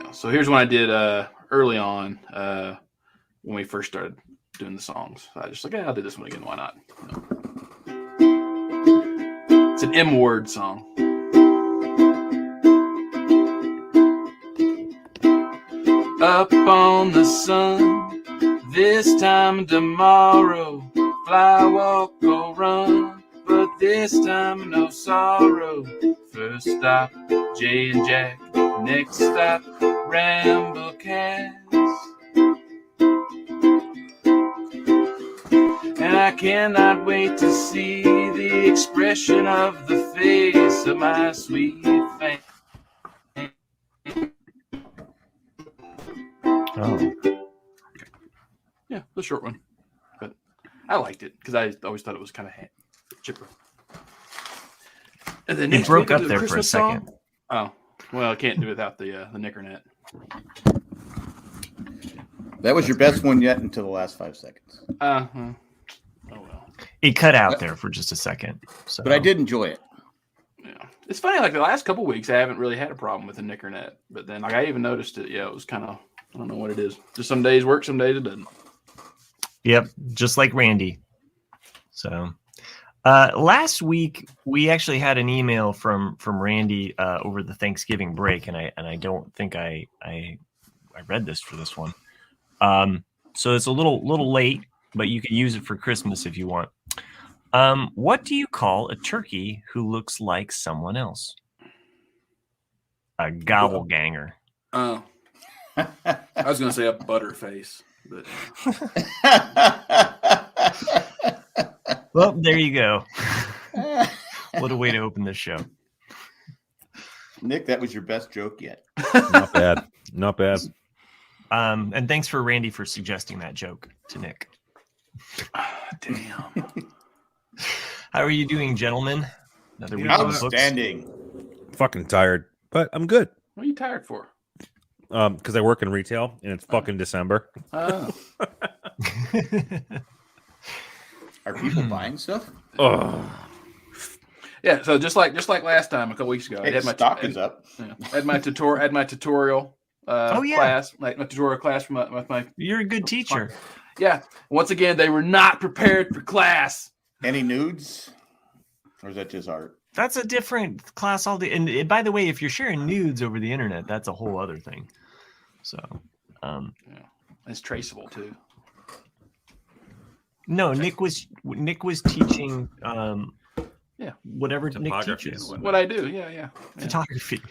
Yeah. So here's one I did early on when we first started doing the songs. So I just I'll do this one again. Why not? It's an M-word song. Up on the sun, this time tomorrow, fly, walk, or run, but this time no sorrow. First stop, Jay and Jack, next stop, Ramblecast. And I cannot wait to see the expression of the face of my sweet fan. Oh. Yeah, the short one. But I liked it because I always thought it was kind of chipper. And then it broke up there for a second. Oh, well, I can't do without the Nickernet. That was your best one yet until the last 5 seconds. Oh, well. It cut out there for just a second. So. But I did enjoy it. Yeah. It's funny, like the last couple of weeks, I haven't really had a problem with the Nickernet. But then I even noticed it. Yeah, it was kind of, I don't know what it is. Just some days work, some days it doesn't. Yep, just like Randy. So last week we actually had an email from Randy over the Thanksgiving break, and I don't think I read this for this one. So it's a little late, but you can use it for Christmas if you want. What do you call a turkey who looks like someone else? A gobbleganger. Oh. I was going to say a butterface. But... Well, there you go. What a way to open this show. Nick, that was your best joke yet. Not bad. Not bad. And thanks for Randy for suggesting that joke to Nick. Damn. How are you doing, gentlemen? Another week outstanding. Fucking tired, but I'm good. What are you tired for? Because I work in retail and it's fucking December. Oh. Are people buying stuff? Oh. Yeah, so just like last time, a couple weeks ago, Hey, I had my stock is up. Yeah, I had my tutorial class, like my tutorial class with my. You're a good teacher. Yeah. Once again, they were not prepared for class. Any nudes, or is that just art? That's a different class all day. And by the way, if you're sharing nudes over the internet, that's a whole other thing. So, yeah, it's traceable too. No, Nick was teaching. Yeah, whatever Nick teaches. What I do, yeah. Photography.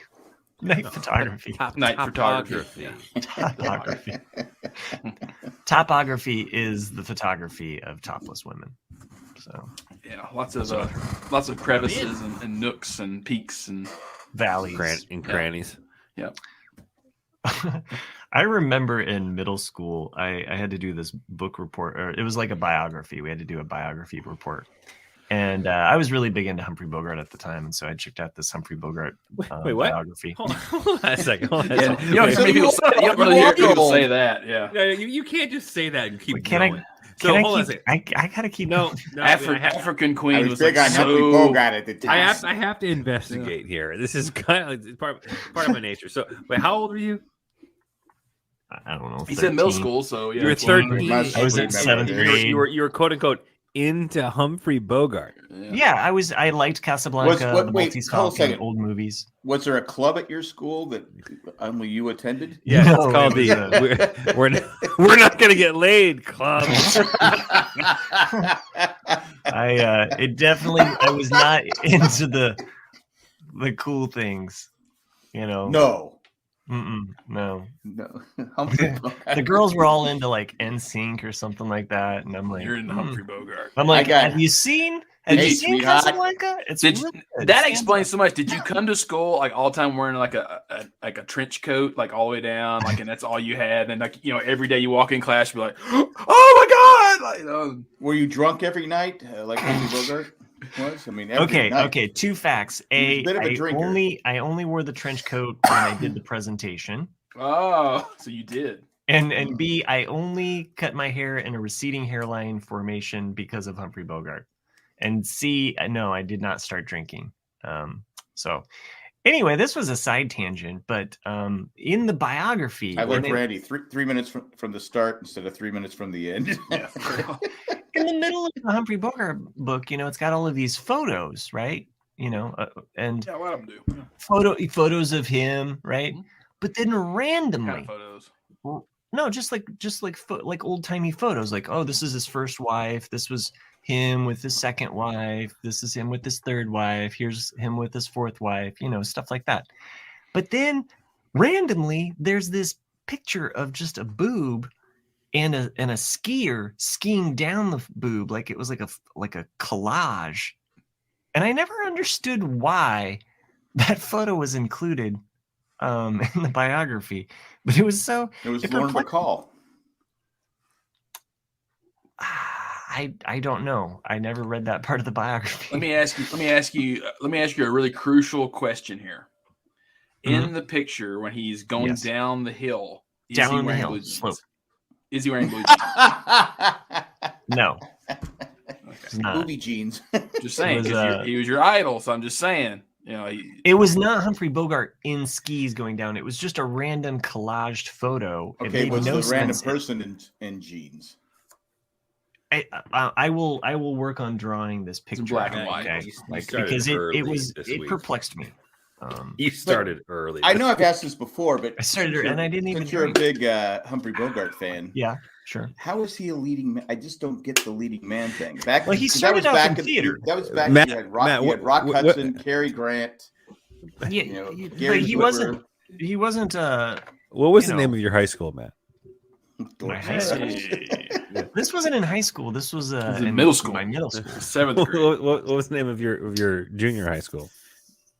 Night photography. Night photography. Topography. Topography is the photography of topless women. So yeah, lots of crevices and nooks and peaks and valleys and crannies. Yeah. I remember in middle school, I had to do this book report, or it was like a biography. We had to do a biography report. And I was really big into Humphrey Bogart at the time, and so I checked out this Humphrey Bogart biography. Hold on a second. You don't really hear people say that. Yeah. No, you can't just say that and keep going. Hold on a second. I gotta keep African Queen I was big on Humphrey Bogart at the time. I have to investigate here. This is kind of part of my nature. So, wait, how old were you? I don't know. He said middle school, so yeah. You were 13. I was in 7th grade. You were quote unquote into Humphrey Bogart. Yeah, I liked Casablanca, the Maltese Falcon, old movies. Was there a club at your school that only you attended? Yeah, it's called the we're not gonna get laid club. I was not into the cool things, you know. No. No. The girls were all into like NSYNC or something like that, and I'm like, you're into Humphrey Bogart. I'm like, have you seen Casablanca? That explains so much. Did you come to school like all the time wearing like a trench coat, like all the way down, like, and that's all you had, and like every day you walk in class, you're like, oh my god, Were you drunk every night, like Humphrey Bogart was? I mean, every night. Okay. 2 facts. I only wore the trench coat when I did the presentation. Oh, so you did. And B, I only cut my hair in a receding hairline formation because of Humphrey Bogart. And C, no, I did not start drinking. So Anyway, this was a side tangent, but in the biography, I when like Randy. 3 minutes from the start instead of 3 minutes from the end. Yeah. in the middle of the Humphrey Bogart book, it's got all of these photos, right? And Yeah, let them do. photos of him, right? Mhm. But then randomly, Kind of photos. no, just like old timey photos. Like, oh, this is his first wife. This was him with his second wife. This is him with his third wife. Here's him with his fourth wife. Stuff like that. But then randomly, there's this picture of just a boob and a skier skiing down the boob, like it was like a collage. And I never understood why that photo was included in the biography, but it was so. It was Lauren Bacall. I don't know. I never read that part of the biography. Let me ask you a really crucial question here. In the picture, when he's going down the hill, is he wearing blue jeans? Is he wearing blue jeans? No. Okay. Booby jeans. Just saying, he was your idol, so I'm just saying. It was not Humphrey Bogart in skis going down. It was just a random collaged photo. Okay, was the random person in jeans? I will work on drawing this picture. It's black and white. Okay? Because it perplexed me. You started early. I know I've asked this before, but I started, and I didn't even. Since you're a big Humphrey Bogart fan, yeah, sure. How is he a leading man? I just don't get the leading man thing. He started out in theater. That was back. Matt, you had Rock Hudson, Cary Grant. Yeah, but he wasn't. He wasn't. What was the name of your high school, Matt? My high school. This wasn't in high school. This was in middle school. My middle school, 7th grade. What was the name of your junior high school?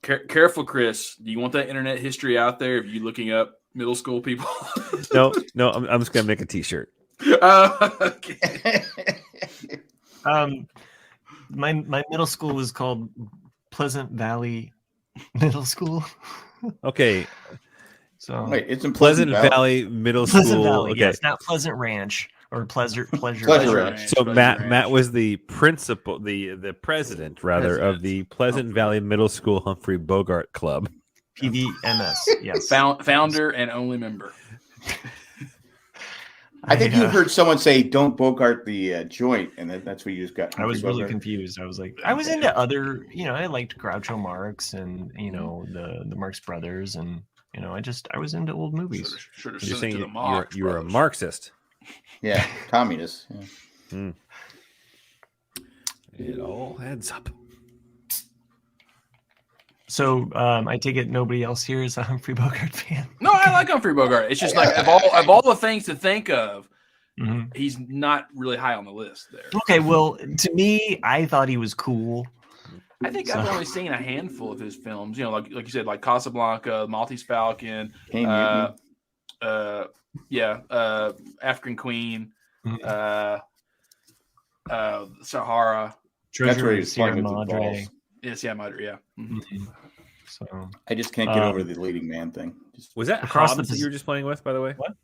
Careful, Chris. Do you want that internet history out there? If you looking up middle school people? No. I'm just gonna make a T-shirt. Okay. My middle school was called Pleasant Valley Middle School. Okay. So wait, it's in Pleasant Valley Middle School. Pleasant Valley, okay. Yes, not Pleasant Ranch or Pleasure Ranch. So Matt was the principal, the president rather of the Pleasant Valley Middle School Humphrey Bogart Club. PVMS. Yes. Founder and only member. I think you heard someone say, "Don't Bogart the joint," and that's what you just got. I was really confused. I was like, I was into other, I liked Groucho Marx and the Marx Brothers, and I was into old movies. You're saying you were a Marxist. Yeah, communist. Yeah. It all adds up. So I take it nobody else here is a Humphrey Bogart fan. No, I like Humphrey Bogart. It's just like of all the things to think of, he's not really high on the list there. Okay, well, to me, I thought he was cool. I think I've only seen a handful of his films. Like you said, like Casablanca, Maltese Falcon, African Queen, Sahara, Treasure of Sierra Madre. Yes, yeah, Madre, yeah. Mm-hmm. So I just can't get over the leading man thing. Was that Hobbs that you were just playing with, by the way? What,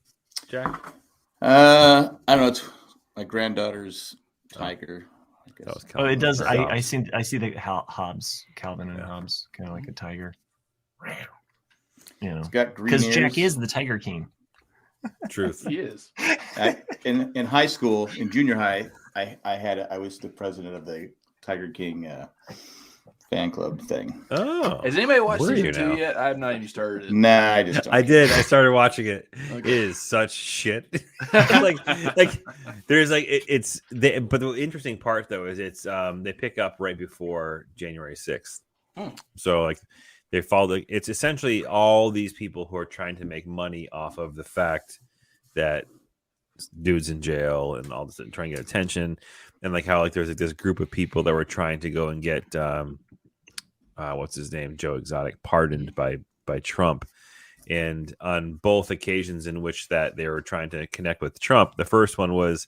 Jack? I don't know. It's my granddaughter's tiger. I guess. It does. I see the Hobbs, Calvin and Hobbs, kind of like a tiger. It's got green because ears. Jack is the Tiger King. Truth. He is. In high school, in junior high, I was the president of the Tiger King fan club thing. Oh, has anybody watched season 2 yet? I have not even started it. Nah, I just don't. I did. I started watching it. Okay. It is such shit. like there's like but the interesting part though is it's they pick up right before January 6th. So like they follow. It's essentially all these people who are trying to make money off of the fact that dude's in jail and all this, and trying to get attention, and like how like there's like this group of people that were trying to go and get what's his name, Joe Exotic, pardoned by Trump, and on both occasions in which that they were trying to connect with Trump, the first one was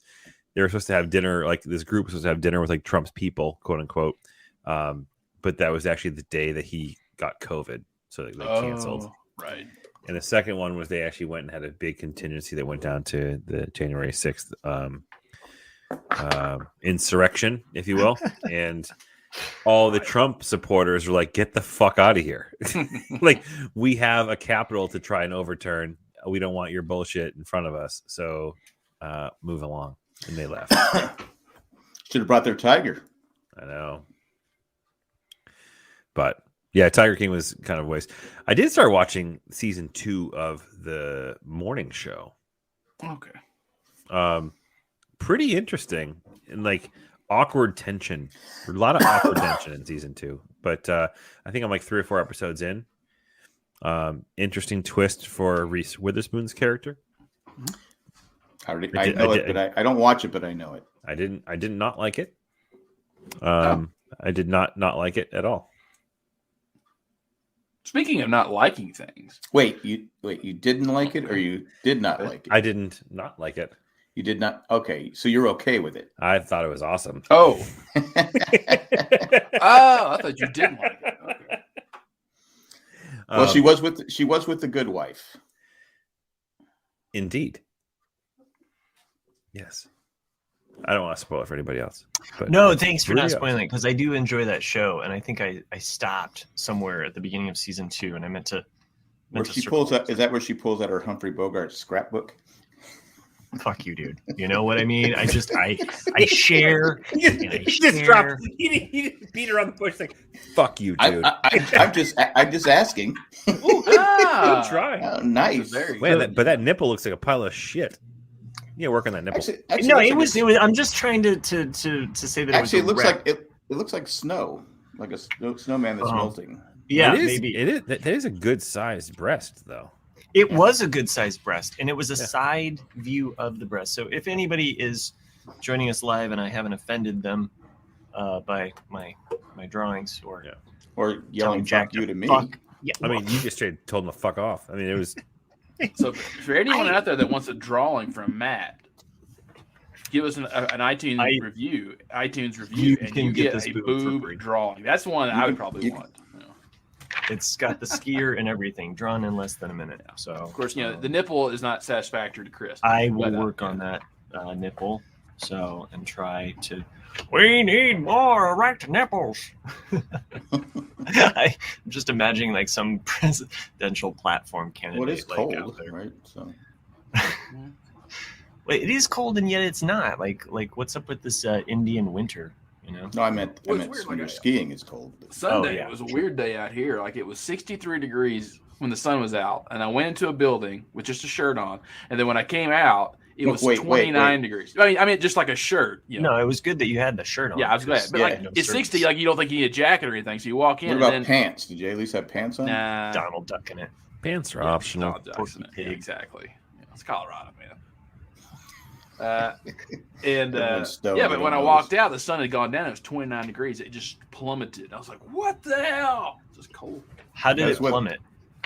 they were supposed to have dinner, like this group was supposed to have dinner with like Trump's people, quote unquote, but that was actually the day that he got COVID, so they canceled. Right. And the second one was they actually went and had a big contingency that went down to the January 6th insurrection, if you will. And all the Trump supporters were like, "Get the fuck out of here!" Like, we have a Capitol to try and overturn. We don't want your bullshit in front of us. So move along. And they left. Should have brought their tiger. I know. But yeah, Tiger King was kind of a waste. I did start watching season 2 of the morning show. Okay. Pretty interesting and like awkward tension. A lot of awkward tension in season 2. But I think I'm like 3 or 4 episodes in. Interesting twist for Reese Witherspoon's character. I know it, but I don't watch it, but I know it. I did not like it. I did not like it at all. Speaking of not liking things. Wait, you didn't like it or you did not like it? I didn't not like it. You did not? Okay, so you're okay with it. I thought it was awesome. Oh. I thought you didn't like it. Okay. Well, she was with the good wife. Indeed. Yes. I don't want to spoil it for anybody else. But no, thanks for not spoiling it, because I do enjoy that show, and I think I stopped somewhere at the beginning of season 2, and I meant to. Is that where she pulls out her Humphrey Bogart scrapbook? Fuck you, dude. You know what I mean? I share. He just dropped. He beat her on the push. Like, fuck you, dude. I'm just asking. Good try. Oh, nice. Wait, but that nipple looks like a pile of shit. Yeah, work on that nipple. Actually, no, it was. I'm just trying to say that. Actually, it looks like it looks like snow, like a snowman that's melting. Yeah, maybe it is. That is a good sized breast, though. It was a good sized breast, and it was a side view of the breast. So if anybody is joining us live and I haven't offended them by my drawings or yelling "fuck you" to me, I mean, you just straight told them to fuck off. I mean, it was. So for anyone out there that wants a drawing from Matt, give us an iTunes review. And you get a boob drawing. That's the one I would probably want. It's got the skier and everything drawn in less than a minute. So of course, the nipple is not satisfactory to Chris. I will work on that nipple. And try to. We need more erect nipples. I'm just imagining like some presidential platform candidate. Well, it's cold, out there. right? So. Wait, it is cold and yet it's not. Like what's up with this Indian winter? You know? No, I meant when you're skiing, it's cold. Sunday it was a weird day out here. Like it was 63 degrees when the sun was out, and I went into a building with just a shirt on, and then when I came out. It was 29 degrees. I mean, just like a shirt. You know? No, it was good that you had the shirt on. Yeah, I was glad. But it's 60. Like you don't think you need a jacket or anything, so you walk in. What about pants? Did you at least have pants on? Nah. Donald Duck in it. Pants are optional. Yeah, exactly. Yeah, it's Colorado, man. But when I walked out, the sun had gone down. It was 29 degrees. It just plummeted. I was like, "What the hell?" It's just cold. How did it plummet?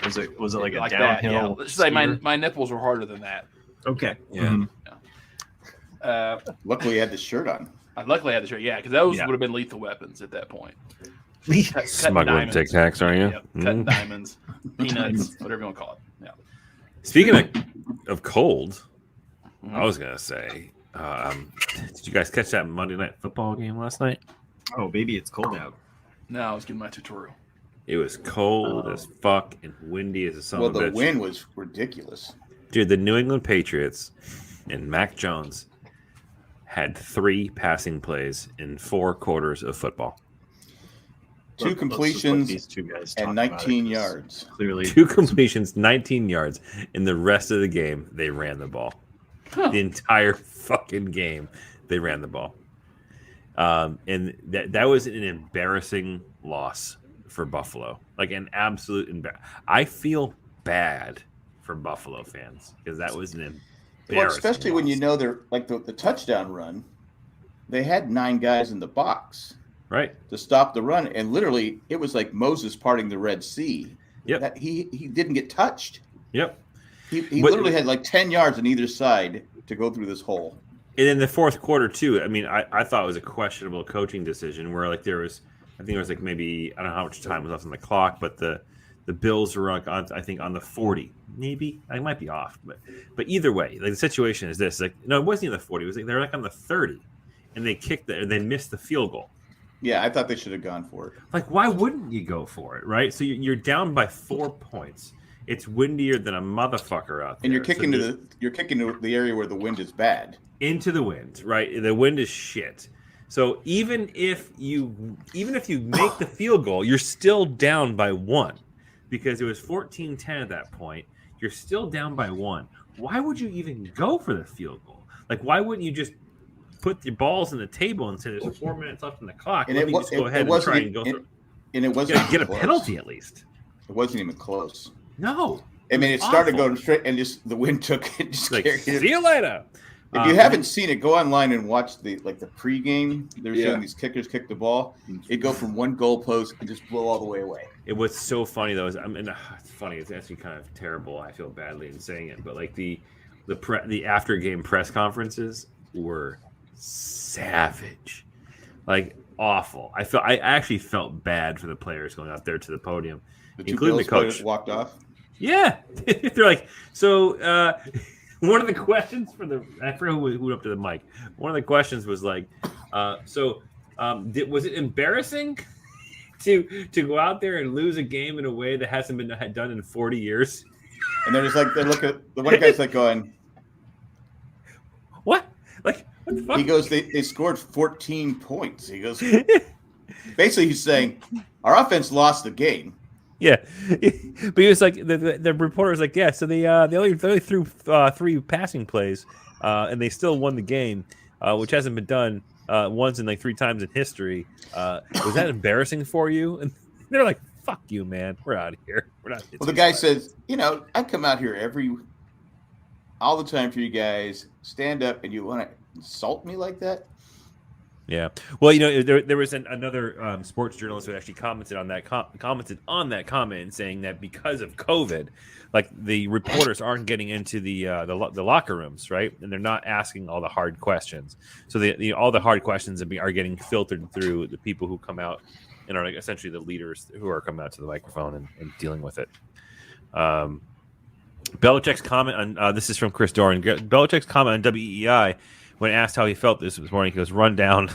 Was it like a downhill? Yeah. Let's say my nipples were harder than that. Okay. Yeah. Luckily, you had the shirt on. Luckily, I had the shirt. Yeah, because those would have been lethal weapons at that point. Smuggling Tic Tacs, are you? Yeah, cutting diamonds, peanuts, whatever you want to call it. Yeah. Speaking of cold, I was gonna say, did you guys catch that Monday Night Football game last night? Oh, baby, it's cold out. No, I was getting my tutorial. It was cold as fuck and windy as a son of a bitch. Well, the wind was ridiculous. Dude, the New England Patriots and Mac Jones had 3 passing plays in 4 quarters of football. 2 completions and 19 yards. Clearly, 2 completions, 19 yards. In the rest of the game, they ran the ball. The entire fucking game, they ran the ball. And that was an embarrassing loss for Buffalo. Like an absolute I feel bad for Buffalo fans because that was an embarrassing especially loss. when you know they're like the touchdown run, they had 9 guys in the box to stop the run, and literally it was like Moses parting the Red Sea. Yep. He didn't get touched. Yep. He literally had like 10 yards on either side to go through this hole. And in the fourth quarter too, I mean, I thought it was a questionable coaching decision where like there was like maybe I don't know how much time was left on the clock, but the Bills were on the 40. Maybe I might be off, but either way, like the situation is this: like no, it wasn't even the 40. It was like they're like on the 30, and they missed the field goal. Yeah, I thought they should have gone for it. Like, why wouldn't you go for it, right? So you're down by 4 points. It's windier than a motherfucker out there. And you're kicking to the area where the wind is bad. Into the wind, right? The wind is shit. So even if you make the field goal, you're still down by 1 because it was 14-10 at that point. You're still down by 1. Why would you even go for the field goal? Like, why wouldn't you just put your balls on the table and say there's 4 minutes left on the clock? And let me just go ahead and try and go through. And it wasn't get a penalty at least. It wasn't even close. No. I mean, it started going straight, and just the wind took it. Just like, see you later. If you haven't seen it, go online and watch the pregame. They're showing these kickers kick the ball. It go from one goalpost and just blow all the way away. It was so funny though. It's funny. It's actually kind of terrible. I feel badly in saying it, but like the after game press conferences were savage, like awful. I actually felt bad for the players going out there to the podium, including the coach. Walked off. Yeah, they're like so. One of the questions I forgot who went up to the mic. One of the questions was like, was it embarrassing to go out there and lose a game in a way that hasn't been done in 40 years? And they're just like, they look at the one guy's like going, what? Like, what the fuck? He goes, they scored 14 points. He goes, basically he's saying, our offense lost the game. Yeah, but he was like the reporter was like, yeah. So they only threw 3 passing plays, and they still won the game, which hasn't been done once in like 3 times in history. Was that embarrassing for you? And they're like, "Fuck you, man. We're out of here. We're not." Well, the guy says, I come out here all the time for you guys. Stand up, and you want to insult me like that? Yeah, well, there was another sports journalist who actually commented on that comment, saying that because of COVID, like the reporters aren't getting into the locker rooms, right, and they're not asking all the hard questions. So all the hard questions are getting filtered through the people who come out and are like essentially the leaders who are coming out to the microphone and dealing with it. Belichick's comment on this is from Chris Doran. Belichick's comment on WEEI. When asked how he felt this morning, he goes, "Run down."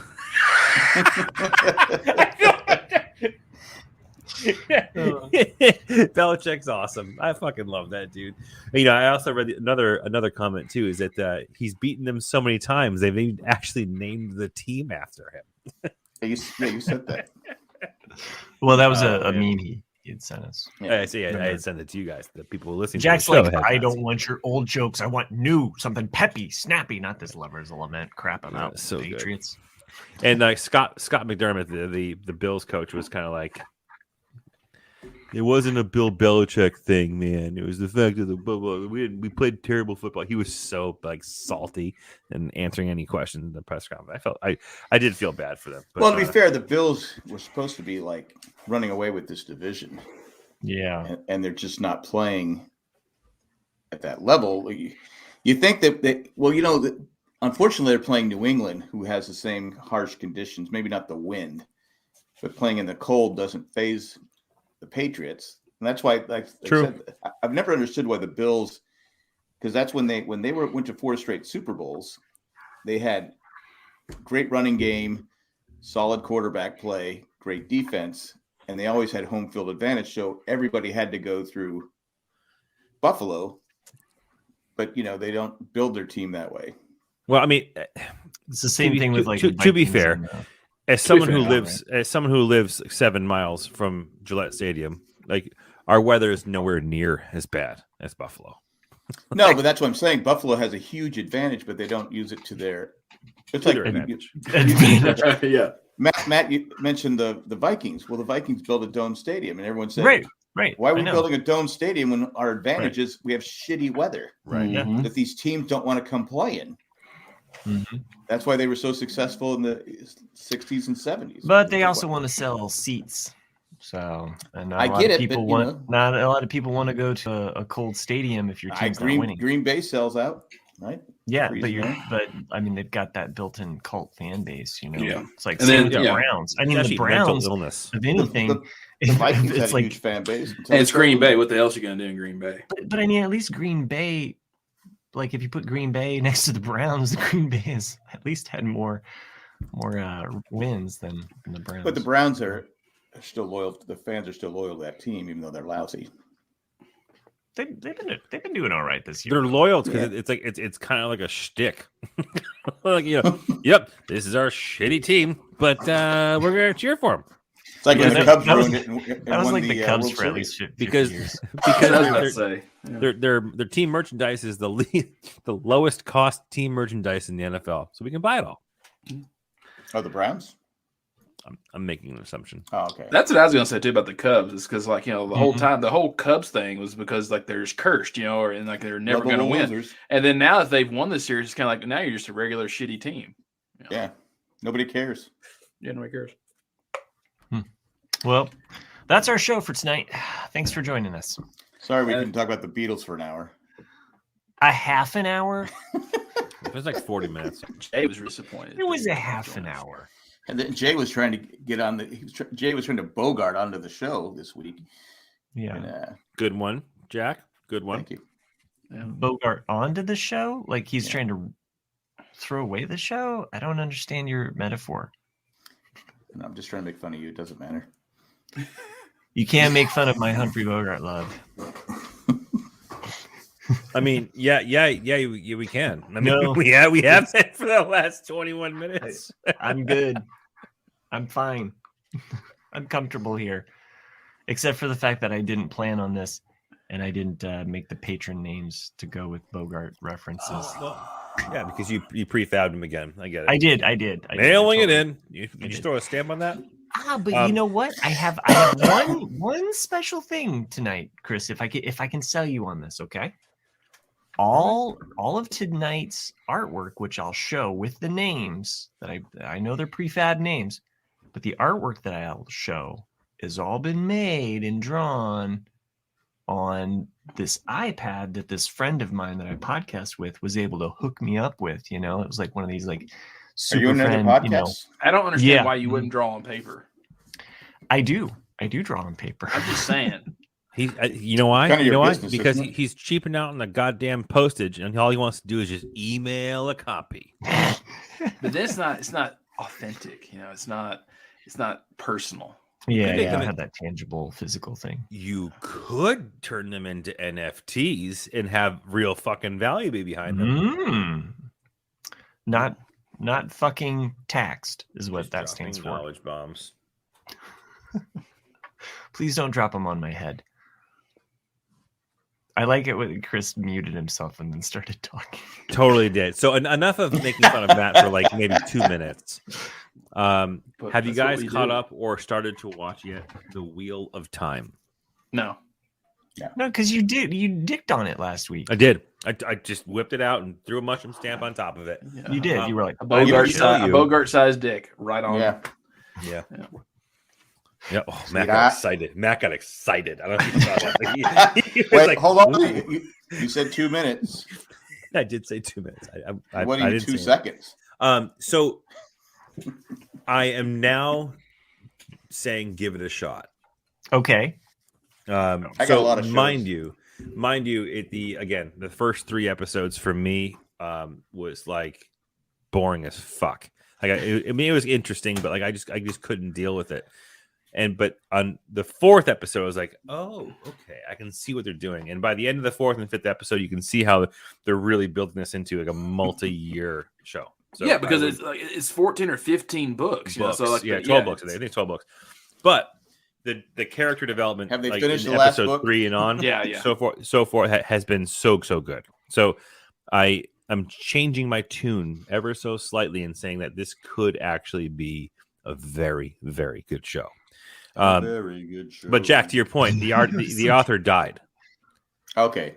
Belichick's awesome. I fucking love that dude. I also read another comment too. Is that he's beaten them so many times they've actually named the team after him. You said that. Well, that was a meme he had sent us. Yeah. I had sent it to you guys, the people listening. Jack's to the like, I don't want your old jokes. I want new, something peppy, snappy, not this Lovers Lament crap about so Patriots. Good. And like Scott McDermott, the Bills coach, was kind of like, it wasn't a Bill Belichick thing, man. It was the fact of we played terrible football. He was so like salty and answering any questions in the press conference. I did feel bad for them. But, well, to be fair, the Bills were supposed to be like running away with this division. Yeah, and they're just not playing at that level. You think that unfortunately they're playing New England, who has the same harsh conditions. Maybe not the wind, but playing in the cold doesn't phase the Patriots, and that's why, like I said, I've never understood why the Bills, because that's when they went to 4 straight Super Bowls, they had great running game, solid quarterback play, great defense, and they always had home field advantage. So everybody had to go through Buffalo, but they don't build their team that way. Well, I mean, it's the same thing with like. To be fair. As someone who lives 7 miles from Gillette Stadium, like our weather is nowhere near as bad as Buffalo. No, but that's what I'm saying. Buffalo has a huge advantage, but they don't use it to their. It's like advantage. Yeah. Matt, you mentioned the Vikings. Well, the Vikings built a dome stadium, and everyone said, right. Why are we building a dome stadium when our advantage is we have shitty weather? Right. Mm-hmm. That these teams don't want to come play in. Mm-hmm. That's why they were so successful in the 60s and 70s. But they also want to sell seats. So, and not I a lot get of it, people but, not a lot of people want to go to a cold stadium if your team's not winning. Green Bay sells out, right? Yeah, but I mean they've got that built-in cult fan base, Yeah. It's like and then, the Browns. I mean the Browns, if anything, the Vikings it's had a like huge fan base. And it's Green Bay. What the hell is you gonna do in Green Bay? But I mean, at least Green Bay, like if you put Green Bay next to the Browns, the Green Bay has at least had more wins than the Browns. But the Browns are still loyal. The fans are still loyal to that team, even though they're lousy. They've been doing all right this year. They're loyal because it's kind of like a shtick. Like, yep, this is our shitty team, but we're gonna cheer for them. It's like when the Cubs ruined it. That was like the Cubs World for at Series. least 50 Because years. their team merchandise is the lowest cost team merchandise in the NFL, so we can buy it all. Oh, the Browns. I'm making an assumption. Oh, okay. That's what I was gonna say too about the Cubs. Is because the whole time the whole Cubs thing was because they're just cursed, and like they're never gonna win. Losers. And then now that they've won this series, it's kind of like now you're just a regular shitty team. Yeah, nobody cares. Yeah, nobody cares. Well, that's our show for tonight. Thanks for joining us. Sorry, we couldn't talk about the Beatles for an hour. A half an hour? It was like 40 minutes. Jay was disappointed. It was a half an hour. And then Jay was trying to get on Jay was trying to bogart onto the show this week. Yeah. And, Good one, Jack. Good one. thank you. Yeah. Bogart onto the show? Like he's trying to throw away the show? I don't understand your metaphor. And I'm just trying to make fun of you. It doesn't matter. You can't make fun of my Humphrey Bogart love. I mean, yeah, we can. I mean, No. we have been for the last 21 minutes. I'm good. I'm fine. I'm comfortable here. Except for the fact that I didn't plan on this and I didn't make the patron names to go with Bogart references. Yeah, because you prefabbed him again. I get it. I did. Mailing it Totally. in. You just throw a stamp on that? But you know what? I have one special thing tonight, Chris. If I can sell you on this, okay? All of tonight's artwork, which I'll show with the names that I know they're prefab names, but the artwork that I'll show has all been made and drawn on this iPad that this friend of mine that I podcast with was able to hook me up with. It was like one of these like Are super you in another friend. podcast? I don't understand Yeah. why you wouldn't draw on paper. I do draw on paper. I'm just saying. He, you know why? Kind of You know your why? business, Because isn't it? he's cheaping out on the goddamn postage, and all he wants to do is just email a copy. But then it's not authentic. It's not personal. Yeah, They I can- had that tangible physical thing. You could turn them into NFTs and have real fucking value be behind them. Not fucking taxed is what Just that stands for. dropping knowledge bombs. Please don't drop them on my head. I like it when Chris muted himself and then started talking. Totally did. So enough of making fun of Matt for like maybe 2 minutes. Have you that's what guys we caught do. up or started to watch yet The Wheel of Time? No. No, because you dicked on it last week. I did. I just whipped it out and threw a mushroom stamp on top of it. Yeah. You did. You were like, A I will tell you- Bogart-sized dick right on. Yeah. Yeah. Yeah. Yeah. Oh, See Matt that? got excited. Matt got excited. I don't know if you saw that. He was Wait, like, hold on. You said 2 minutes. I did say 2 minutes. I What I are you, didn't 2 say seconds? So I am now saying give it a shot. okay. got a So lot of shows. mind you, the first 3 episodes for me was like boring as fuck. Like it was interesting, but like I just couldn't deal with it. But on the 4th episode, I was like, oh, okay, I can see what they're doing. And by the end of the 4th and 5th episode, you can see how they're really building this into like a multi-year show. So yeah, because it's 14 or 15 books. books. So like 12 books. I think it's 12 books. But the character development, Have they like, finished in the last episode book? 3 and on, Yeah. so forth has been so good. So I'm changing my tune ever so slightly and saying that this could actually be a very, very good show. Very good show. But Jack, to your point, the author died, Okay.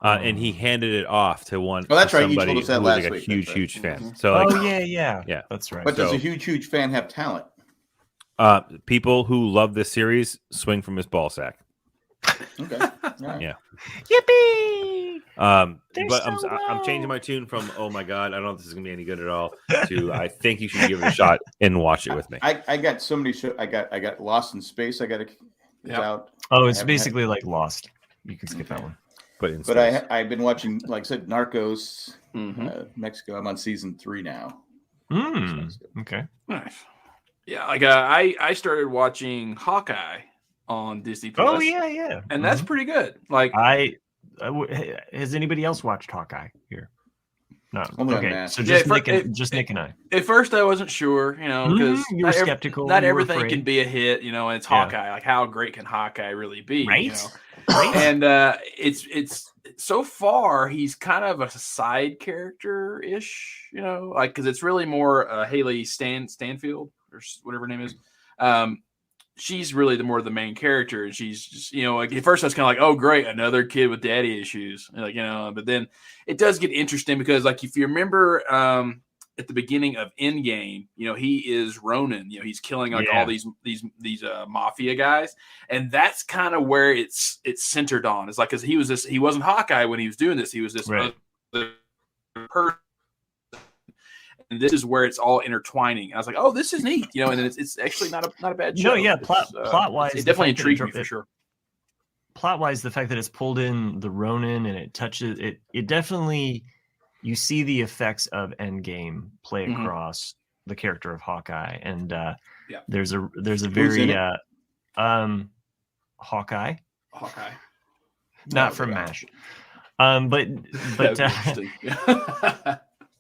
and he handed it off to one. Oh, that's to right. You somebody told us that who was last like a week. huge, That's right. huge fan. Mhm. So, like, Oh yeah. Yeah. That's right. But does So- a huge fan have talent? people who love this series swing from his ball sack. Okay. All right. Yeah. Yippee! They're But so I'm changing low. my tune from "Oh my god, I don't know if this is gonna be any good at all" to "I think you should give it a shot and watch it with me." I got so many shows. I got Lost in Space. I got it Yeah. out. Oh, it's I haven't basically like Lost. You can skip that one. But in But I've been watching, like I said, Narcos, Mhm. Mexico. I'm on season 3 now. Okay. Nice. Yeah, like I started watching Hawkeye on Disney Plus. Oh yeah. And that's pretty good. Like has anybody else watched Hawkeye here? No. Only on Okay. Mass. So just Nick and I. At first, I wasn't sure, because you were skeptical. Not you were everything afraid. can be a hit, and it's Hawkeye. Like, how great can Hawkeye really be? Right. Right. And it's so far he's kind of a side character ish, like because it's really more Haley Stanfield or whatever her name is. She's really the main character, and she's just like at first I was kind of like, oh great, another kid with daddy issues, like but then it does get interesting because like if you remember at the beginning of Endgame, he is Ronin, he's killing like all these mafia guys, and that's kind of where it's centered on. It's like because he wasn't Hawkeye when he was doing this, he was this other person. And this is where it's all intertwining. I was like, "Oh, this is neat," and then it's actually not a bad show. No, yeah, plot wise, it definitely intrigued me for sure. Plot wise, the fact that it's pulled in the Ronin and it touches it definitely you see the effects of Endgame play across the character of Hawkeye, and there's a very Hawkeye, not from MASH, but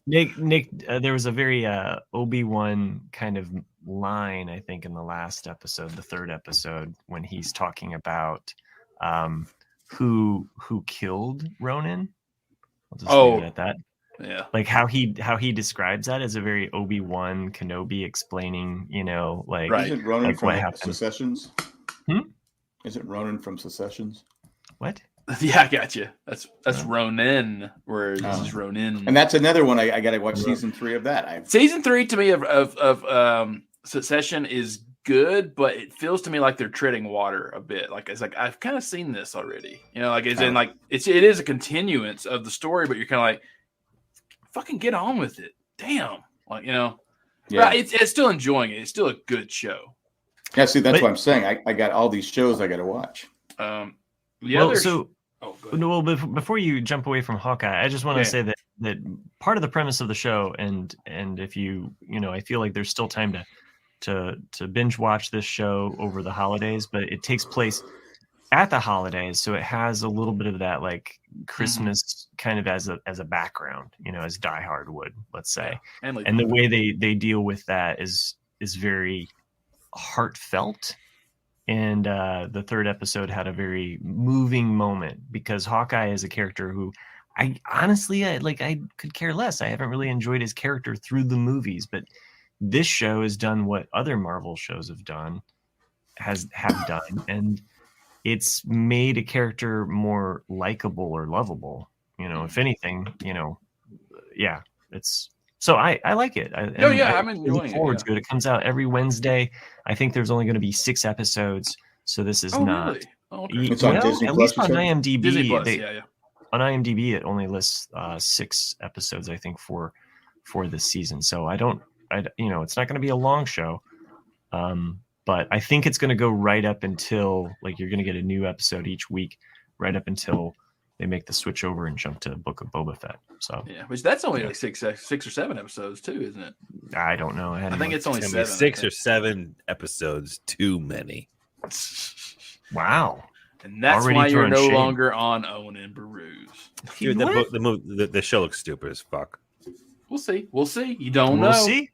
Nick, there was a very Obi-Wan kind of line, I think, in the last episode, the third episode, when he's talking about who killed Ronin. I'll just leave it at that. Yeah, like how he describes that as a very Obi-Wan Kenobi explaining, like Is it Ronin like from what happened. Secessions? Is it Ronin from Secessions? What? Yeah, I got you. That's Ronin, where this is Ronin, and that's another one I got to watch season 3 of that. Season 3 to me of Succession is good, but it feels to me like they're treading water a bit. Like it's like I've kind of seen this already. Like it's in like it is a continuance of the story, but you're kind of like, fucking get on with it. Damn, like yeah. But it's still enjoying it. It's still a good show. Yeah, see, that's what I'm saying. I got all these shows I got to watch. Before you jump away from Hawkeye, I just want to say that part of the premise of the show, and if you I feel like there's still time to binge watch this show over the holidays, but it takes place at the holidays, so it has a little bit of that like Christmas kind of as a background, as Die Hard would, let's say, and the way they deal with that is very heartfelt. And the third episode had a very moving moment because Hawkeye is a character who I honestly I could care less. I haven't really enjoyed his character through the movies, but this show has done what other Marvel shows have done, and it's made a character more likable or lovable. If anything, it's. So I like it. I'm enjoying forward to it. It comes out every Wednesday. I think there's only going to be 6 episodes, so this is not. Really? Oh, okay. It's on Disney at Plus, least on IMDb. Disney Plus, On IMDb, it only lists 6 episodes, I think, for this season. So it's not going to be a long show, but I think it's going to go right up until you're going to get a new episode each week, right up until they make the switch over and jump to Book of Boba Fett. So which that's only like 6 or 7 episodes too, isn't it? I don't know. I think it's only 7. 6 or 7 episodes too many. Wow. And that's Already why you're no shade. longer on Owen and Baruz. Dude, the show looks stupid as fuck. We'll see. You don't know. We'll see.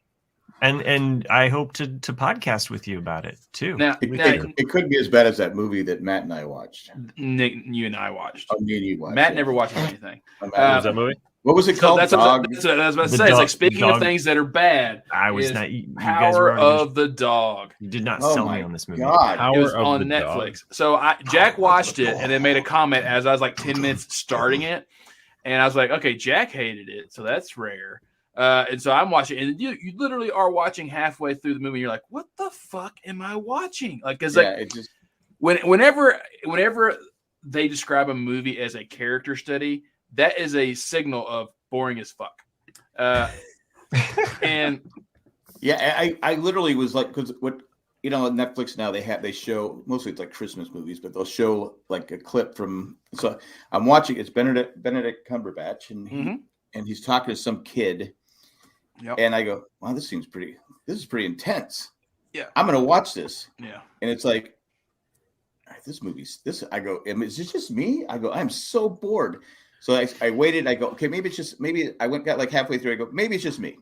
And I hope to podcast with you about it too. Now, it could be as bad as that movie that Matt and I watched. Nick, you and I watched. Oh, me and you watched. Matt never watched anything. What was that movie? What was it called? That's what I was about to say. It's like speaking of things that are bad. I was not. You guys Power were of the Dog. You did not sell me on this movie. God. It was on Netflix. So Jack watched it and then made a comment as I was like 10 minutes starting it, and I was like, okay, Jack hated it, so that's rare. And so I'm watching, and you literally are watching halfway through the movie. And you're like, what the fuck am I watching? Like, because whenever they describe a movie as a character study, that is a signal of boring as fuck. And yeah, I literally was like, because what on Netflix now they show mostly it's like Christmas movies, but they'll show like a clip from. So I'm watching. It's Benedict Cumberbatch, and he's talking to some kid. Yep. And I go, wow, this is pretty intense. Yeah. I'm going to watch this. Yeah. And it's like, I go, is it just me? I go, I'm so bored. So I waited. I go, okay, maybe I got like halfway through. I go, maybe it's just me.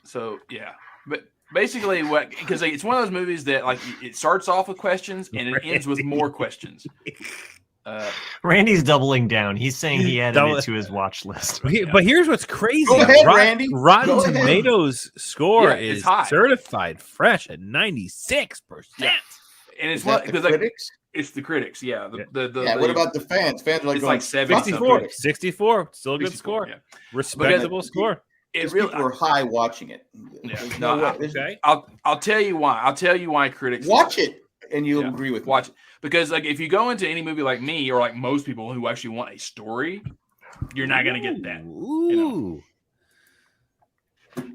So, yeah. But basically because it's one of those movies that like it starts off with questions and it ends with more questions. Randy's doubling down. He's saying he added it to his watch list. But here's what's crazy. Go ahead, Randy. Rotten Go ahead. Tomatoes score It's is high. certified fresh at 96%. Yeah. And it's Is that the critics? It's the critics, yeah. What about the fans? Fans are like it's going, like 70 64. Still a good 64, score. yeah. Respectable score. It really people were high watching it. Yeah. Okay. I'll tell you why. I'll tell you why critics watch it and you'll agree with watch it. Because like if you go into any movie like me or like most people who actually want a story, you're not going to get that. Ooh.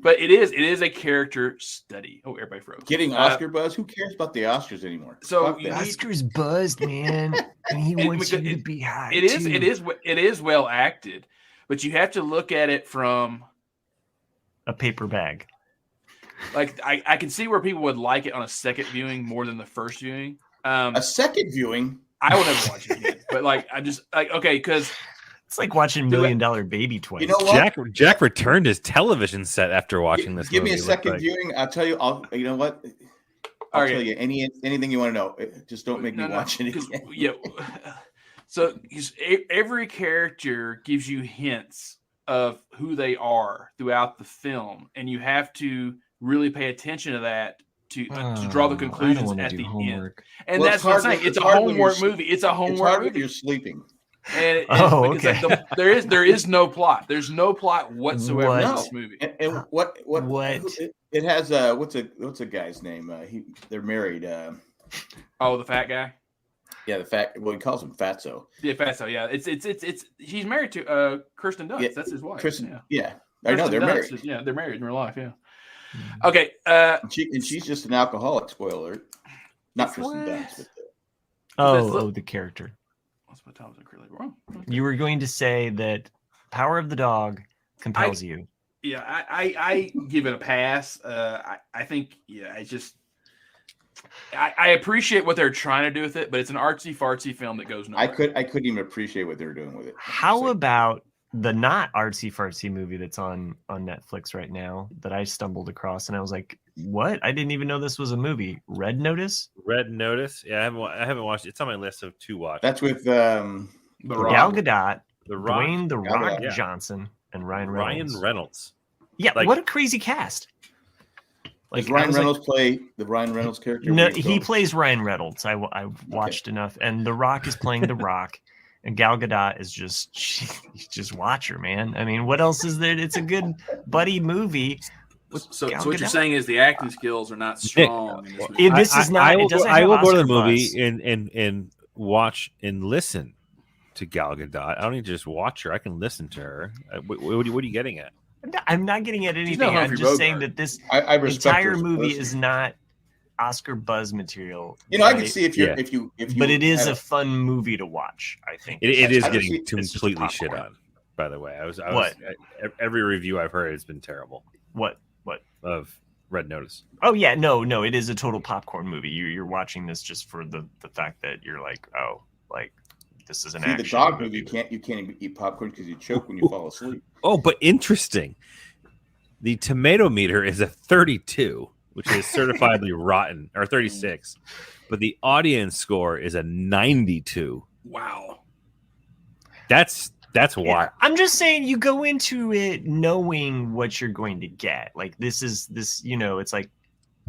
But it is a character study. Oh, everybody froze. Getting Oscar buzz? Who cares about the Oscars anymore? So Oscar's buzzed, man, and he wants you to be high. It is well acted, but you have to look at it from a paper bag. Like I can see where people would like it on a second viewing more than the first viewing. A second viewing, I will never watch it again. But like I just like because it's like watching $1 Million Baby twice. You know what? Jack returned his television set after watching this. Give movie, me a second viewing. I'll tell you. You know what? I'll tell you anything you want to know. Just don't make me watch it again. Yeah. So every character gives you hints of who they are throughout the film, and you have to really pay attention to that to draw the conclusions at the end. And that's what I'm saying. It's a homework movie. It's a homework movie. You're sleeping. And okay. Like there is no plot. There's no plot whatsoever in this movie. And what? It has what's a guy's name? They're married. The fat guy. Yeah, the fat. Well, he calls him Fatso. Yeah, Fatso. Yeah, it's. He's married to Kirsten Dunst. Yeah, that's his wife. Kristen. Yeah, I know they're married. They're married in real life. Yeah. Okay. And she's just an alcoholic. Spoiler alert. Not Kristen Dunst. But the character. What time was it really wrong? Okay. You were going to say that Power of the Dog compels you. Yeah, I give it a pass. I think it's just I appreciate what they're trying to do with it, but it's an artsy fartsy film that goes nowhere. I couldn't even appreciate what they were doing with it. How about the not artsy fartsy movie that's on Netflix right now that I stumbled across and I was like, what? I didn't even know this was a movie. Red Notice? Red Notice? Yeah, I haven't watched it. It's on my list of to watch. That's with Gal Gadot, The Rock, Dwayne The Rock Johnson, and Ryan Reynolds. Yeah, what a crazy cast. Does Ryan Reynolds play the Ryan Reynolds character? No, he plays Ryan Reynolds. I watched enough, and The Rock is playing The Rock, and Gal Gadot is just watch her, man. I mean, what else is there? It's a good buddy movie. So what you're saying is the acting skills are not strong. This is not. I will go to the movie and watch and listen to Gal Gadot. I don't need to just watch her. I can listen to her. What are you getting at? I'm not getting at anything. I'm just saying that this entire movie is not Oscar buzz material. You know, right? I can see if you, but it is a fun movie to watch. I think it is getting completely shit on. By the way, every review I've heard has been terrible. What of Red Notice? Oh yeah, no, it is a total popcorn movie. You're watching this just for the fact that you're like, oh, like this is an action the dog movie. You can't even eat popcorn because you choke when you fall asleep. Oh, but interesting. The tomato meter is a 32, which is certifiably rotten, or 36, but the audience score is a 92. Wow, that's why. I'm just saying you go into it knowing what you're going to get. Like this. It's like,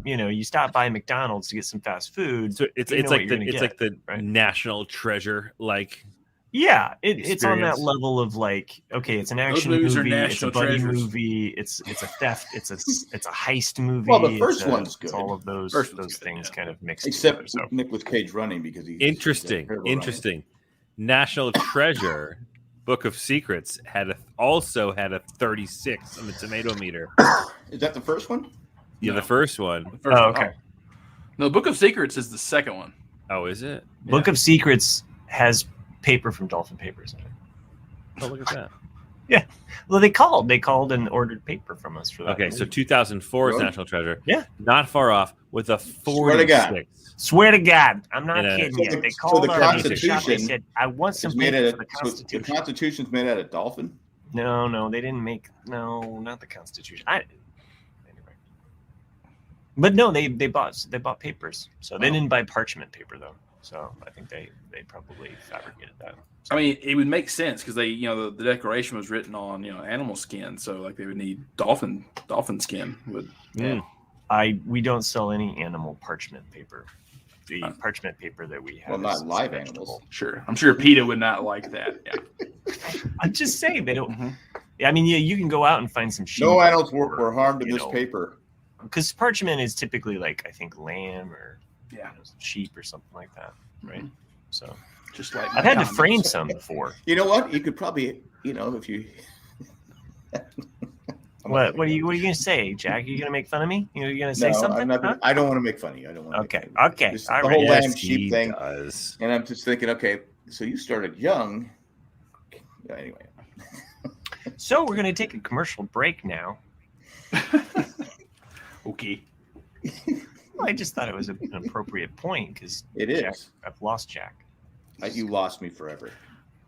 you stop by McDonald's to get some fast food. So it's like the right? National Treasure, like. Yeah, it's on that level of like, okay, it's an action movie, it's a buddy movie, it's a theft, it's a heist movie. Well, the first one's good. It's all of those things kind of mixed together. Except Nicolas Cage running because he's interesting. National Treasure, Book of Secrets also had a 36 on the tomato meter. Is that the first one? Yeah, the first one. Okay. No, Book of Secrets is the second one. Oh, is it? Book of Secrets has paper from Dolphin Papers in it. Oh, look at that. Yeah. Well, they called and ordered paper from us for that. Okay, so 2004 is Really? National Treasure. Yeah. Not far off with a Swear to God. 46. Swear to God, I'm not Yeah. kidding So you. the- They so called the our shop. They Constitution said, "I want some It's made paper out for of the so the Constitution." Constitution's made out of dolphin. No, they didn't make. No, not the Constitution. Anyway, but no, they bought papers. So they Oh. didn't buy parchment paper though. So I think they probably fabricated that. I mean, it would make sense because they, the Declaration was written on, animal skin, so like they would need dolphin skin. We don't sell any animal parchment paper. The parchment paper that we have. Well, not is live vegetable. animals. Sure, I'm sure PETA would not like that. Yeah. I'm just saying they don't. Mhm. I mean, yeah, you can go out and find some sheep. No animals were harmed in you this know, paper. Because parchment is typically like I think lamb or Yeah. sheep or something like that, right? So Just like I've had to condoms. frame some before. You know what? You could probably, if you. What are you gonna say, Jack? Are you gonna make fun of me? You gonna say No, something? I'm not. Huh? I don't want to make fun of you. I don't want. Okay. To Okay. This, All the right. whole Yes, lamb sheep he thing, does. and I'm just thinking, okay, so you started young. Anyway, So we're gonna take a commercial break now. Okay. Well, I just thought it was an appropriate point because it is. I've lost Jack. You lost me forever.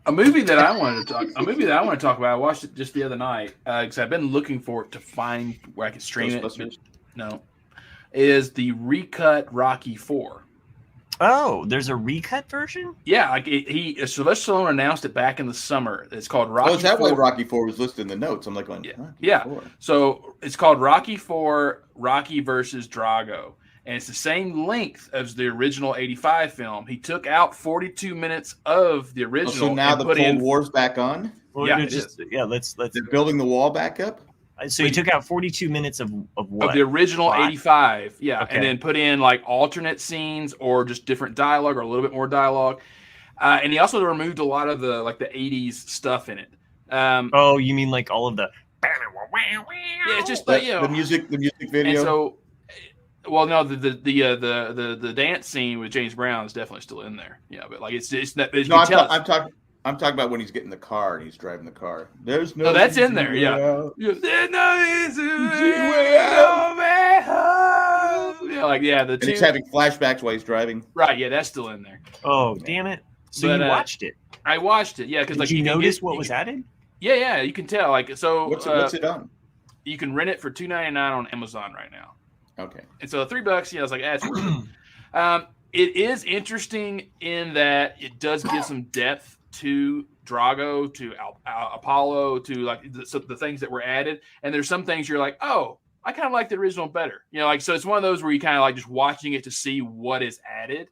A movie that I want to talk about. I watched it just the other night because I've been looking for it to find where I can stream it. Ghostbusters? No, is the recut Rocky 4. Oh, there's a recut version? Yeah, like Sylvester Stallone announced it back in the summer. It's called Rocky. Oh, is that 4. why Rocky 4 was listed in the notes? I'm like, going, Yeah. Rocky Yeah. 4. So it's called Rocky 4, Rocky versus Drago. And it's the same length as the original 85 film. He took out 42 minutes of the Oh, original. so now and the put Cold in, War's back on. Well, Yeah, they're it just let's. They're building the wall back up. So you took out 42 minutes of what? of the original Plot? 85. Yeah. Okay. And then put in like alternate scenes or just different dialogue or a little bit more dialogue. And he also removed a lot of the 80s stuff in it. Oh, you mean like all of the? Yeah, it's just The music video. And so, well, no, the dance scene with James Brown is definitely still in there. Yeah, but like it's not. You no, can tell I'm talking about when he's getting in the car and he's driving the car. There's no. No, that's in there. easy Yeah. way out. There's no easy way home. Yeah, like the And two. he's having flashbacks while he's driving. Right. Yeah, that's still in there. Oh, damn it! So But, you watched it? I watched it. Yeah, because Did like you can notice get- what you was can- added? Yeah, you can tell. Like so, What's it on? you can rent it for $2.99 on Amazon right now. Okay. And so $3, I was like, it's worth it. It is interesting in that it does give some depth to Drago, to Apollo, to like the things that were added. And there's some things you're like, oh, I kind of like the original better. So it's one of those where you kind of like just watching it to see what is added.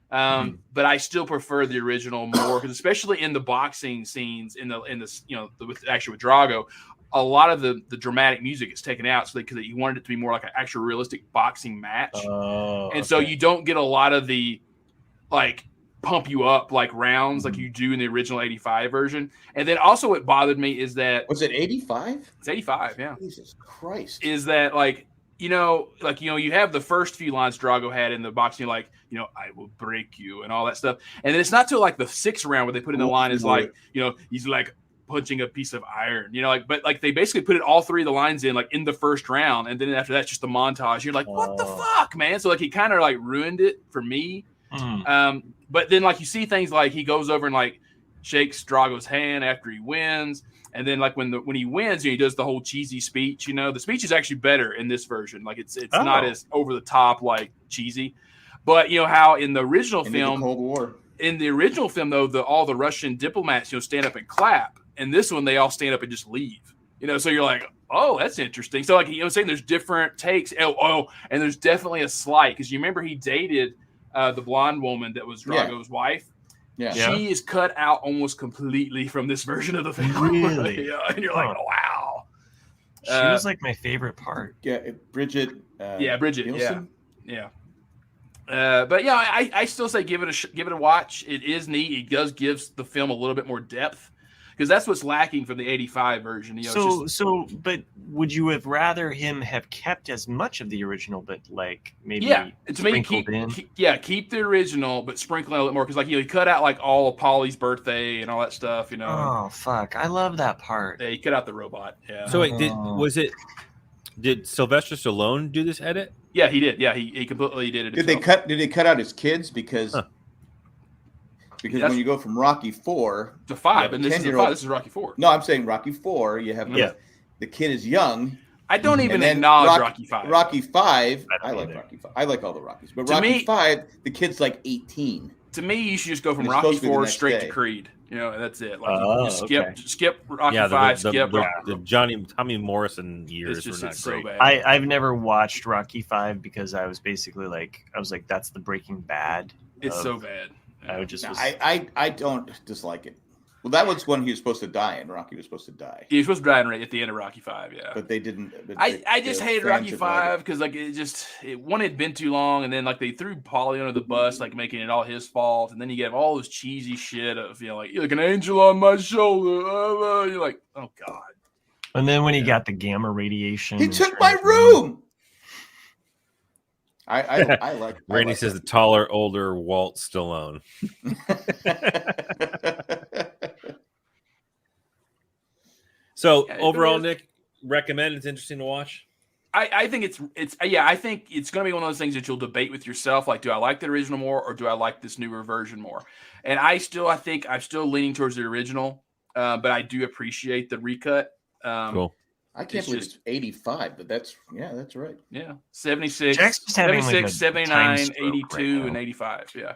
But I still prefer the original more because especially in the boxing scenes with Drago, a lot of the dramatic music is taken out because you wanted it to be more like an actual realistic boxing match. And so you don't get a lot of the like pump you up like rounds like you do in the original 85 version. And then also what bothered me is that Was it 85? it's 85, yeah. Jesus Christ. Is that you have the first few lines Drago had in the boxing, I will break you and all that stuff. And then it's not till like the 6th round where they put in the line is like, he's like punching a piece of iron, but they basically put it all three of the lines in like in the first round. And then after that, just the montage. You're like, what the fuck, man? So he kind of ruined it for me. But then you see things like he goes over and shakes Drago's hand after he wins. And then when he wins, he does the whole cheesy speech. The speech is actually better in this version. It's not as over the top cheesy. But how in the original film, the Cold War. In the original film though, all the Russian diplomats stand up and clap. And this one they all stand up and just leave. So you're like, oh, that's interesting. So saying there's different takes. And there's definitely a slight because you remember he dated the blonde woman that was Drago's wife. Yeah. She is cut out almost completely from this version of the film. Really? Yeah, and you're like, oh, wow. She was my favorite part. Yeah, Bridget. Bridget. Nielsen? Yeah. But yeah, I still say give it a watch. It is neat. It does give the film a little bit more depth. because that's what's lacking from the '85 version. You know, But would you have rather him have kept as much of the original, but like maybe to me, keep the original, but sprinkle in a little more because like he cut out like all of Polly's birthday and all that stuff. You know. Oh fuck! I love that part. Yeah, he cut out the robot. Yeah. So wait, did Sylvester Stallone do this edit? Yeah, he did. Yeah, he completely did it. Did they cut out his kids because when you go from Rocky 4 to 5, and this is 5, this is Rocky 4. No, I'm saying Rocky 4. You have the kid is young. I don't even acknowledge Rocky 5. Rocky 5. I like Rocky 5. I like all the Rockies, but Rocky 5, the kid's like 18. To me, you should just go from Rocky 4 straight to Creed. You know, that's it. Like skip Rocky 5. The Tommy Morrison years were not so great. bad. I've never watched Rocky 5 because I was basically like, that's the Breaking Bad. It's so bad. I don't dislike it. Well, that was when he was supposed to die, and Rocky was supposed to die. He was supposed to die at the end of Rocky 5, yeah. But they didn't. I just hated Rocky 5 because like it had been too long, and then like they threw Paulie under the bus, like making it all his fault, and then you get all this cheesy shit of you're like an angel on my shoulder. You're like, oh god. And then when he got the gamma radiation, he took my room. I like. Randy says the taller, older Walt Stallone. So overall, Nick, recommend. It's interesting to watch. I think I think it's going to be one of those things that you'll debate with yourself. Like, do I like the original more, or do I like this newer version more? And I think I'm still leaning towards the original, but I do appreciate the recut. Cool. I can't believe it's 85, but that's right. Yeah. 76, Jack's just having 76, 79, 82, right and 85. Yeah.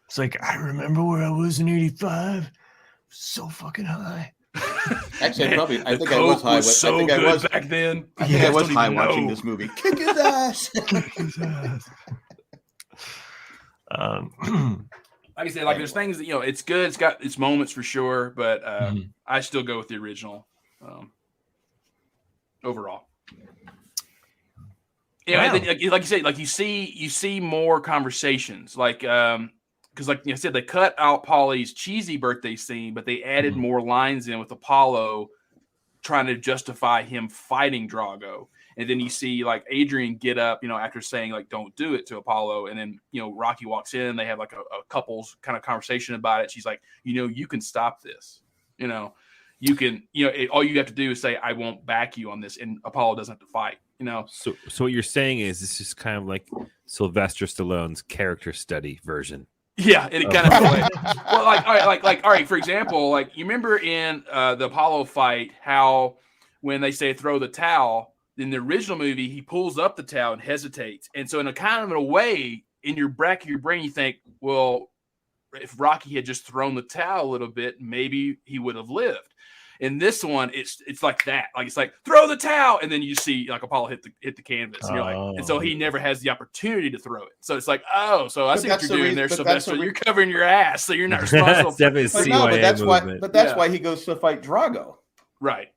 It's like, I remember where I was in 85. So fucking high. Actually, I think I was high. So I think good I was back then. I think I was high watching this movie. Kick his ass. Kick his ass. Like I said, like there's things that, it's good. It's got its moments for sure, but I still go with the original. Overall, and then, like you say, like you see more conversations, like because like I said, they cut out Paulie's cheesy birthday scene, but they added more lines in with Apollo trying to justify him fighting Drago, and then you see like Adrian get up, after saying like don't do it to Apollo, and then Rocky walks in, and they have like a couple's kind of conversation about it. She's like, you can stop this, You can, all you have to do is say, I won't back you on this. And Apollo doesn't have to fight, So what you're saying is this is kind of like Sylvester Stallone's character study version. Yeah. And it kind of, well, all right. For example, like you remember in the Apollo fight, how when they say throw the towel in the original movie, he pulls up the towel and hesitates. And so in a way, in your back of your brain, you think, well, if Rocky had just thrown the towel a little bit, maybe he would have lived. In this one, it's like that. Like it's like throw the towel, and then you see like Apollo hit the canvas, and you're like, and so he never has the opportunity to throw it. So it's like, so I see what you're doing there, Sylvester. You're covering your ass, so you're not responsible. But that's why he goes to fight Drago, right?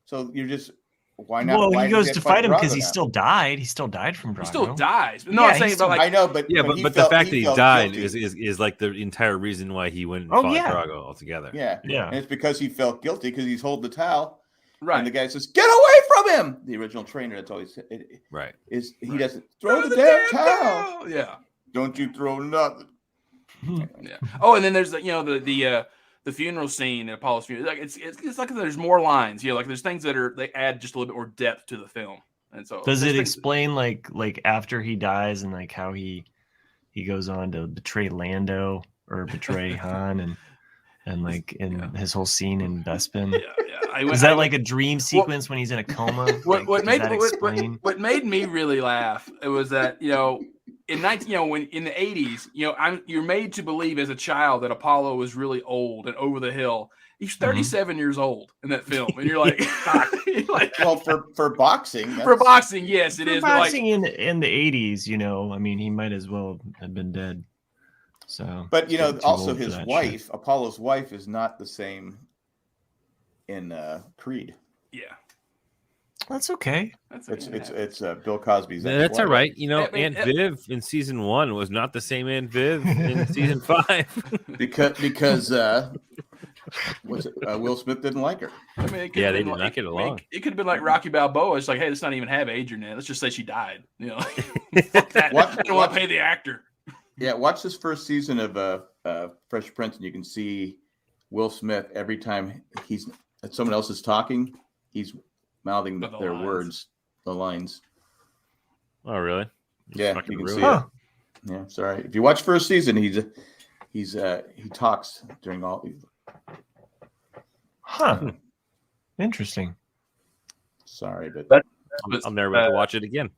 So you're just. Why not? Well, he goes to fight him because he still died. He still died from Drago. He still dies. No, I'm saying, but like, I know, but but the fact that he died is like the entire reason why he went and fought Drago altogether. Yeah. And it's because he felt guilty because he's holding the towel, right? And the guy says, "Get away from him!" The original trainer, that's always right. Is he doesn't throw the damn towel? Yeah. Don't you throw nothing? Yeah. Oh, and then there's the funeral scene in Apollo's funeral. Like it's like there's more lines. Like there's things that they add just a little bit more depth to the film. And so does it explain like after he dies and like how he goes on to betray Lando or betray Han and like in his whole scene in Bespin? Yeah. Is that like a dream sequence when he's in a coma? What made me really laugh it was that in when in the 80s, you're made to believe as a child that Apollo was really old and over the hill. He's 37 years old in that film, and you're like, well, for boxing, yes, it is. Boxing in the 80s, I mean, he might as well have been dead. So, but also his wife, Apollo's wife, is not the same in Creed. Yeah. That's okay. It's Bill Cosby's. That's all right. Aunt Viv in season 1 was not the same Aunt Viv in season 5 because Was it, Will Smith didn't like her. I mean, it Yeah, they did not get along. It could have been like Rocky Balboa. It's like, hey, let's not even have Adrian in it. Let's just say she died. You know, fuck that. I don't want to pay the actor. Yeah, watch this first season of Fresh Prince, and you can see Will Smith every time someone else is talking, he's mouthing their words, the lines. Oh, really? Yeah, you can see it. Yeah, sorry. If you watch first season, he talks during all. Huh. Interesting. Sorry, but I'm never about to watch it again.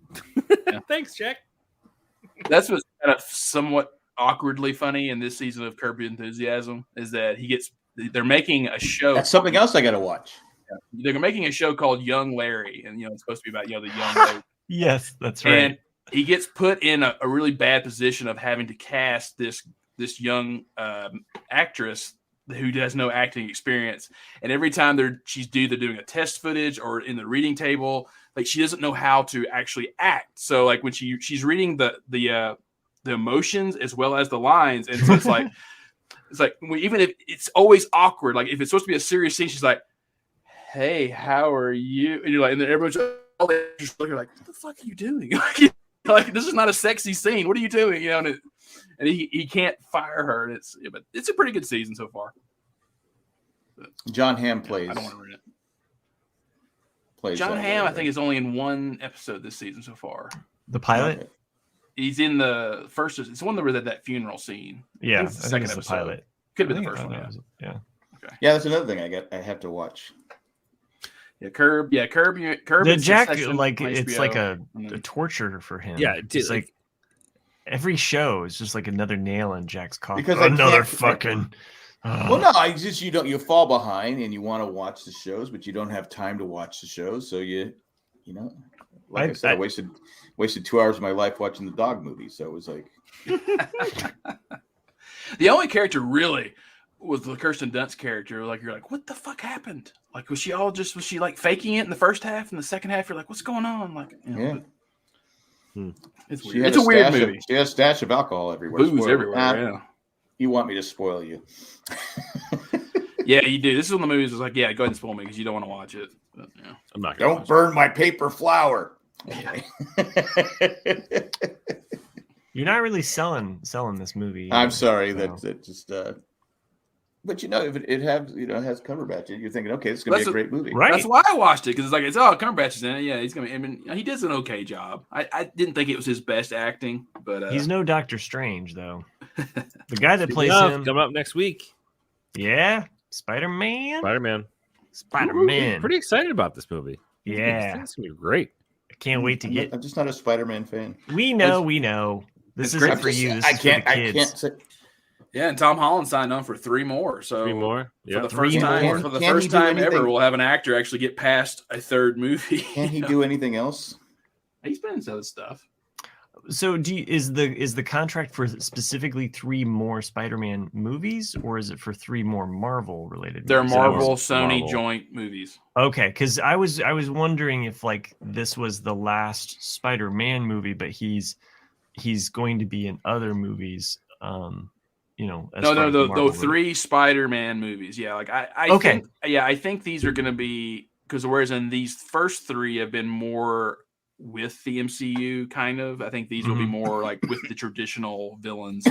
Yeah. Thanks, Jack. That's what's kind of somewhat awkwardly funny in this season of Curb Your Enthusiasm is that they're making a show. That's something else I got to watch. They're making a show called Young Larry, and it's supposed to be about the young Larry. Yes, that's right. And he gets put in a really bad position of having to cast this young actress who has no acting experience. And every time she's either doing a test footage or in the reading table, like she doesn't know how to actually act. So like when she's reading the emotions as well as the lines, and so it's like even if it's always awkward, like if it's supposed to be a serious scene, she's like, "Hey, how are you?" And you're like, and then everyone's all the actors looking like, "What the fuck are you doing?" Like this is not a sexy scene. What are you doing? And he can't fire her. But it's a pretty good season so far. John Hamm plays. I don't want to ruin it. Plays John Hamm, I think, is only in one episode this season so far. The pilot? Okay. He's in the first. It's the one that was at that funeral scene. Yeah, I think it's the second episode. pilot. Could have been the first one. Yeah. Okay. Yeah, that's another thing I have to watch. Yeah, Curb. Yeah, Curb. The Jack, Succession like on it's HBO. like a torture for him. Yeah, it's like every show is just like another nail in Jack's coffin. Because another fucking. Well, no, you fall behind and you want to watch the shows, but you don't have time to watch the shows, so I said, I wasted 2 hours of my life watching the dog movie. So it was like the only character really was the Kirsten Dunst character. Like you're like, what the fuck happened? Like was she like faking it in the first half, and the second half you're like, what's going on? Like, it's weird. It's a weird movie. She has a stash of alcohol everywhere. Booze everywhere. Yeah. You want me to spoil you? Yeah, you do. This is one of the movies that's like, yeah, go ahead and spoil me because you don't want to watch it. But, yeah. I'm not. Don't burn my paper flower. Okay. You're not really selling this movie. I'm sorry that just. But if it has Cumberbatch, you're thinking, okay, this is gonna be a great movie, right? That's why I watched it because Cumberbatch is in it. Yeah, he's gonna. I mean, he does an okay job. I didn't think it was his best acting, but he's no Doctor Strange though. The guy that plays him coming up next week. Yeah, Spider-Man. I'm pretty excited about this movie. Yeah, it's gonna be great. I can't wait to get. I'm just not a Spider-Man fan. We know. This isn't for you. This is for the kids. I can't say. Yeah, and Tom Holland signed on for 3 more. So 3 more. Yeah. For the first time ever, we'll have an actor actually get past a third movie. Can he do anything else? He's been in other stuff. So, is the contract for specifically 3 more Spider-Man movies, or is it for 3 more Marvel related? They're movies? Sony joint movies. Okay, because I was wondering if like this was the last Spider-Man movie, but he's going to be in other movies. No, 3 Spider-Man movies. Yeah, like I think these are going to be because whereas in these first 3 have been more with the MCU kind of. I think these will be more like with the traditional villains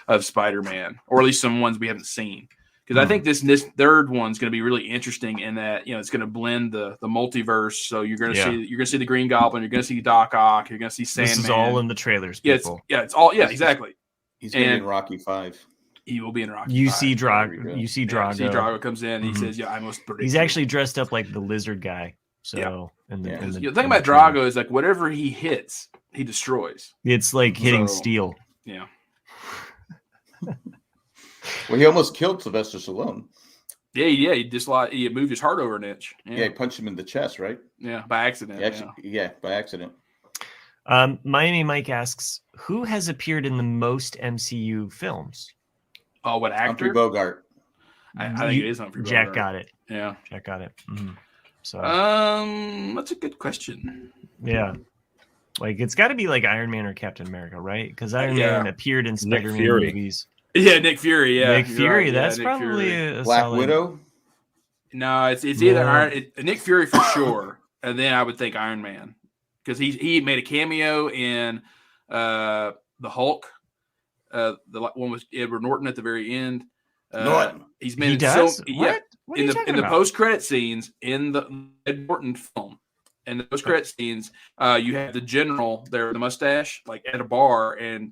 of Spider-Man, or at least some ones we haven't seen. Because I think this third one's going to be really interesting in that it's going to blend the multiverse. So you're going to see the Green Goblin, you're going to see Doc Ock, you're going to see Sandman. This is all in the trailers. People. It's all exactly. He's going to be in Rocky 5. He will be in Rocky. You 5. see Drago. You see Drago. Drago comes in and he says, "Yeah, I must predict." He's actually dressed up like the lizard guy. So, the thing about Drago is like whatever he hits, he destroys. It's like hitting steel. Yeah. Well, he almost killed Sylvester Stallone. Yeah. He moved his heart over an inch. Yeah, he punched him in the chest, right? Yeah, by accident. By accident. Miami Mike asks, who has appeared in the most MCU films? Oh, what actor? Humphrey Bogart. I think it is Humphrey Bogart. Jack got it. Yeah. Jack got it. Mm-hmm. So that's a good question. Yeah. Like it's got to be like Iron Man or Captain America, right? Because Iron Man appeared in Spider-Man movies. Yeah, Nick Fury. Yeah, Nick you're Fury. right. Yeah, That's Nick probably Fury. a Black solid... Widow. No, it's either Yeah. Nick Fury for sure, and then I would think Iron Man because he made a cameo in the Hulk, the one with Edward Norton at the very end. Norton. He's been He in does? yeah. What are you talking in the about? post credit scenes in the Ed Norton film, and the post credit scenes, you have the general there with the mustache, like at a bar, and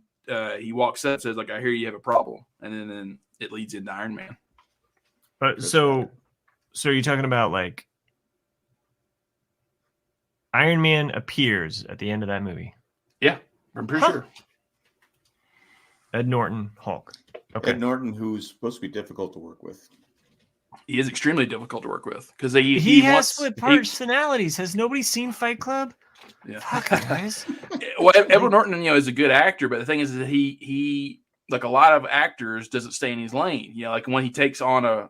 he walks up and says, like, "I hear you have a problem," and then it leads into Iron Man. So you're talking about like Iron Man appears at the end of that movie. Yeah, I'm pretty sure. Ed Norton, Hulk. Okay. Ed Norton, who's supposed to be difficult to work with. He is extremely difficult to work with because he has split personalities. Has nobody seen Fight Club? Yeah. Fuck, guys. Well, Edward Norton, is a good actor, but the thing is that he like a lot of actors doesn't stay in his lane. Like when he takes on a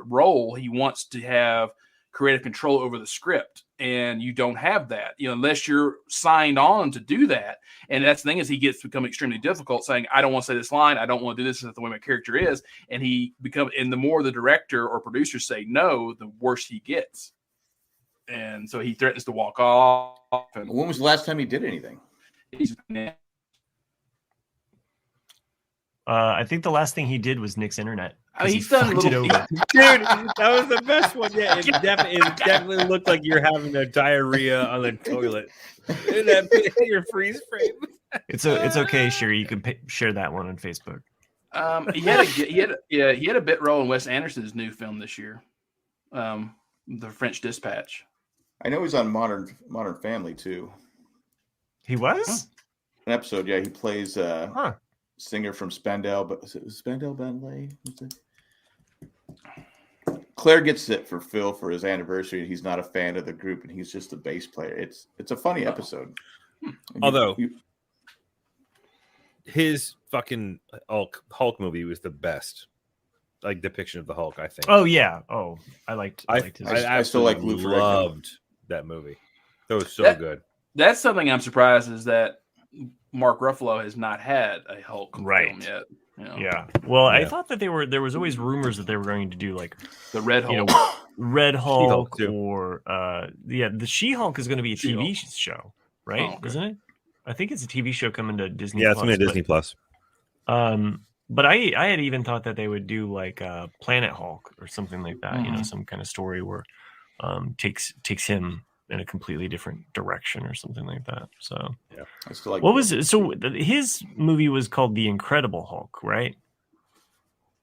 role, he wants to have creative control over the script, and you don't have that, unless you're signed on to do that. And that's the thing is he gets to become extremely difficult saying, I don't want to say this line. I don't want to do this. That's the way my character is. And the more the director or producers say no, the worse he gets. And so he threatens to walk off. And When was the last time he did anything? I think the last thing he did was Nick's Internet. He's done fucked it over. Dude, that was the best one. Yeah, it definitely looked like you're having a diarrhea on the toilet. Your freeze frame. It's okay, Sherry. You can share that one on Facebook. He had a bit role in Wes Anderson's new film this year, The French Dispatch. I know he's on Modern Family too. He was An episode, yeah. He plays singer from Spandau, but is it Spandau Ballet? Claire gets it for Phil for his anniversary. He's not a fan of the group, and he's just a bass player. It's a funny episode. Although his fucking Hulk movie was the best, like depiction of the Hulk. I think. Oh yeah. Oh, I liked his. I still like Lou Ferrigno. Loved that movie. That was so good. That's something I'm surprised is that Mark Ruffalo has not had a Hulk film yet. Yeah. Well, I thought that there was always rumors that they were going to do like the Red Hulk, Red Hulk, She-Hulk or the She-Hulk is going to be a TV show, right? Oh, okay. Isn't it? I think it's a TV show coming to Disney. Yeah, it's coming to Disney Plus. But I had even thought that they would do like Planet Hulk or something like that. Some kind of story where takes him in a completely different direction or something like that. So yeah, I still like. What was it? So his movie was called The Incredible Hulk, right?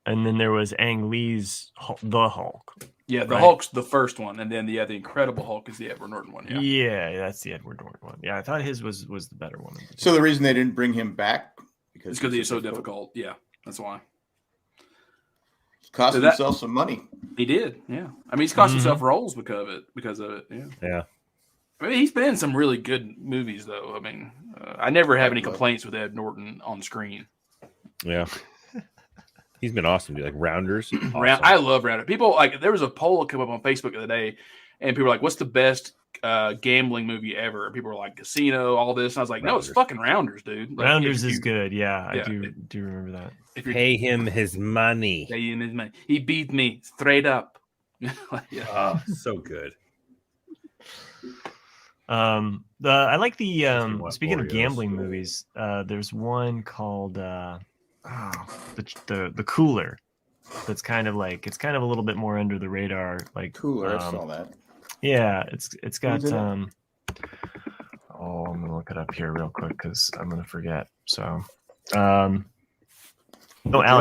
And then there was Ang Lee's The Hulk. Yeah, the Hulk's the first one, and then the Incredible Hulk is the Edward Norton one. Yeah, that's the Edward Norton one. Yeah, I thought his was the better one. So the reason they didn't bring him back because he's so difficult. Yeah, that's why. Cost himself some money. He did, yeah. I mean, he's cost himself roles because of it. Yeah. I mean, he's been in some really good movies, though. I mean, I never have any complaints with Ed Norton on screen. Yeah. He's been awesome, dude. Like Rounders. Awesome. I love Rounders. People there was a poll that came up on Facebook the other day, and people were like, "What's the best gambling movie ever?" And people were like, "Casino," all this. And I was like, Rounders. "No, it's fucking Rounders, dude." Like, Rounders is good. Yeah, I do remember that. If you pay him his money. Pay him his money. He beat me straight up. So good. I like the speaking of gambling movies, there's one called the Cooler. That's kind of like a little bit more under the radar. Like Cooler, I saw that. Yeah, it's got I'm gonna look it up here real quick because I'm gonna forget. So Alec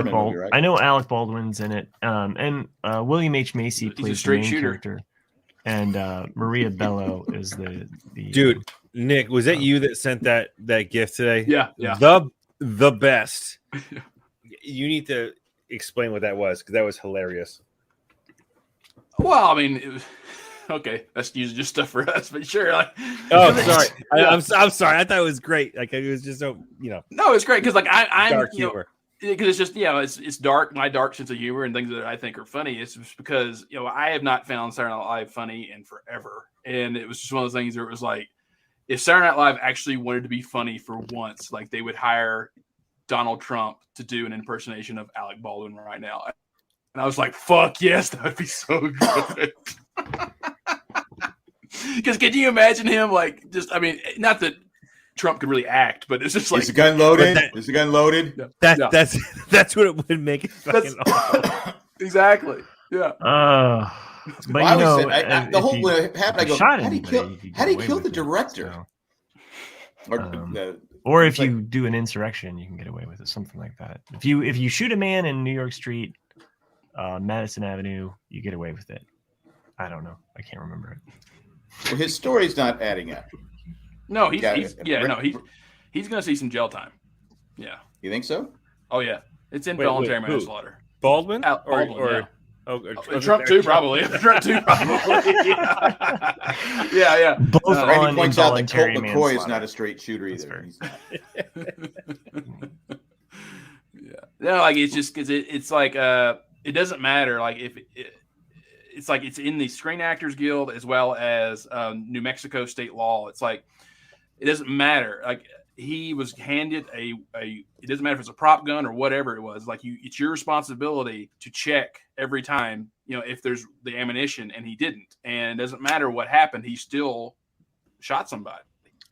Baldwin. Right? I know Alec Baldwin's in it. And William H. Macy plays the main character. And Maria Bello is the dude. Nick, was that you that sent that gift today? Yeah. The best. You need to explain what that was because that was hilarious. Well, I mean, it was, okay, that's usually just stuff for us, but sure. Like, sorry. I'm sorry. I thought it was great. Like it was just so No, it's great because like I'm dark humor. Because it's just it's dark, my dark sense of humor and things that I think are funny. It's just because I have not found Saturday Night Live funny in forever, and it was just one of those things where it was like if Saturday Night Live actually wanted to be funny for once, like they would hire Donald Trump to do an impersonation of Alec Baldwin right now. And I was like, fuck yes, that would be so good. Because can you imagine him like just, I mean, not that Trump could really act, but it's just like. Is the gun loaded? Is the gun loaded? No, That's what it would make it fucking awful. Exactly. Yeah. But I you know, always said, the whole what happened. I go, shot how did he kill the director? So. Or if you do an insurrection, you can get away with it, something like that. If you shoot a man in New York Street, Madison Avenue, you get away with it. I don't know. I can't remember it. Well, his story's not adding up. No, he's going to see some jail time. Yeah. You think so? Oh yeah, it's involuntary manslaughter. Baldwin Baldwin, Trump too, probably. Trump too, probably. Yeah. Both Randy on points out that Colt involuntary McCoy is manslaughter. not a straight shooter either. Yeah. No, like it's just because it's like it doesn't matter. Like if it's like it's in the Screen Actors Guild as well as New Mexico state law. It's like it doesn't matter. Like he was handed a it doesn't matter if it's a prop gun or whatever it was. Like it's your responsibility to check every time, you know, if there's the ammunition, and he didn't. And it doesn't matter what happened, he still shot somebody.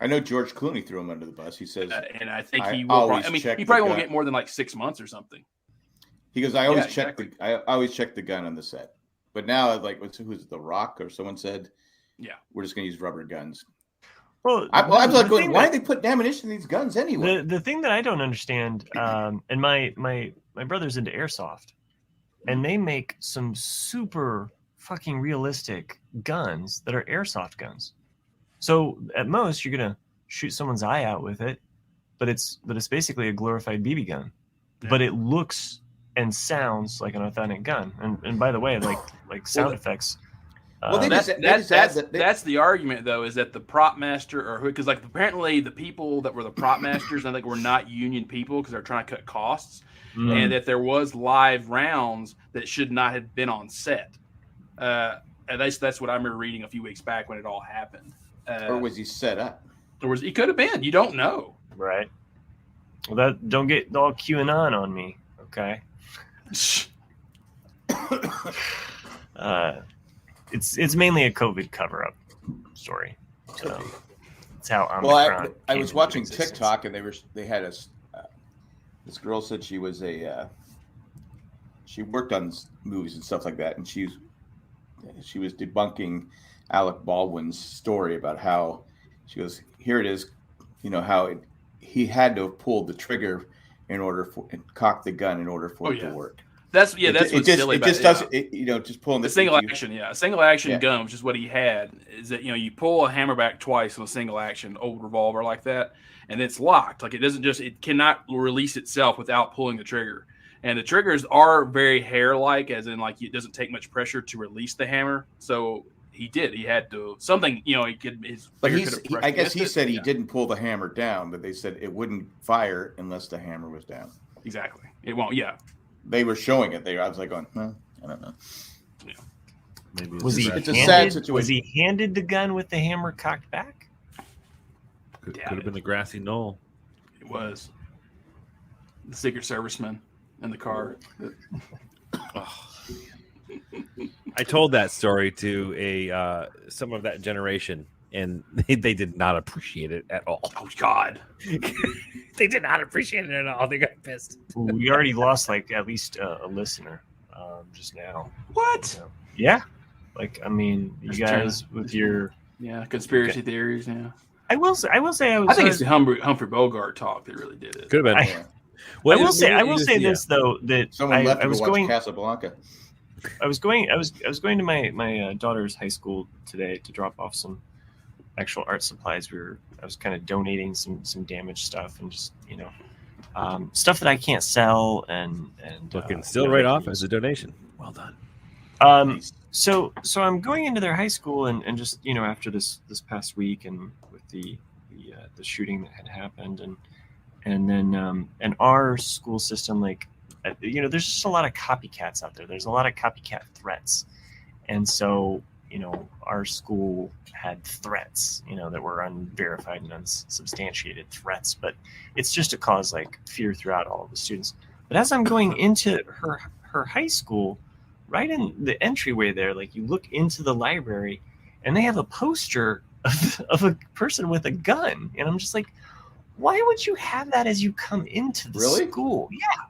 I know George Clooney threw him under the bus. He says, and I think he will. I mean, he probably won't get more than like 6 months or something. He goes, I always check the gun on the set. But now, like, who's The Rock or someone said, yeah, we're just going to use rubber guns. Well, I was like, going, why do they put ammunition in these guns anyway? The thing that I don't understand, and my brother's into airsoft, and they make some super fucking realistic guns that are airsoft guns. So at most, you're gonna shoot someone's eye out with it, but it's basically a glorified BB gun. Yeah. But it looks and sounds like an authentic gun. And by the way, like sound effects. Well, that's the argument, though, is that the prop master, or because like apparently the people that were the prop masters, I think, were not union people because they're trying to cut costs, and that there was live rounds that should not have been on set. And that's what I remember reading a few weeks back when it all happened. Or was he set up? Or he could have been. You don't know, right? Well, that don't get all QAnon on me, okay? It's mainly a COVID cover-up story. So that's how Omicron. Well, I was watching TikTok, and they had this girl said she was she worked on movies and stuff like that, and she was debunking Alec Baldwin's story about how she goes, here it is, you know, how he had to have pulled the trigger in order and cock the gun in order for it to work. That's what's silly about it. Just pulling the single action, a single action gun, which is what he had, is that, you know, you pull a hammer back twice on a single action old revolver like that, and it's locked. Like it cannot release itself without pulling the trigger. And the triggers are very hair-like, as in like it doesn't take much pressure to release the hammer. So he had to something, you know, he could. I guess he said he didn't pull the hammer down, but they said it wouldn't fire unless the hammer was down. Exactly, it won't. Yeah. They were showing it. I was like, going, I don't know. Yeah. Maybe it's a sad situation. Was he handed the gun with the hammer cocked back? Could have been the grassy knoll. It was the Secret Serviceman in the car. I told that story to some of that generation, and they did not appreciate it at all. Oh God. They did not appreciate it at all. They got pissed. We already lost like at least a listener just now. What? So, yeah. Like, I mean, you guys with your conspiracy theories. Yeah. I will say I think it's the Humphrey Bogart talk that really did it. Could have been. I will say this though, that someone left I was to watch going Casablanca. I was going to my daughter's high school today to drop off some actual art supplies. I was kind of donating some damaged stuff and just, you know, stuff that I can't sell and looking still right off as a donation. Well done. So I'm going into their high school and just, you know, after this past week and with the shooting that had happened and then and our school system, like, you know, there's just a lot of copycats out there. There's a lot of copycat threats. And so our school had threats, that were unverified and unsubstantiated threats, but it's just to cause like fear throughout all of the students. But as I'm going into her high school, right in the entryway there, like you look into the library and they have a poster of a person with a gun. And I'm just like, why would you have that as you come into the school? Yeah.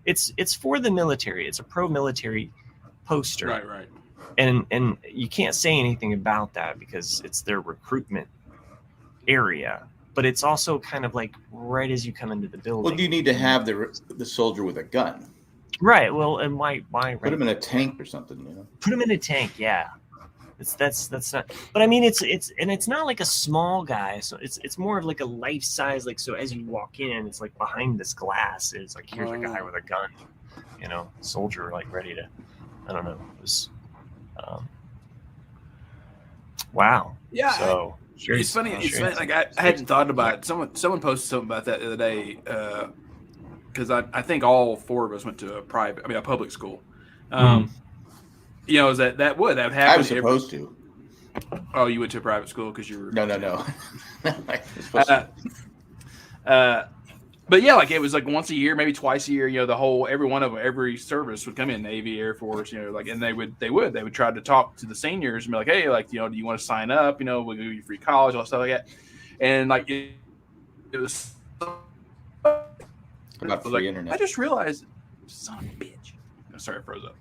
It's for the military. It's a pro-military poster. Right. And you can't say anything about that because it's their recruitment area. But it's also kind of like right as you come into the building. Well, do you need to have the soldier with a gun? Right. Well, and why put him in a tank or something? Put him in a tank. Yeah. That's not. But I mean, it's not like a small guy. So it's more of like a life size. Like, so as you walk in, it's like behind this glass. It's like, here's a guy with a gun, soldier, like ready to. I don't know. It was. Wow. Yeah. So it's funny. It's funny. Like I hadn't thought about it. Someone posted something about that the other day. Because I think all four of us went to a public school. Is that would happen? I was supposed to. Oh, you went to a private school because you were. No. But yeah, like it was like once a year, maybe twice a year. Every one of them, every service would come in, Navy, Air Force. And they would try to talk to the seniors and be like, hey, like do you want to sign up? We'll give you free college, all stuff like that. And like it was. About free internet. I just realized, son of a bitch. Oh, sorry, I froze up.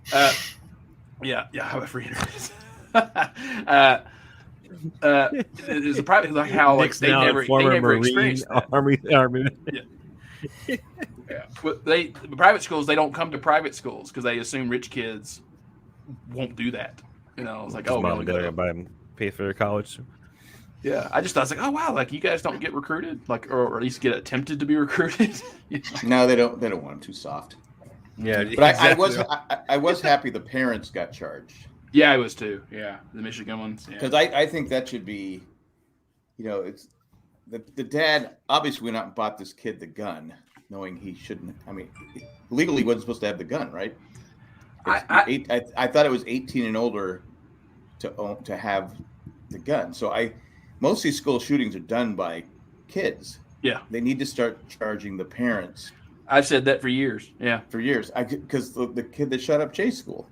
Yeah. How about free internet? It's a private, like how like they never experienced that. Army. Yeah. But the private schools, they don't come to private schools because they assume rich kids won't do that. It's like, oh, mom and dad buy them, pay for their college. Yeah, I was like, oh wow, like you guys don't get recruited, like, or at least get attempted to be recruited. No, they don't. They don't want them too soft. Yeah, but exactly. I was happy the parents got charged. Yeah, I was too. Yeah, the Michigan ones. Because I think that should be, it's the dad obviously went out and bought this kid the gun, knowing he shouldn't. I mean, legally he wasn't supposed to have the gun, right? I thought it was 18 and older to have the gun. So most of these school shootings are done by kids. Yeah. They need to start charging the parents. I've said that for years. Yeah. For years. Because the kid that shot up Chase School,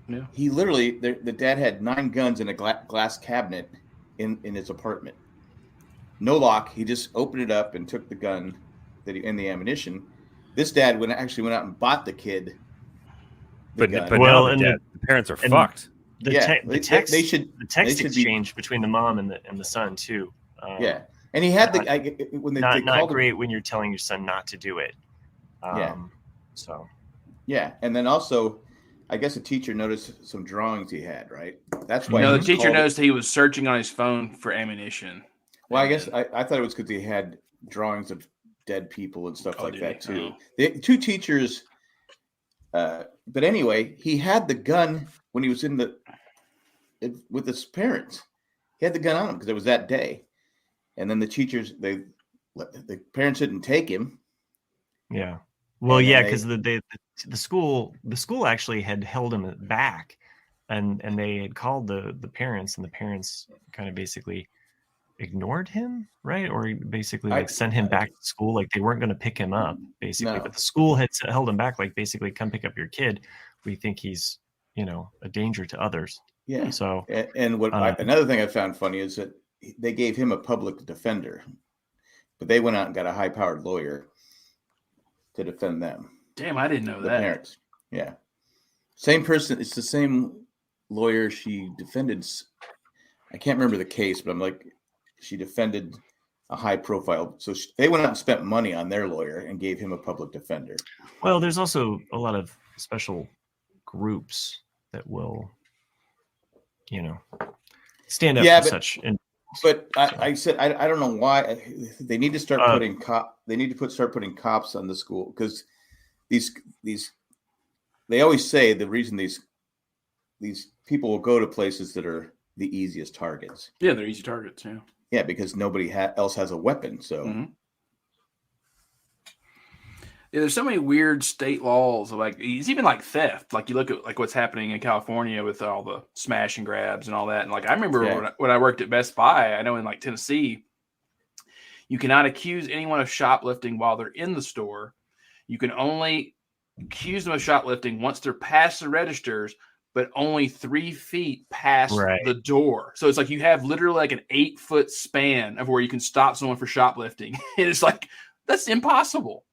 yeah, he literally, the dad had 9 guns in a glass cabinet in his apartment. No lock. He just opened it up and took the gun and the ammunition. This dad went out and bought the kid the gun. But the parents are fucked. The text exchange between the mom and the son too. Yeah, and he had not great when you're telling your son not to do it. So. Yeah, and then also, I guess a teacher noticed some drawings he had. Right. That's why. The teacher noticed he was searching on his phone for ammunition. Well, I guess I thought it was because he had drawings of dead people and stuff like that too. The 2 teachers. But anyway, he had the gun when he was with his parents. He had the gun on him because it was that day. And then the teachers, the parents didn't take him. Yeah. Well, yeah, because the school actually had held him back, and they had called the parents, and the parents kind of basically ignored him, right? Or basically sent him back to school, like they weren't going to pick him up, basically. No. But the school had held him back, like basically, come pick up your kid. We think he's, a danger to others. Yeah. So and what another thing I found funny is that they gave him a public defender, but they went out and got a high-powered lawyer to defend them. Damn, I didn't know that. Parents. Yeah. Same person. It's the same lawyer she defended. I can't remember the case, but I'm like, she defended a high profile. So they went out and spent money on their lawyer and gave him a public defender. Well, there's also a lot of special groups that will, stand up for such. But I said, I don't know why they need to start putting start putting cops on the school, because they always say the reason these people will go to places that are the easiest targets. Yeah, they're easy targets. Yeah. Yeah, because nobody else has a weapon. So, Yeah, there's so many weird state laws. Like it's even like theft. Like you look at like what's happening in California with all the smash and grabs and all that. And like I remember when I worked at Best Buy, I know in like Tennessee, you cannot accuse anyone of shoplifting while they're in the store. You can only accuse them of shoplifting once they're past the registers, but only 3 feet past the door. So it's like you have literally like an 8-foot span of where you can stop someone for shoplifting. And it's like that's impossible.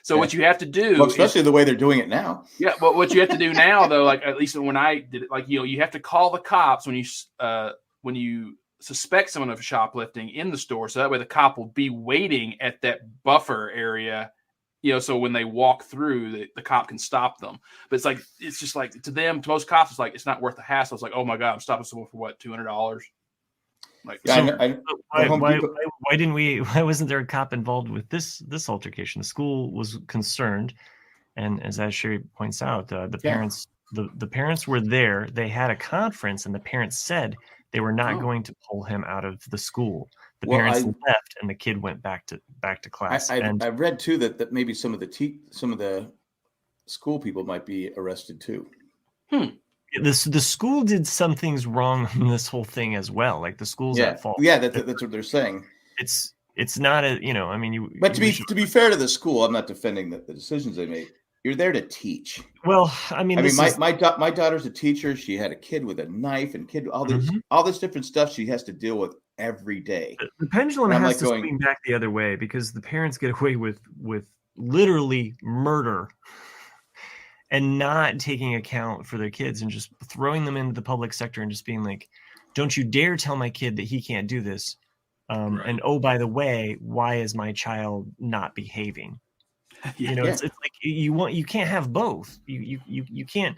So what you have to do, especially the way they're doing it now. Yeah, but what you have to do now, though, like at least when I did it, like you have to call the cops when you suspect someone of shoplifting in the store, so that way the cop will be waiting at that buffer area, so when they walk through, the cop can stop them. But it's just like to them, to most cops, it's like it's not worth the hassle. It's like, oh my god, I'm stopping someone for what, $200? Like, why wasn't there a cop involved with this altercation? The school was concerned, and as Sherry points out, the parents were there. They had a conference, and the parents said they were not going to pull him out of the school. The parents left, and the kid went back to class. I read too that maybe some of the school people might be arrested too. The school did some things wrong in this whole thing as well. Like the school's at fault. Yeah, that's what they're saying. It's not a But to be fair to the school, I'm not defending the decisions they made. You're there to teach. Well, my daughter's a teacher. She had a kid with a knife and all this different stuff she has to deal with every day. The pendulum has to swing back the other way because the parents get away with literally murder and not taking account for their kids and just throwing them into the public sector and just being like, don't you dare tell my kid that he can't do this. And oh, by the way, why is my child not behaving? It's like you can't have both. You can't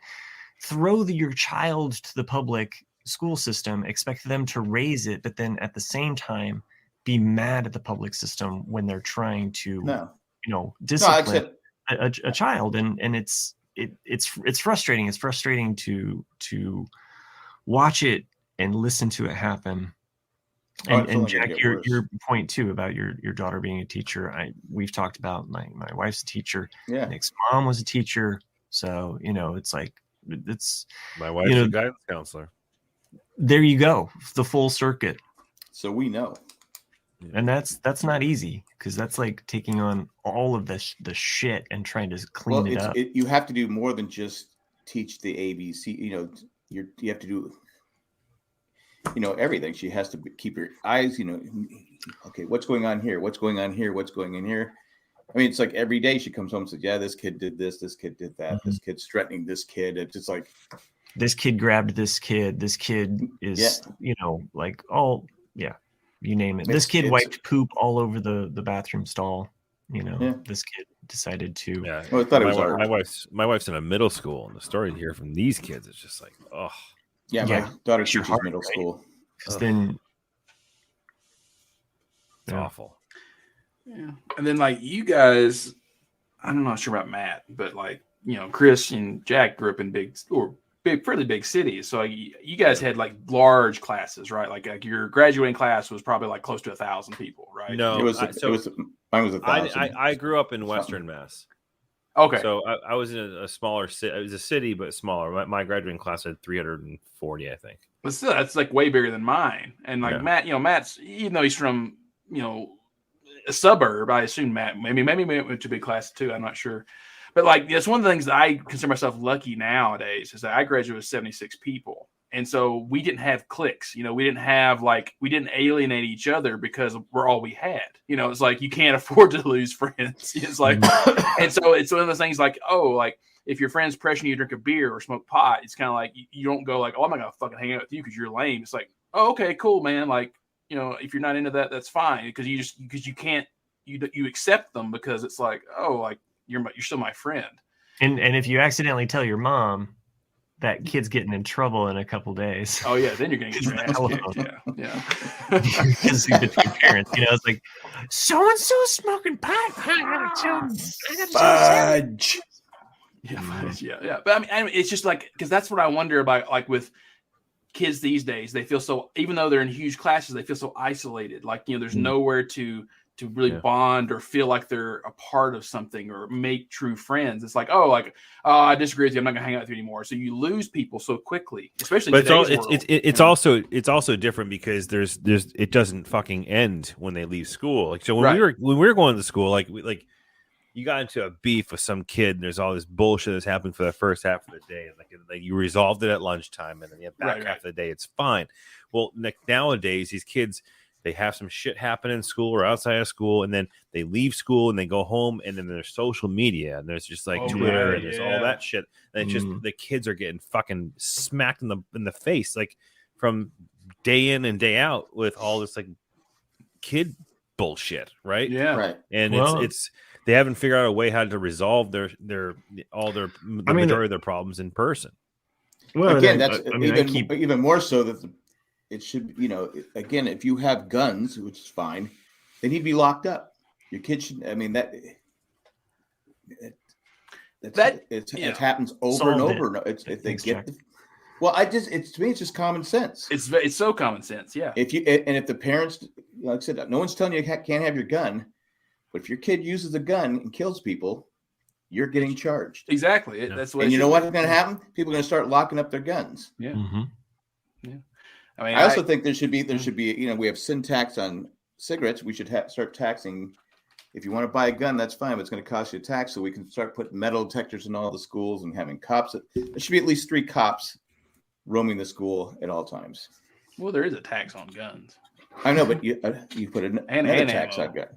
throw your child to the public school system, expect them to raise it, but then at the same time be mad at the public system when they're trying to discipline a child. And it's frustrating. It's frustrating to watch it and listen to it happen. And Jack, your point too about your daughter being a teacher, we've talked about my wife's a teacher. Yeah. Nick's mom was a teacher, so it's like it's my wife's a guidance counselor. There you go, the full circuit. So we know, and that's not easy because that's like taking on all of the shit and trying to clean it up. You have to do more than just teach the ABC. You have to do everything. She has to keep her eyes, okay, what's going on here? What's going on here? What's going in here? I mean, it's like every day she comes home and says, yeah, this kid did this. This kid did that. Mm-hmm. This kid's threatening this kid. It's just like, this kid grabbed this kid. This kid is, like, oh, yeah, you name it. This kid wiped poop all over the bathroom stall. This kid decided to. Yeah. Well, I thought my wife's in a middle school, and the story here from these kids is just like, oh. Yeah, my daughter teaches middle school. Because then it's awful. Yeah. And then like you guys, I'm not sure about Matt, but like, Chris and Jack grew up in fairly big cities. So you guys had like large classes, right? Like your graduating class was probably like close to 1,000 people, right? No, mine was 1,000. I grew up in Western Mass. Okay. So I was in a smaller city. It was a city, but smaller. My graduating class had 340, I think. But still, that's like way bigger than mine. And like Matt, Matt's, even though he's from, a suburb, I assume Matt maybe went to a big class too. I'm not sure. But like, that's one of the things that I consider myself lucky nowadays is that I graduated with 76 people. And so we didn't have cliques, we didn't alienate each other because we're all we had. It's like you can't afford to lose friends. It's like, and so it's one of those things like, oh, like if your friend's pressuring you to drink a beer or smoke pot, it's kind of like you don't go like, oh, I'm not gonna fucking hang out with you because you're lame. It's like, oh, okay, cool, man. Like, if you're not into that, that's fine because you can't you accept them because it's like, oh, like you're still my friend. And if you accidentally tell your mom, that kid's getting in trouble in a couple days. Oh yeah, then you're gonna get your ass kicked. Yeah. Because between parents, it's like so and so smoking pot. Fudge. Yeah. But I mean, it's just like because that's what I wonder about. Like with kids these days, they feel so. Even though they're in huge classes, they feel so isolated. Like there's nowhere to to really bond or feel like they're a part of something or make true friends. It's like, oh, I disagree with you. I'm not gonna hang out with you anymore. So you lose people so quickly, especially in today's world. It's also different because there's it doesn't fucking end when they leave school. Like so when we were going to school, like you got into a beef with some kid and there's all this bullshit that's happened for the first half of the day. And like you resolved it at lunchtime and then the back half of the day, it's fine. Well, nowadays, these kids, they have some shit happen in school or outside of school, and then they leave school and they go home, and then there's social media and there's just like Twitter and there's all that shit. And it's just the kids are getting fucking smacked in the face, like from day in and day out with all this like kid bullshit, right? Yeah, right. And it's they haven't figured out a way how to resolve the majority of their problems in person. Well, again, that's even more so that it should, again, if you have guns, which is fine, they need to be locked up. Your kids should, I mean, it happens over and over. If they get, to me, it's just common sense. It's so common sense. Yeah. If the parents, like I said, no one's telling you can't have your gun, but if your kid uses a gun and kills people, you're getting charged. Exactly. That's what. And you know what's going to happen? People are going to start locking up their guns. Yeah. Mm-hmm. Yeah. I mean, I also think there should be, we have sin tax on cigarettes. We should start taxing. If you want to buy a gun, that's fine, but it's going to cost you a tax. So we can start putting metal detectors in all the schools and having cops. There should be at least 3 cops roaming the school at all times. Well, there is a tax on guns. I know, but you put another tax on guns.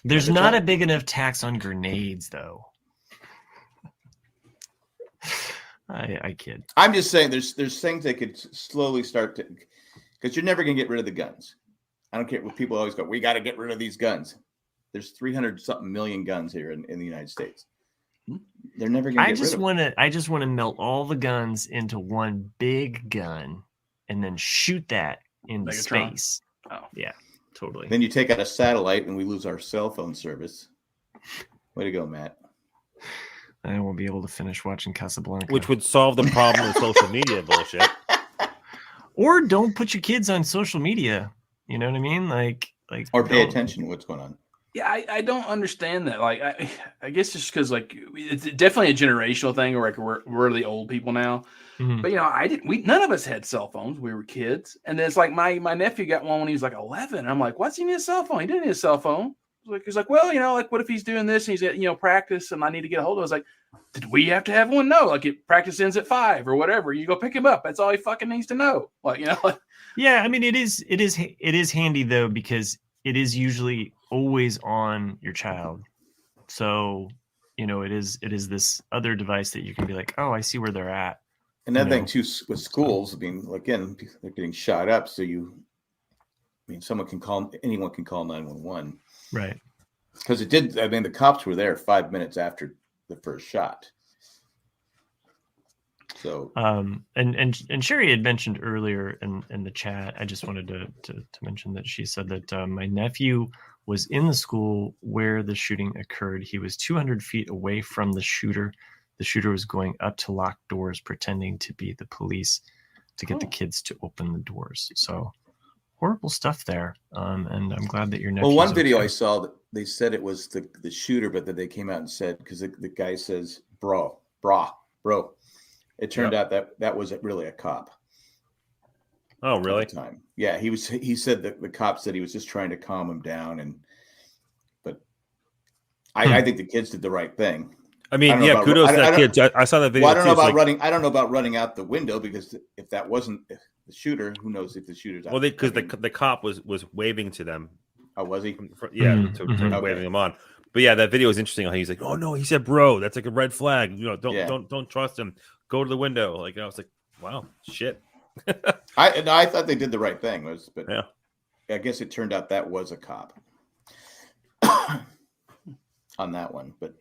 There's not a big enough tax on grenades, though. I kid. I'm just saying there's things they could slowly start to, because you're never going to get rid of the guns. I don't care what people always go, we got to get rid of these guns. There's 300 something million guns here in the United States. They're never going to get rid of them. I just want to melt all the guns into one big gun and then shoot that into space. Oh, yeah, totally. Then you take out a satellite and we lose our cell phone service. Way to go, Matt. I won't be able to finish watching Casablanca. Which would solve the problem with social media bullshit. Or don't put your kids on social media. You know what I mean? Like or pay attention to what's going on. Yeah, I don't understand that. Like, I guess just because like it's definitely a generational thing, or like we're the old people now. Mm-hmm. But none of us had cell phones. We were kids, and then it's like my nephew got one when he was like 11. I'm like, what's he need a cell phone? He didn't need a cell phone. He's like, well, like what if he's doing this and he's at practice and I need to get a hold of it? I was like, did we have to have one? No, like practice ends at 5 or whatever. You go pick him up. That's all he fucking needs to know. Like, Yeah, I mean, it is handy though, because it is usually always on your child. So, it is this other device that you can be like, oh, I see where they're at. Another thing too with schools, I mean, again, they're getting shot up. So anyone can call 911. Right. Because the cops were there 5 minutes after the first shot. So, and Sherry had mentioned earlier in the chat, I just wanted to mention that she said that my nephew was in the school where the shooting occurred. He was 200 feet away from the shooter. The shooter was going up to locked doors, pretending to be the police to get the kids to open the doors. So horrible stuff there. And I'm glad that your nephew. Well, one video I saw that they said it was the shooter, but that they came out and said, because the guy says, bro. It turned out that was really a cop. Oh, really? At the time. Yeah, he said that the cop said he was just trying to calm him down, but I think the kids did the right thing. I mean, kudos to that kid. I saw that video. Well, I don't know about running. I don't know about running out the window, because if that wasn't the shooter, who knows if the shooter's out. Well, because the cop was waving to them. Oh, was he? To waving him on. But yeah, that video was interesting. How he's like, "Oh no," he said, "Bro, that's like a red flag. Don't trust him. Go to the window." Like, I was like, "Wow, shit." I thought they did the right thing. But yeah, I guess it turned out that was a cop on that one. But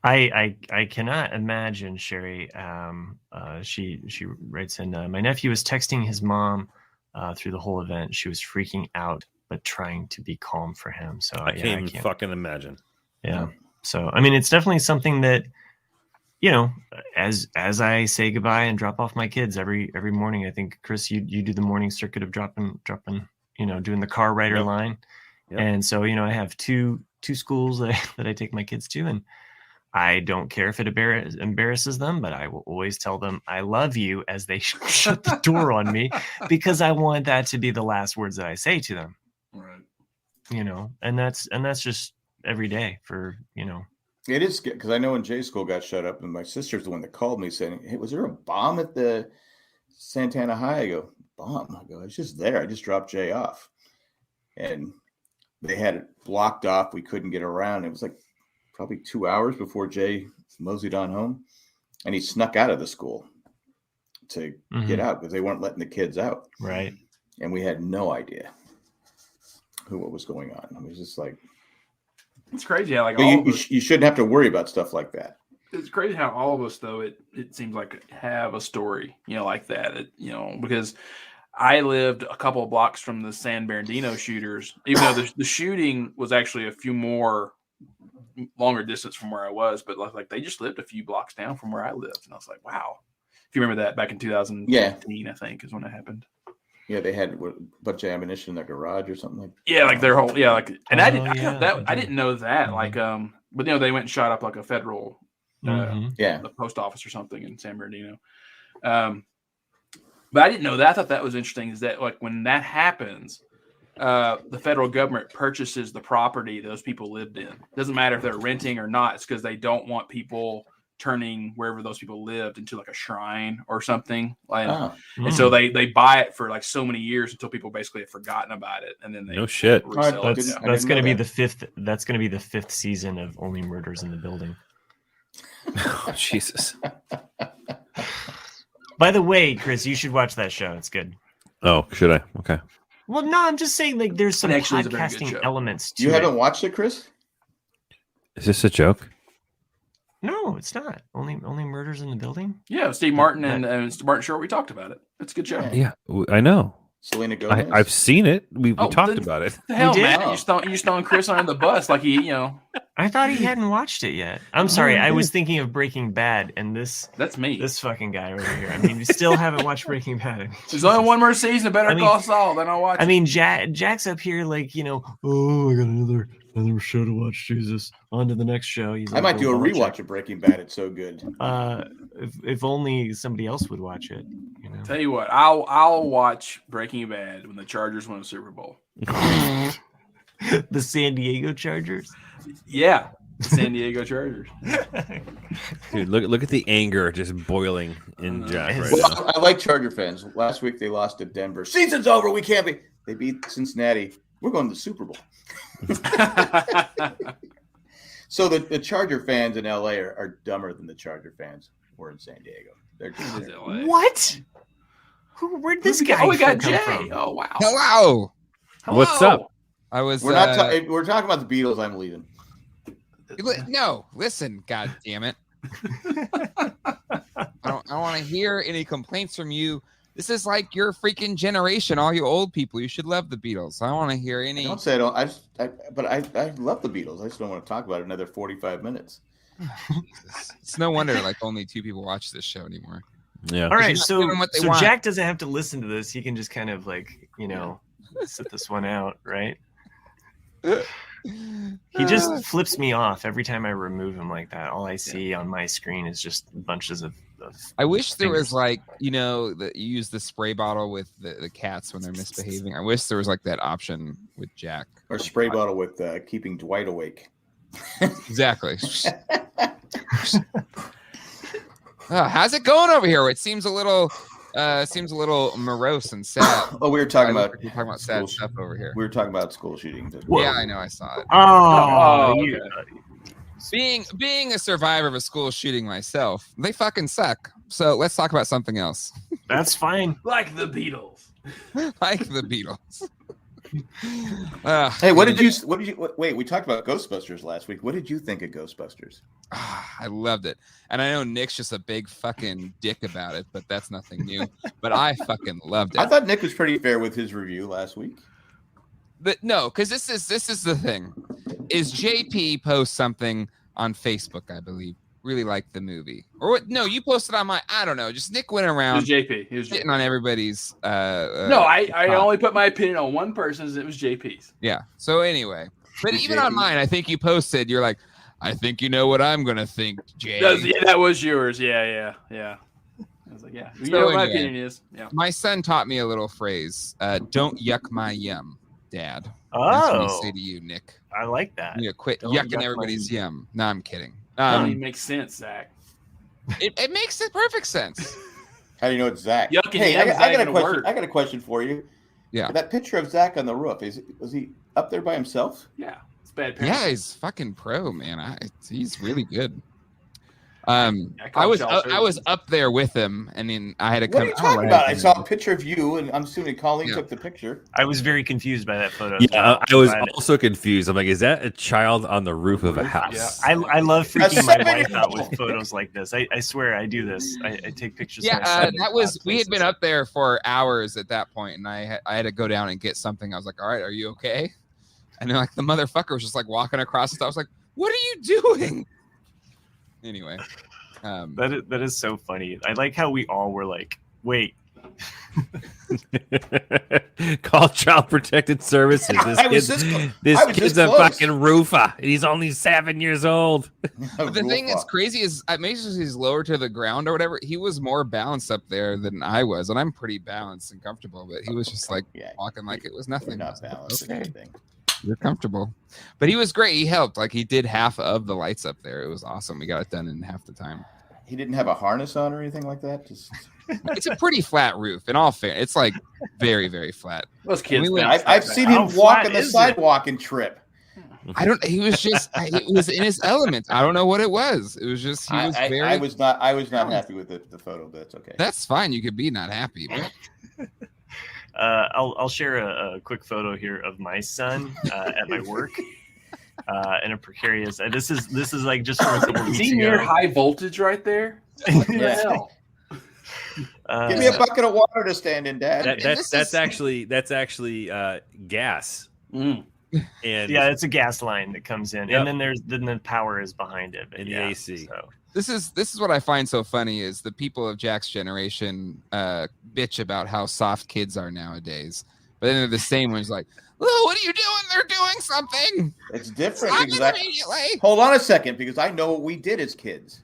I cannot imagine, Sherry. She writes in, my nephew was texting his mom through the whole event. She was freaking out, but trying to be calm for him. So I can't even fucking imagine. Yeah. So I mean, it's definitely something that, as I say goodbye and drop off my kids every morning. I think, Chris, you do the morning circuit of dropping, doing the car rider line. Yep. And so, I have two schools that I take my kids to, and I don't care if it embarrasses them, but I will always tell them I love you as they shut the door on me, because I want that to be the last words that I say to them. Right. And that's just every day for. It is, because I know when Jay's school got shut up, and my sister's the one that called me saying, "Hey, was there a bomb at the Santana High?" I go, "Bomb?" I go, "It's just there. I just dropped Jay off." And they had it blocked off. We couldn't get around. It was like probably 2 hours before Jay moseyed on home. And he snuck out of the school to get out because they weren't letting the kids out. Right. And we had no idea what was going on. It was just like, It's crazy how you shouldn't have to worry about stuff like that. It's crazy how all of us, though, it seems like have a story, like that. Because I lived a couple of blocks from the San Bernardino shooters, even though the shooting was actually a few more longer distance from where I was, but like they just lived a few blocks down from where I lived. And I was like, wow. If you remember that back in 2015, I think is when it happened. Yeah, they had a bunch of ammunition in their garage or something like that. Yeah, like their whole, and I didn't know that. Mm-hmm. But they went and shot up like a federal the post office or something in San Bernardino. But I didn't know that. I thought that was interesting, is that like when that happens, the federal government purchases the property those people lived in. It doesn't matter if they're renting or not. It's because they don't want people turning wherever those people lived into like a shrine or something. And so they buy it for like so many years until people basically have forgotten about it, and then they resell it. That's going to be the fifth. That's going to be the 5th season of Only Murders in the Building. Oh, Jesus. By the way, Chris, you should watch that show. It's good. Oh, should I? Okay. Well, no, I'm just saying, like, there's some actually is a very good podcasting show. elements to You it. haven't watched it, Chris? Is this a joke? No, it's not. Only Murders in the Building? Yeah, Steve Martin and Martin Short, we talked about it. It's a good show. Yeah, I know. Selena Gomez? I've seen it. We talked about it. The hell, did? Matt? You throwing Chris under the bus like he, I thought he hadn't watched it yet. I'm sorry. I was thinking of Breaking Bad, and that's me. This fucking guy over here. I mean, you still haven't watched Breaking Bad. There's only one more season of Better Call Saul, then I'll watch it. I mean, Jack's up here like, oh, I got another show to watch. Jesus. On to the next show. He's I might do a rewatch of Breaking Bad. It's so good. If only somebody else would watch it. Tell you what, I'll watch Breaking Bad when the Chargers win a Super Bowl. The San Diego Chargers? Yeah, San Diego Chargers. Dude, look at the anger just boiling in Jack right now. Well, I like Charger fans. Last week they lost to Denver. Season's over. We can't be. They beat Cincinnati. We're going to the Super Bowl. So the Charger fans in LA are dumber than the Charger fans were in San Diego. They're just what? Where'd this guy we got come Jay. from? Oh, wow. Hello. What's up? I was. We're talking about the Beatles. I'm leaving. No, listen, God damn it! I don't want to hear any complaints from you. This is like your freaking generation, all you old people. You should love the Beatles. I don't want to hear any. Don't say I don't. But I love the Beatles. I just don't want to talk about it another 45 minutes. Jesus. It's no wonder like only 2 people watch this show anymore. Yeah. All right, so want. Jack doesn't have to listen to this. He can just kind of like, sit this one out, right? He just flips me off every time I remove him like that. All I see on my screen is just bunches of I wish there was like, that you use the spray bottle with the cats when they're misbehaving. I wish there was like that option with Jack. Or spray bottle with keeping Dwight awake. Exactly. How's it going over here? It seems a little morose and sad. Oh, we were talking about sad stuff over here. We were talking about school shootings. Yeah, I know. I saw it. Being a survivor of a school shooting myself, they fucking suck. So let's talk about something else. That's fine. Like the Beatles. Like the Beatles. Hey, what did you? Wait, we talked about Ghostbusters last week. What did you think of Ghostbusters? I loved it, and I know Nick's just a big fucking dick about it, but that's nothing new. But I fucking loved it. I thought Nick was pretty fair with his review last week. But no, because this is the thing: is JP posts something on Facebook, I believe, really liked the movie. Or what? No, you posted on my. I don't know. Just Nick went It around was JP. It was hitting JP. on everybody's. No, I only put my opinion on one person's. It was JP's. Yeah. So anyway, but Did even JP on mine, I think you posted. You're like, I think you know what I'm gonna think, Jay. That was yours. Yeah. I was like, yeah. You know what my opinion is. Yeah. My son taught me a little phrase. Don't yuck my yum, Dad. That's what he say to you, Nick. I like that. You quit Don't yuck yucking my everybody's yum. No, I'm kidding. That don't even make sense, Zach. It makes perfect sense. How do you know it's Zach? Yucking Hey, yum is I not got a even a question. word. I got a question for you. Yeah. That picture of Zach on the roof, was he up there by himself? Yeah. It's bad parenting. Yeah, he's fucking pro, man. He's really good. I I was services. up there with him, and then I had to What come. are you talking about? I saw a picture of you, and I'm assuming Colleen Yeah. took the picture. I was very confused by that photo. Yeah, I was But also confused. I'm like, is that a child on the roof of a house? I love freaking A my 7-year-old. wife out with photos like this. I swear I do this. I take pictures. of Yeah, my son that in was. odd We had been places. up there for hours at that point, and I had to go down and get something. I was like, "All right, are you okay?" And then like the motherfucker was just like walking across the stuff. I was like, "What are you doing?" Anyway, That is so funny. I like how we all were like, wait. Call Child Protective Services. I was This I was kid's this a close. fucking roofer. He's only 7 years old. but the thing that's crazy is, maybe he's lower to the ground or whatever. He was more balanced up there than I was, and I'm pretty balanced and comfortable. But he was just like Yeah, walking like it was you're nothing. not balanced. Okay. Anything. You're comfortable, but he was great. He helped. Like he did half of the lights up there. It was awesome. We got it done in half the time. He didn't have a harness on or anything like that. Just It's a pretty flat roof. In all fair, it's like very, very flat. Those kids. We went- bounce I've back. seen How him walk flat on the is it? sidewalk and trip. I don't. He was just. It was in his element. I don't know what it was. It was just. He was very. I was not happy with the photo, but that's okay. That's fine. You could be not happy. But I'll share a quick photo here of my son at my work in a precarious. This is like just from a couple weeks See near ago. high voltage right there? What the Yeah. hell? Give me a bucket of water to stand in, Dad. That, And that's this that's actually gas. Mm. And Yeah, it's a gas line that comes in, Yep. and then the power is behind it. But And the yeah, AC. So. this is what I find so funny is the people of Jack's generation bitch about how soft kids are nowadays, but then they're the same ones like, "Oh, what are you doing? They're doing something. It's different Stop because it immediately." hold on a second because I know what we did as kids.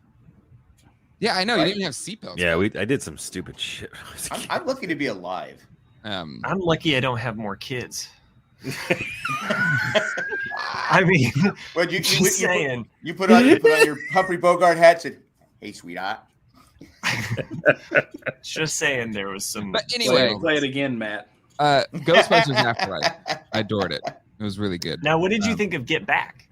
Yeah, I know. You Right. didn't even have seatbelts. yeah, I did some stupid shit. when I was a kid. I'm lucky to be alive. Um, I'm lucky I don't have more kids. I mean, Well, you just saying. put on your Humphrey Bogart hat and said, "Hey, sweetheart." Just saying, there was some. But anyway, Play it again, Matt. Ghostbusters Afterlife. I adored it. It was really good. Now, what did you think of Get Back?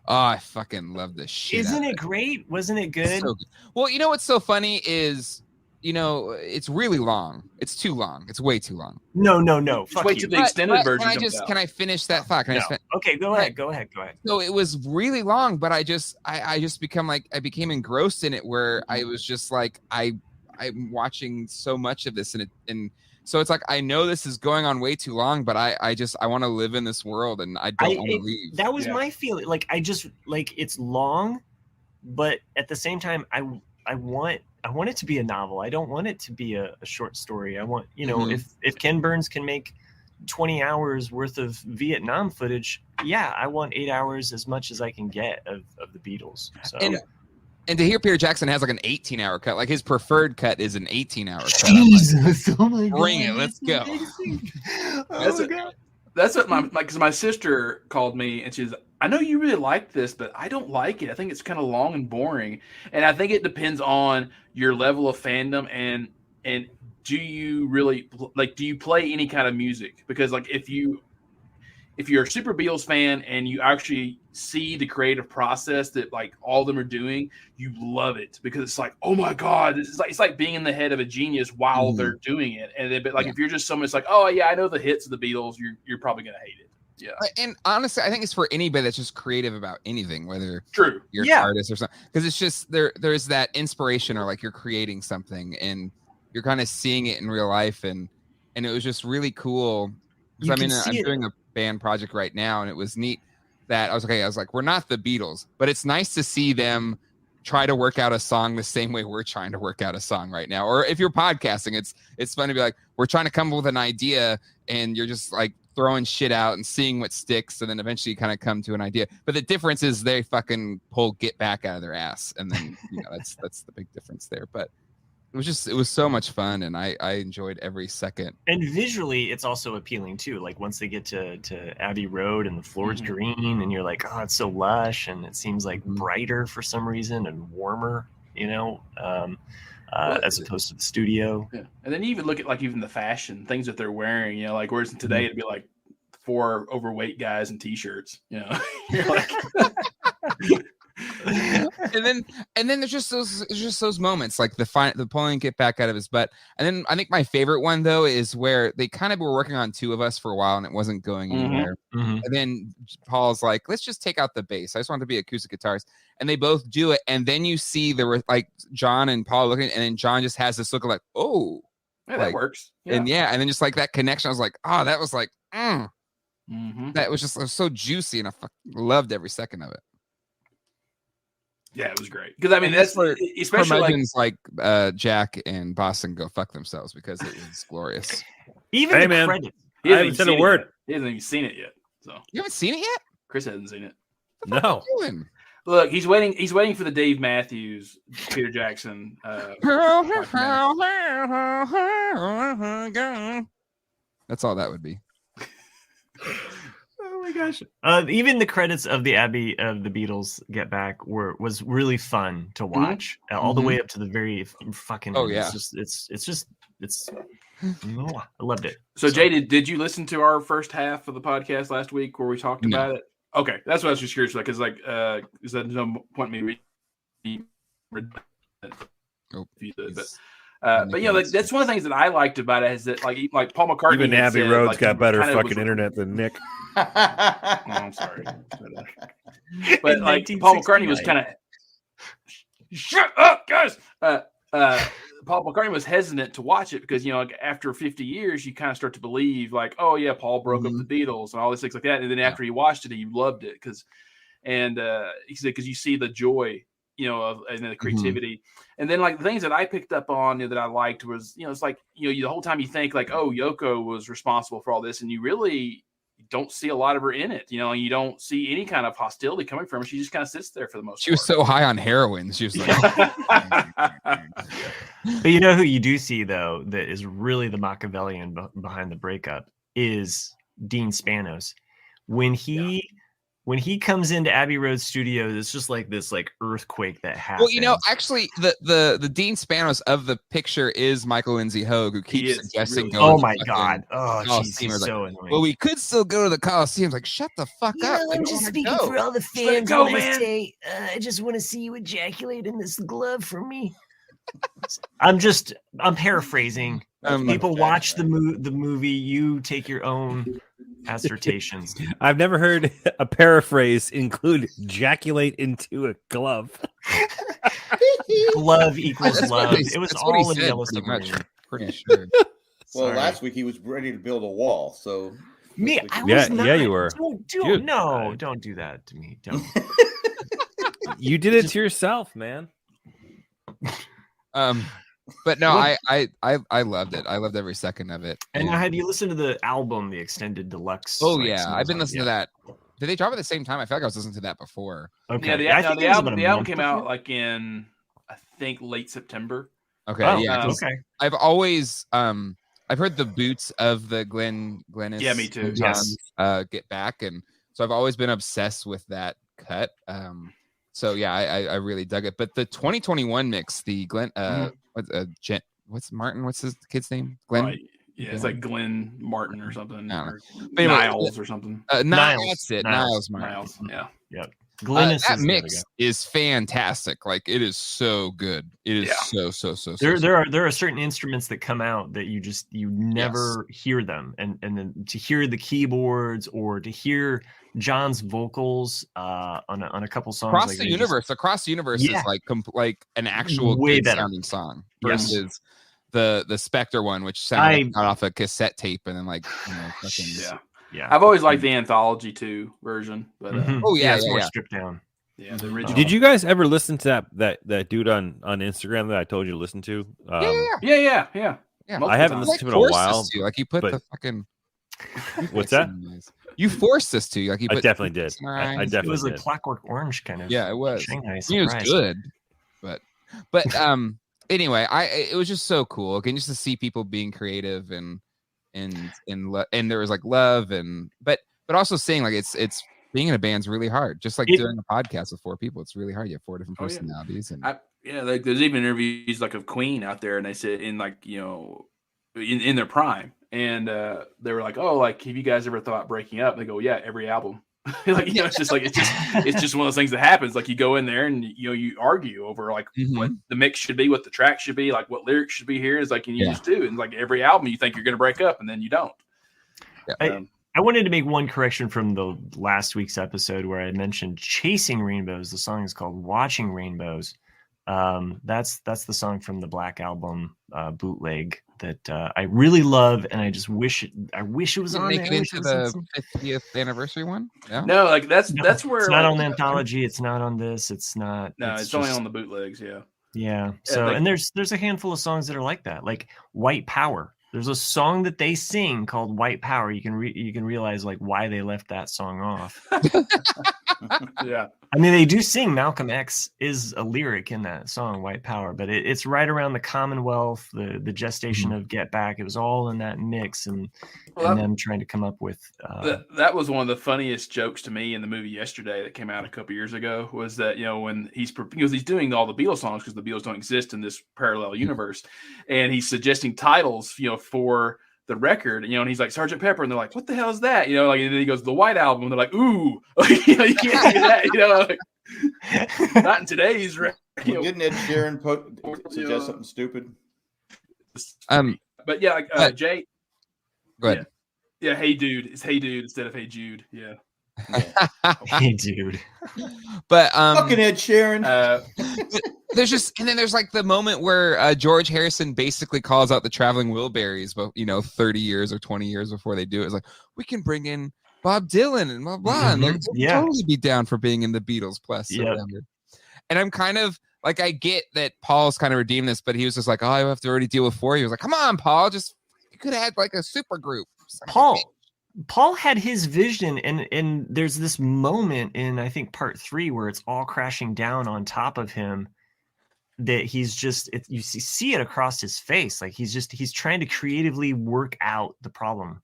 Oh, I fucking love this shit. Isn't out of it great? Wasn't it It's good? so good. Well, you know what's so funny is, it's really long. It's too long. It's way too long. No. Just Fuck wait you. till the extended version Can I comes just out. can I finish that thought? Can I No. just Okay, go ahead. Go ahead. So it was really long, but I just became engrossed in it where I was just like I'm watching so much of this and so it's like I know this is going on way too long, but I want to live in this world and I don't want to leave. That was Yeah. my feeling. Like I just like it's long, but at the same time, I want it to be a novel. I don't want it to be a short story. I want Mhm. if Ken Burns can make 20 hours worth of Vietnam footage, yeah, I want 8 hours as much as I can get of the Beatles. So And to hear Peter Jackson has like an 18-hour cut, like his preferred cut is an 18-hour cut. Jesus, oh my God. Bring it, let's go. That's it. That's what because my sister called me and she's, I know you really like this, but I don't like it. I think it's kind of long and boring. And I think it depends on your level of fandom and do you really do you play any kind of music? Because like if you're a super Beatles fan and you actually see the creative process that like all of them are doing, you love it because it's like, oh my God, it's like being in the head of a genius while they're doing it. And then, but like if you're just someone that's like, oh yeah, I know the hits of the Beatles, you're probably gonna hate it. Yeah, And honestly, I think it's for anybody that's just creative about anything, whether true. you're Yeah. an artist or something, because it's just there's that inspiration or like you're creating something and you're kind of seeing it in real life and it was just really cool. You I'm can see it. doing a band project right now and it was neat that I was like, we're not the Beatles, but it's nice to see them try to work out a song the same way we're trying to work out a song right now. Or if you're podcasting, it's fun to be like, we're trying to come up with an idea and you're just like throwing shit out and seeing what sticks, and then eventually you kind of come to an idea. But the difference is they fucking pull Get Back out of their ass, and then that's the big difference there. But it was so much fun, and I enjoyed every second. And visually, it's also appealing too. Like once they get to Abbey Road and the floor's green, and you're like, oh, it's so lush, and it seems like brighter for some reason and warmer, as opposed to the studio. Yeah, and then you even look at like even the fashion things that they're wearing. Whereas today it'd be like 4 overweight guys in t-shirts. You're like. and then there's just those moments like the pulling Get Back out of his butt. And then I think my favorite one though is where they kind of were working on 2 of Us for a while and it wasn't going anywhere. And then Paul's like, let's just take out the bass. I just want it to be acoustic guitars. And they both do it. And then you see there were like John and Paul looking, and then John just has this look of like, oh, yeah, that works. Yeah. And then just like that connection, I was like, oh, that was like, that was just so juicy, and I loved every second of it. Yeah, it was great. Because I mean, that's especially like Jack and Boston go fuck themselves because it was glorious. Even hey, the man, credits. I haven't said a word. He hasn't even seen it yet. So you haven't seen it yet? Chris hasn't seen it. No. Look, he's waiting. He's waiting for the Dave Matthews, Peter Jackson. That's all that would be. Oh my gosh! Even the credits of the Abbey of the Beatles Get Back was really fun to watch, all the way up to the very fucking. Oh yeah! It's. I loved it. So Jay, did you listen to our first half of the podcast last week where we talked about it? Okay, that's what I was just curious about because is that no point me reading? But that's one of the things that I liked about it is that like Paul McCartney. Even Abbey Road's got better fucking internet than Nick. I'm sorry, but like Paul McCartney was kind of shut up, guys. Paul McCartney was hesitant to watch it because after 50 years you kind of start to believe like, oh yeah, Paul broke up the Beatles and all these things like that, and then after he watched it he loved it because he said because you see the joy and the creativity. And then like the things that I picked up on that I liked was it's like the whole time you think like, oh, Yoko was responsible for all this, and you really don't see a lot of her in it, and you don't see any kind of hostility coming from her. She just kind of sits there for the most part. She was so high on heroin. She was like But you know who you do see though that is really the Machiavellian behind the breakup is Dean Spanos. When he comes into Abbey Road Studios, it's just like this earthquake that happens. Well, actually, the Dean Spanos of the picture is Michael Lindsay Hogue, who keeps suggesting really, oh my god, geez, he's so annoying. Well, we could still go to the Coliseum. Like, shut the fuck up! I'm just speaking for all the fans. Go, man. I just want to see you ejaculate in this glove for me. I'm paraphrasing. People watch the movie. You take your own assertions. I've never heard a paraphrase include ejaculate into a glove. Glove equals love. It was all in Yellow Submarine. Pretty sure. Well, last week he was ready to build a wall. So I was not. Yeah, you were. Don't do that to me. Don't. You did it to yourself, man. But no, I loved it. I loved every second of it. And now, have you listened to the album, the extended deluxe? Oh yeah, I've been listening to that. Did they drop at the same time? I feel like I was listening to that before. Okay, yeah, the album came out like in I think late September. Okay, okay. I've always I've heard the boots of the Glennis. Yeah, me too. Yes. Get Back, and so I've always been obsessed with that cut. So yeah, I really dug it. But the 2021 mix, the Glenn, what's Martin? What's his kid's name? Glenn. Yeah, it's like Glenn Martin or something. Or anyway, Niles or something. Niles. That's it. Niles Martin. Niles. Yeah. Yep. That mix is fantastic. Like it is so good. It is so. There are certain instruments that come out that you never hear them, and then to hear the keyboards or to hear John's vocals on a couple songs across the universe is like an actual way good better sounding song versus the Spectre one, which sounded like off a cassette tape and then Yeah. I've always liked the Anthology 2 version, but it's more stripped down. Yeah, the original. Did you guys ever listen to that dude on Instagram that I told you to listen to? Yeah. I haven't listened to it in a while. Like you put but- the fucking. What's that? You forced us to. Like you I put definitely did. in our I eyes. It definitely was a did. Clockwork Orange kind of. Yeah, it was. Shanghai I mean, it was surprise. good, but anyway, it was just so cool. Again, just to see people being creative and there was like love but also saying like it's being in a band's really hard. Just like doing a podcast with 4 people, it's really hard. You have 4 different personalities, and like there's even interviews like of Queen out there, and they said in like in their prime, and they were like, oh, like have you guys ever thought breaking up? And they go, yeah, every album. Like it's just one of those things that happens. Like you go in there and you argue over like what the mix should be, what the track should be, like what lyrics should be here. Is like, and you just do, and like every album you think you're going to break up, and then you don't. I wanted to make one correction from the last week's episode where I mentioned Chasing Rainbows. The song is called Watching Rainbows. That's the song from the Black Album bootleg that I really love, and I just wish it was on make there. it into the 50th anniversary one. No, like that's where it's not like, on the anthology. It's not on this. It's not. No, it's only on the bootlegs. Yeah. So like, and there's a handful of songs that are like that, like White Power. There's a song that they sing called White Power. You can realize like why they left that song off. Yeah. I mean, they do sing Malcolm X is a lyric in that song, White Power, but it's right around the Commonwealth, the gestation of Get Back. It was all in that mix, and them trying to come up with. That was one of the funniest jokes to me in the movie Yesterday that came out a couple years ago. Was that when he's doing all the Beatles songs because the Beatles don't exist in this parallel universe, and he's suggesting titles for the record, and he's like Sgt. Pepper, and they're like, "What the hell is that?" And then he goes, "The White Album," and they're like, "Ooh, you can't do that," like, not in today's. Didn't Ed Sheeran suggest something stupid? But yeah, Jay. Go ahead. Yeah, hey dude, it's hey dude instead of hey Jude. Yeah. Hey dude. But fucking Ed Sheeran. There's like the moment where George Harrison basically calls out the Traveling Wilburys, but 30 years or 20 years before they do it, it's like, we can bring in Bob Dylan and blah blah, and they'll totally be down for being in the Beatles plus. Whatever. And I'm kind of like, I get that Paul's kind of redeemed this, but he was just like, oh, I have to already deal with 4. He was like, come on, Paul, you could have had like a super group. Paul had his vision, and there's this moment in I think part 3 where it's all crashing down on top of him. That he's just you see it across his face, like he's trying to creatively work out the problem,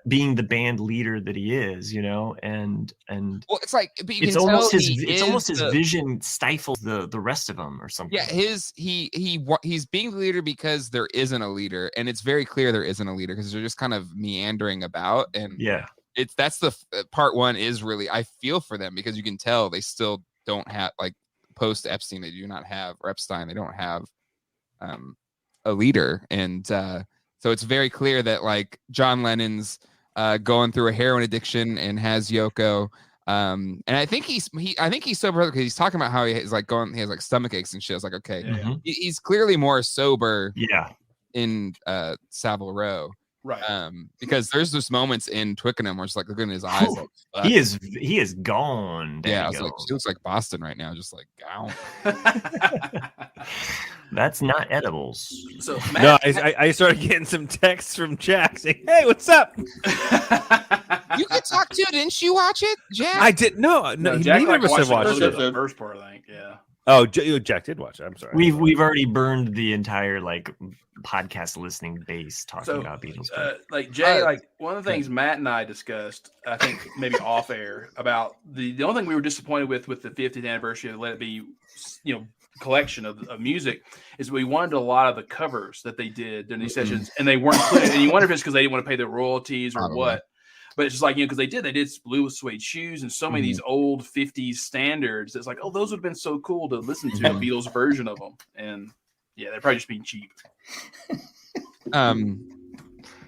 being the band leader that he is, and well, it's like, but you it's can almost tell his vision stifles the rest of them or something. Yeah, he's being the leader because there isn't a leader, and it's very clear there isn't a leader because they're just kind of meandering about, and that's the part 1 is really, I feel for them because you can tell they still don't have, like, post Epstein, they do not have, or Epstein, they don't have a leader, and so it's very clear that like John Lennon's going through a heroin addiction and has Yoko, and I think he's sober because he's talking about how he has like stomach aches and shit. It's like, okay, he's clearly more sober in Savile Row. Right. Because there's just moments in Twickenham where it's like, look in his eyes. Like, he is gone. Yeah, I was like, she looks like Boston right now, just like gone. That's not edibles. So Matt, no, I started getting some texts from Jack saying, "Hey, what's up?" You could talk to it. Didn't you watch it, Jack? I did. No, Jack neither of us have watched it. The first part, I think. Yeah. Oh, Jack did watch it. I'm sorry. We've already burned the entire like podcast listening base talking about Beatles. Like Jay, like one of the things Matt and I discussed, I think maybe off air, about the only thing we were disappointed with the 50th anniversary of Let It Be, collection of music, is we wanted a lot of the covers that they did during these sessions, and they weren't included. And you wonder if it's because they didn't want to pay their royalties or what. But it's just like, because they did Blue with Suede Shoes and so many of these old 50s standards. It's like, oh, those would have been so cool to listen to, a Beatles version of them. And yeah, they're probably just being cheap.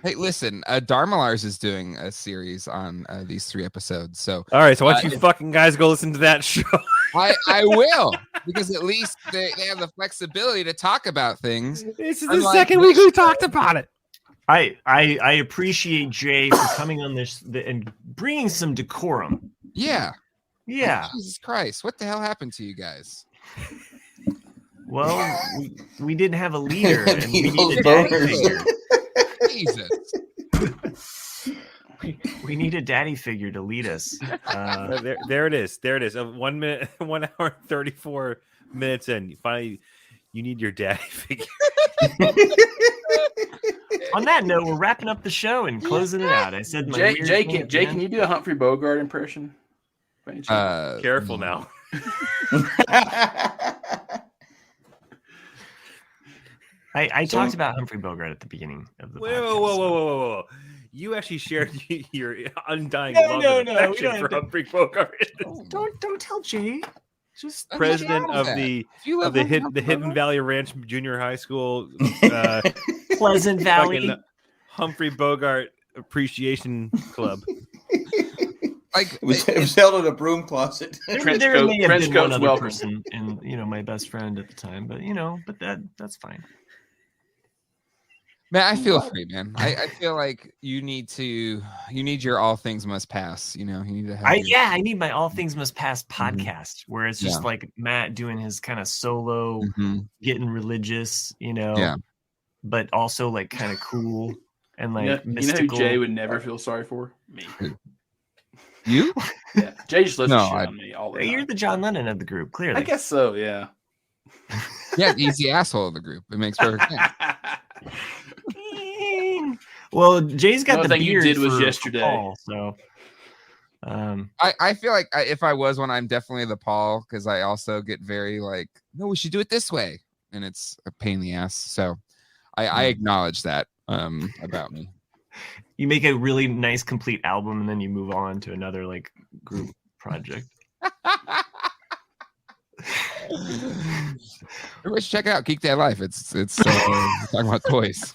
Hey, listen, Dharmalars is doing a series on these 3 episodes. So all right, so why don't you fucking guys go listen to that show? I will, because at least they have the flexibility to talk about things. This is the second week we talked about it. I appreciate Jay for coming on this and bringing some decorum. Yeah. Yeah. Jesus Christ, what the hell happened to you guys? Well, we didn't have a leader, and we People's need a daddy boners. figure. Jesus. We need a daddy figure to lead us. There it is. There it is. 1 minute, 1 hour and 34 minutes in. Finally, you need your daddy figure. On that note, we're wrapping up the show and closing it out. I said, Jay, can you do a Humphrey Bogart impression? By any chance? Careful now. I talked about Humphrey Bogart at the beginning of the podcast. Whoa. You actually shared your undying No, love no, and no, we affection don't for have to- Humphrey Bogart. Don't tell Jay. Just President of the Hidden Valley Ranch Junior High School Pleasant Valley fucking Humphrey Bogart Appreciation Club. Like It was held in a broom closet. Trench there coat- may have trench been one coat's other welcome. person, and my best friend at the time, but that's fine. man, I feel free, man. I feel like you need your all things must pass. You need to have. I need my All Things Must Pass Mhm. podcast where it's just like Matt doing his kind of solo, Mhm. getting religious, Yeah. but also like kind of cool and like You know who mystical. Jay would never feel sorry for? Me. You? Yeah. Jay just lets No, shit I- on me all the You're time. the John Lennon of the group, clearly. I guess so, yeah. Yeah, he's the asshole of the group. It makes perfect sense. Well, Jay's got Another the thing you beard did was for yesterday. Paul, so I feel like if I was one, I'm definitely the Paul because I also get very like, no, we should do it this way, and it's a pain in the ass. So I acknowledge that about me. you make a really nice complete album and then you move on to another like group project. Everybody should check it out Geek Dad Life. It's talking about toys.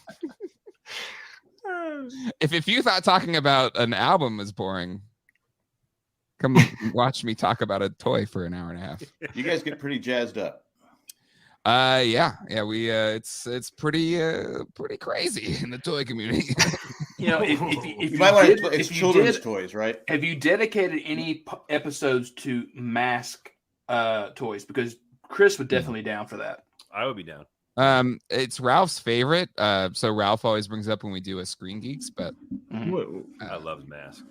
If you thought talking about an album is boring, come watch me talk about a toy for an hour and a half. You guys get pretty jazzed up. Yeah, we it's pretty crazy in the toy community. If You might want did- to. It's if you children's did- toys, right? Have you dedicated any episodes to mask toys? Because Chris would definitely down for that. I would be down. It's Ralph's favorite. So Ralph always brings up when we do a Screen Geeks, but I love Mask.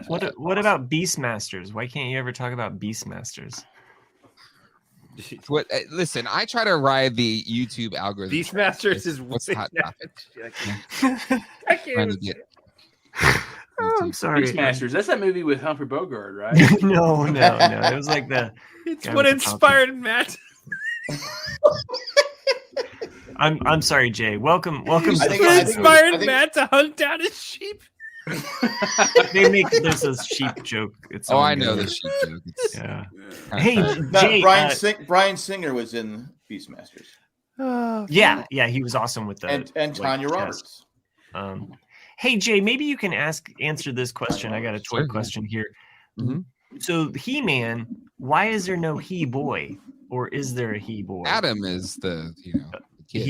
What about Beastmasters? Why can't you ever talk about Beastmasters? what? Listen, I try to ride the YouTube algorithm. Beastmasters is what's the hot topic. I Trying to can't. get Oh, I'm sorry. Beastmasters. That's that movie with Humphrey Bogart, right? no. It was like the. It's Guy what with the inspired Matt. I'm sorry, Jay. Welcome. I It's think- what I think- inspired I think- Matt to hunt down his sheep. There's a sheep joke. It's Oh, on I know there. the sheep joke. It's Yeah. kinda Hey, bad. No, Jay. Brian Singer was in Beastmasters, Yeah, he was awesome with the and Tanya like, Roberts. Hey Jay, maybe you can answer this question. I got a toy Sure, yeah. question here. Mhm. So He-Man, why is there no he boy, or is there a he boy? Adam is the kid.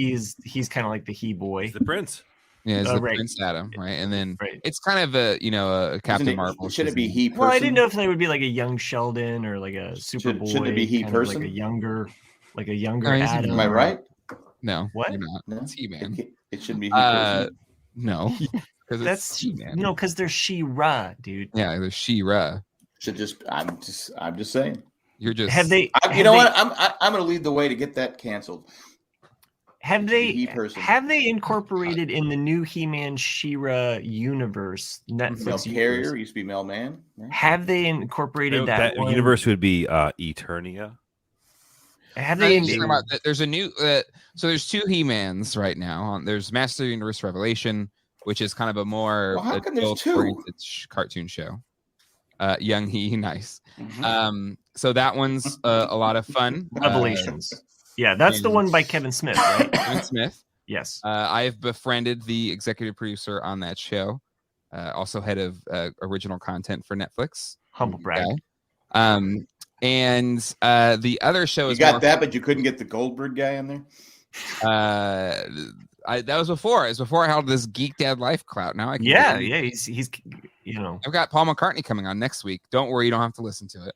He's kind of like the he boy. He's the prince. Yeah, it's Oh, the right. Prince Adam, right? And then Right. it's kind of a Captain Marvel. Should it be he person? Well, I didn't know if they would be like a young Sheldon or like a Superboy. Shouldn't it be he kind of person? Like a younger No, he's a Adam. Am I right? No, What? you're not. No? It's He-Man. It shouldn't be he person. No, because That's it's He-Man. no, because they're She-Ra, dude. Yeah, there's She-Ra. I'm just saying. You're just Have they? You know what? I'm going to lead the way to get that canceled. Have He they? person. Have they incorporated in the new He-Man She-Ra universe, Mel Netflix Carrier universe? used to be Mel Man. Right? Have they incorporated that, one? universe would be Eternia. Have No, they? you're talking about there's a new so there's two He-Mans right now. There's Master Universe Revelation, which is kind of a more Well, how come there's two? adult-oriented cartoon show. Young He, nice. Mhm. So that one's a lot of fun. Revelations. Yeah, that's the one by Kevin Smith, right? Kevin Smith. Yes. I've befriended the executive producer on that show. Also head of original content for Netflix. Humble brag. And the other show You is got more, that, but you couldn't get the Goldberg guy in there. that was before. It was before I had this Geek Dad Life clout. Now I can. Yeah. He's you know. I've got Paul McCartney coming on next week. Don't worry, you don't have to listen to it.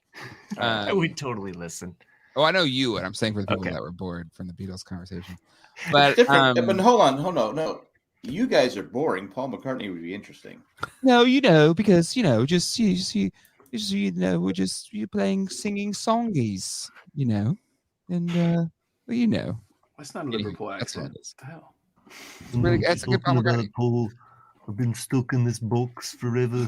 I would totally listen. Oh, I know you would. I'm saying for the people that were bored from the Beatles conversation. But but hold on, no. You guys are boring. Paul McCartney would be interesting. No, because just we're just playing singing songies, and That's not a Liverpool that's what accent. it is. What the hell? It's really, that's a good Paul McCartney. Paul, I've been stuck in this box forever.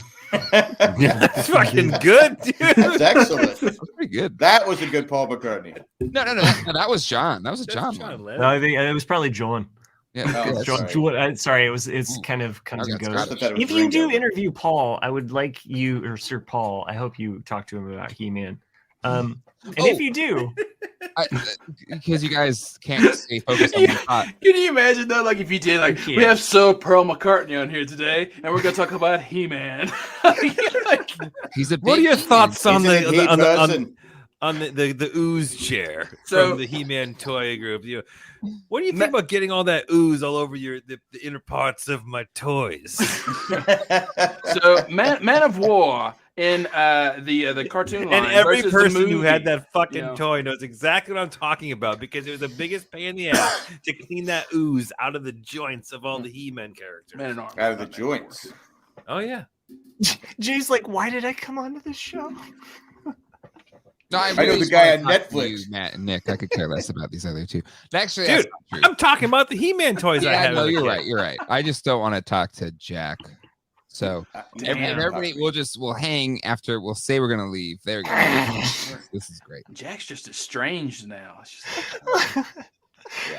That's fucking good, dude. That's excellent. That's pretty good. That was a good Paul McCartney. No, that was John. That was a John one. No, I think it was probably John. Yeah, Oh, John. Sorry, it's kind of comes and Okay, goes. Scottish. If you do interview Paul, I would like you, or Sir Paul, I hope you talk to him about He-Man. And if you do, because you guys can't stay focused on one thought. Can you imagine though? Like if you did, like we have Sir Pearl McCartney on here today, and we're gonna talk about He-Man. Like, He's a. What are your thoughts on He's a neat person. on the ooze chair So- from the He-Man toy group? What do you think about getting all that ooze all over the inner parts of my toys? so Man of War in the cartoon line, And every versus the person who had movie, that fucking you know. toy knows exactly what I'm talking about because it was the biggest pain in the ass to clean that ooze out of the joints of all the He-Man characters. Man in Armor. Out of the joints. Oh yeah. Jay's like, why did I come onto this show? No, I know the guy on wanna talk to Netflix. you, Matt and Nick. I could care less about these other two. Actually, Dude, that's not true. I'm talking about the He-Man toys I Yeah, had. no, as a you're kid. right. You're right. I just don't want to talk to Jack. So everybody, we'll hang after. We'll say we're gonna leave. There we go. This is great. Jack's just estranged now. It's just Yeah,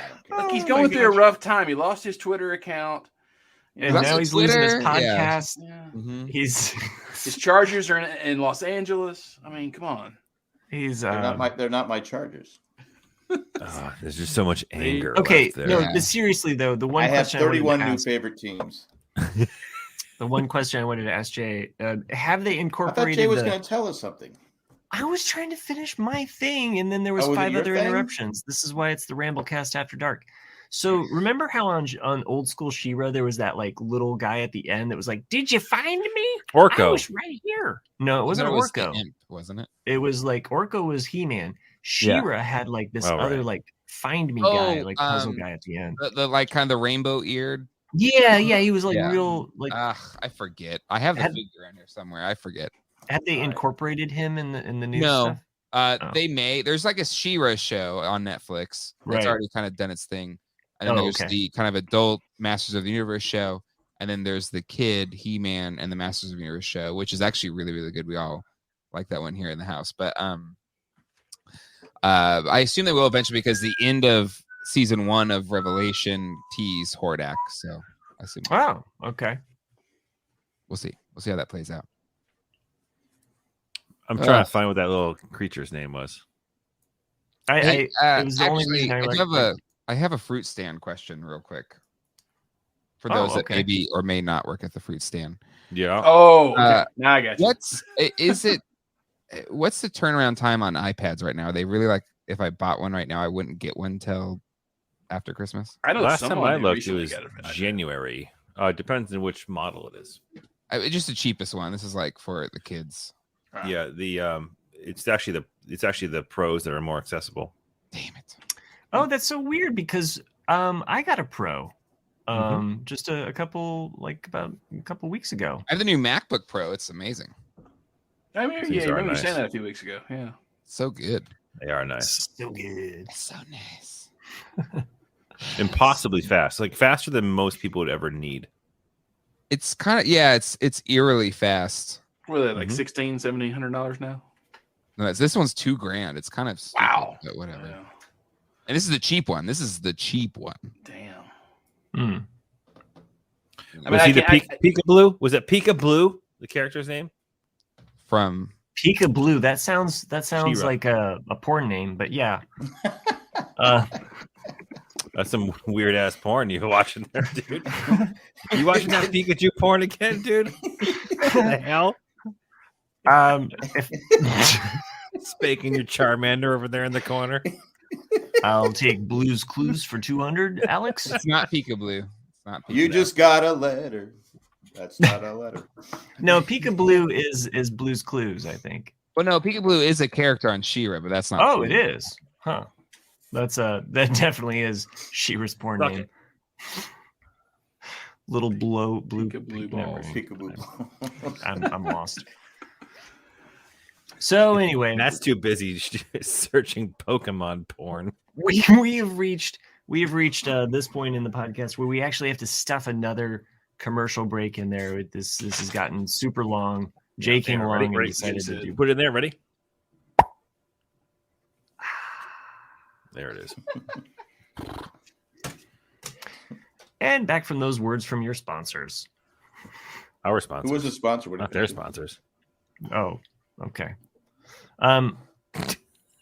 I don't care. like he's going through a rough time. He lost his Twitter account. And Lost now his he's losing his Twitter, yeah. podcast. Yeah. Mm-hmm. He's His Chargers are in Los Angeles. I mean, come on. he's They're not my Chargers. Oh, there's just so much anger. okay. left there. No, Yeah. but seriously though, the one I have question I wanted 31 to new ask, favorite teams. the one question I wanted to ask Jay, have they I thought incorporated Jay was the? going to tell us something. I was trying to finish my thing, and then there was Oh, was it 5 your other thing? interruptions. This is why it's the Ramblecast After Dark. So remember how on old school She-Ra there was that like little guy at the end that was like, "Did you find me? I Orko. was right here." No, it wasn't Was the Orko. imp, wasn't it? It was like Orko was He-Man. She-Ra had like this Oh, other right. like find me guy, Oh, like puzzle guy at the end. The like kind of the rainbow eared. Yeah, he was like Yeah. real like. I forget. I have the Had- figure in here somewhere. I forget. Had they incorporated him in the new No. stuff? They may. There's like a She-Ra show on Netflix. Right. It's already kind of done its thing. And then Oh, there's okay. the kind of adult Masters of the Universe show. And then there's the kid He-Man and the Masters of the Universe show, which is actually really, really good. We all like that one here in the house. But I assume they will eventually because the end of season 1 of Revelation tease Hordak. So I assume Wow. Okay. we'll see. We'll see how that plays out. I'm trying to find what that little creature's name was. It was the only Actually, reason I have a fruit stand question real quick for Oh, those that okay. maybe or may not work at the fruit stand. Yeah. Oh, okay. Uh, Now I got you. What's the turnaround time on iPads right now? Are they really like if I bought one right now, I wouldn't get one till after Christmas? I know Last time someone I who looked, it recently was got it for iPad. January. It depends on which model it is. Just the cheapest one. This is like for the kids. Ah. Yeah, it's actually the pros that are more accessible. Damn it. Oh, that's so weird because I got a Pro just a couple weeks ago. I have the new MacBook Pro. It's amazing. I mean, These yeah, you are remember you nice. saying that a few weeks ago. Yeah. So good. They are nice. So good. So nice. Impossibly fast. Like faster than most people would ever need. It's kind of it's eerily fast. What are they, like Mhm. $1,700 now? No, this one's $2,000. It's kind of stupid, Wow. but whatever. Yeah. And this is the cheap one. This is the cheap one. Damn. Mm. I mean, Was he the can't- Pika Blue? Was it Pika Blue, the character's name? From Pika Blue. That sounds She-Ra. like a porn name, but yeah. That's some weird ass porn you watching there, dude. You watching that Pikachu porn again, dude? What the hell? If, Spaking your Charmander over there in the corner. I'll take Blue's Clues for 200. Alex, It's not Peekaboo. It's not Peekaboo. You just got a letter. That's not a letter. no, Peekaboo is Blue's Clues, I think. Well, no, Peekaboo is a character on She-Ra, but that's not. Oh, true. it is, huh? That definitely is She-Ra's porn Suck name. Little blue Peekaboo balls. Peekaboo. I'm lost. So anyway, Matt's too busy searching Pokemon porn. we have reached this point in the podcast where we actually have to stuff another commercial break in there. This has gotten super long. Jay came along and decided to do. Put it in there. Ready? There it is. And back from those words from your sponsors. Our sponsors. Who was the sponsor? Not their sponsors. Oh, okay.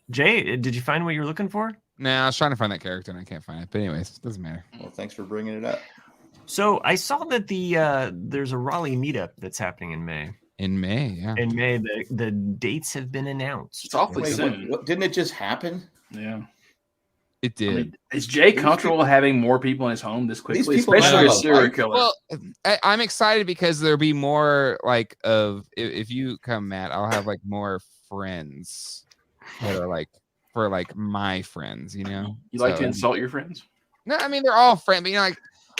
Jay, did you find what you were looking for? Nah, I was trying to find that character and I can't find it. But anyways, doesn't matter. Well, thanks for bringing it up. So I saw that there's a Raleigh meetup that's happening in May. In May, yeah. In May, the dates have been announced. It's awfully Wait, soon. didn't it just happen? Yeah. It I did. mean, is Jay comfortable having more people in his home this quickly, people especially have a a serial life. killer? Well, I'm excited because there'll be more like if you come, Matt, I'll have like more friends that are like for like my friends, you know. You like So- to insult your friends? No, I mean they're all friends, but you know,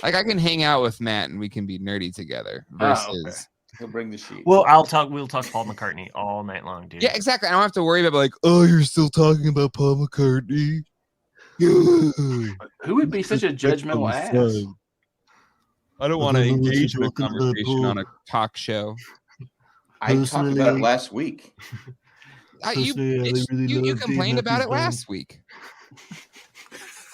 like I can hang out with Matt and we can be nerdy together. Versus, okay. He'll bring the sheet. Well, we'll talk Paul McCartney all night long, dude. yeah, exactly. I don't have to worry about like, oh, you're still talking about Paul McCartney. Who would be such a judgmental ass? I don't want to engage in a conversation on a talk show. I talked about it last week. You complained about it last week.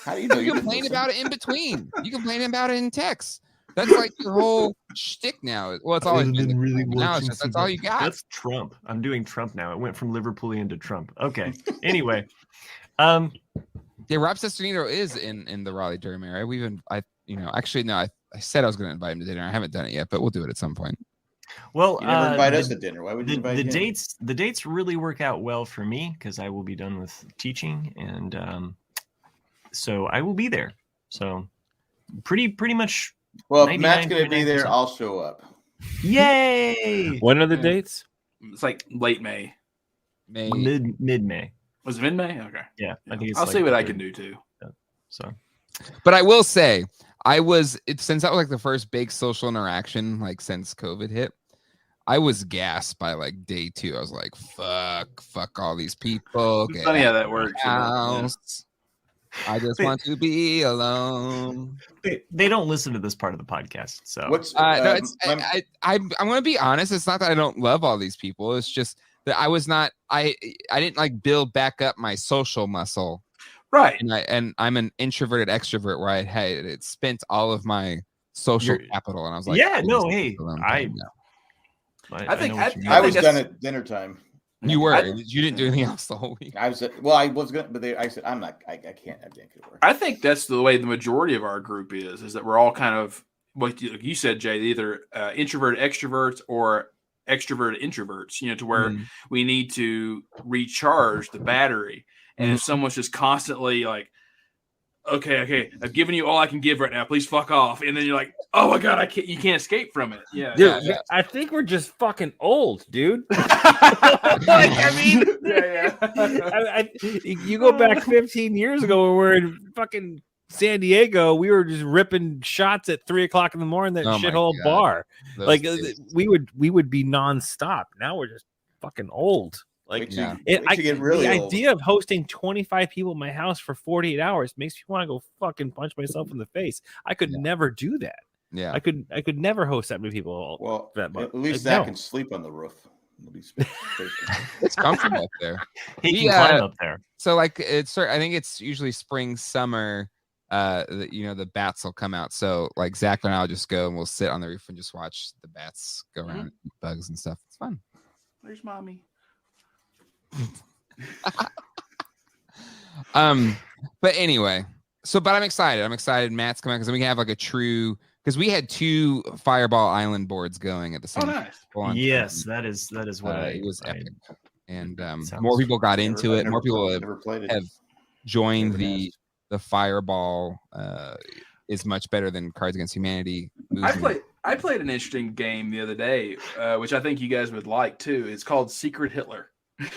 How do you know You complained about it in between. You complained about it in text. That's like your whole shtick now. Well, it's always been really now. It's just, that's all you got. That's Trump. I'm doing Trump now. It went from Liverpoolian to Trump. Okay. Anyway, Yeah, Rob Sesternino is in the Raleigh Durham area. Actually, no, I said I was going to invite him to dinner. I haven't done it yet, but we'll do it at some point. well, You never invite us to dinner. Why would you invite him? the dates really work out well for me because I will be done with teaching, and so I will be there. So pretty much. Well, if Matt's going to be 99.9%. there, I'll show up. Yay! When are the dates? It's like late May. May. Mid May. Was it mid-May? Okay. Yeah, I think it's. I'll like see what I the can do too. So But I will say, since that was like the first big social interaction like since COVID hit, I was gassed by like day 2. I was like, fuck all these people. It's get funny how out that of works. the Yeah. house. I just want to be alone. they don't listen to this part of the podcast. So What's No, it's I'm going to be honest. It's not that I don't love all these people. It's just that I was not. I didn't like build back up my social muscle. Right. And I'm an introverted extrovert where I had spent all of my social capital, and I was like, yeah, I no, just hey, need alone I time now. I think- know what you mean. I was think done that's- at dinner time. You were. I- You didn't do anything else the whole week. I was I was gonna, but I said I'm not. I can't. I can't work. I think that's the way the majority of our group is that we're all kind of what you said, Jay, either introverted extroverts or extroverted introverts, to where we need to recharge the battery. And if someone's just constantly like, okay, I've given you all I can give right now, please fuck off. And then you're like, oh my God, you can't escape from it. Yeah. Dude, I think we're just fucking old, dude. You go back 15 years ago when we were in fucking San Diego, we were just ripping shots at 3:00 in the morning at Oh my shithole God. bar. Those Like days. we would be nonstop. Now we're just fucking old. Like Wait till yeah. you get really the old. idea of hosting 25 people in my house for 48 hours makes me want to go fucking punch myself in the face. I could never do that. Yeah. I could never host that many people. Well, that much. at least Like, Zach no. can sleep on the roof. It'll be It's comfortable up there. he can Yeah. climb up there. So like I think it's usually spring, summer. The bats will come out. So like Zach and I'll just go and we'll sit on the roof and just watch the bats go around, and eat bugs and stuff. It's fun. There's mommy. But anyway, but I'm excited. Matt's coming because we can have like a true because we had 2 Fireball Island boards going at the same Oh, time. nice. Full-on Yes, tournament. that is what It was epic. And sounds more people got into it. Never More people never played it. have joined the Fireball is much better than Cards Against Humanity. I played an interesting game the other day, which I think you guys would like too. It's called Secret Hitler. Have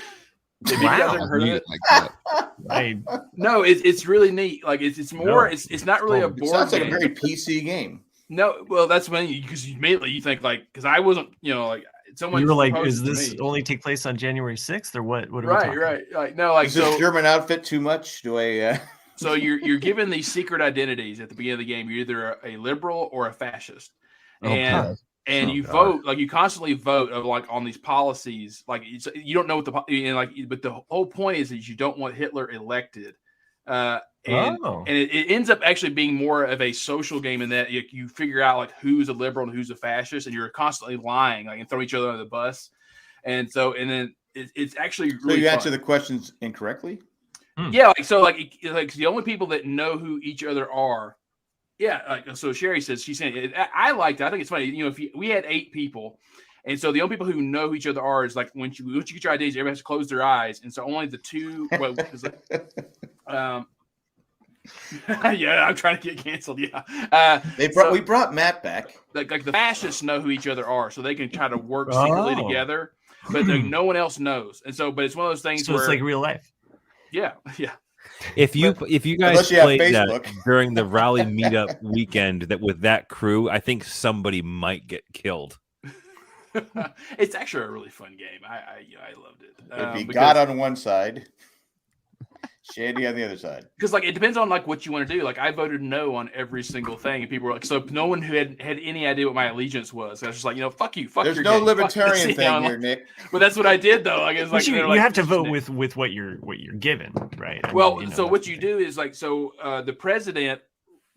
you guys ever heard of it? Like that. No, it's really neat. Like it's more. It's not really a board It sounds like game. a very PC game. No, well, that's when because immediately you think like because I wasn't, like someone You were like, proposed "Is to this me. only take place on January 6th or what?" What are we Right, talking? right. Like no, like Is this so. German outfit too much? Do I? So you're given these secret identities at the beginning of the game. You're either a liberal or a fascist, and you vote like you constantly vote of like on these policies. Like you don't know what but the whole point is you don't want Hitler elected, and it ends up actually being more of a social game in that you figure out like who's a liberal and who's a fascist, and you're constantly lying like and throw each other under the bus, and then it's actually really So you fun. answer the questions incorrectly. Yeah, like the only people that know who each other are. Yeah, like so Sherry says she's saying I liked it. I think it's funny. If we had 8 people, and so the only people who know who each other are is like once you get your IDs, everybody has to close their eyes, and so only the 2. Well, yeah, I'm trying to get canceled. Yeah, we brought Matt back. Like the fascists know who each other are, so they can try to work secretly together, but no one else knows, and so but it's one of those things. So where it's like real life. Yeah. If you guys Unless you have played that Facebook. during the rally meetup weekend that with that crew, I think somebody might get killed. It's actually a really fun game. I loved it. It'd be God on one side, Shady on the other side. Because like it depends on like what you want to do. Like I voted no on every single thing, and people were like, so no one who had any idea what my allegiance was. I was just like, fuck you, fuck. There's your no game, libertarian fuck this. thing here, Nick. But that's what I did though. Like it's like you like, have to vote with what you're given, right? So what you do is like the president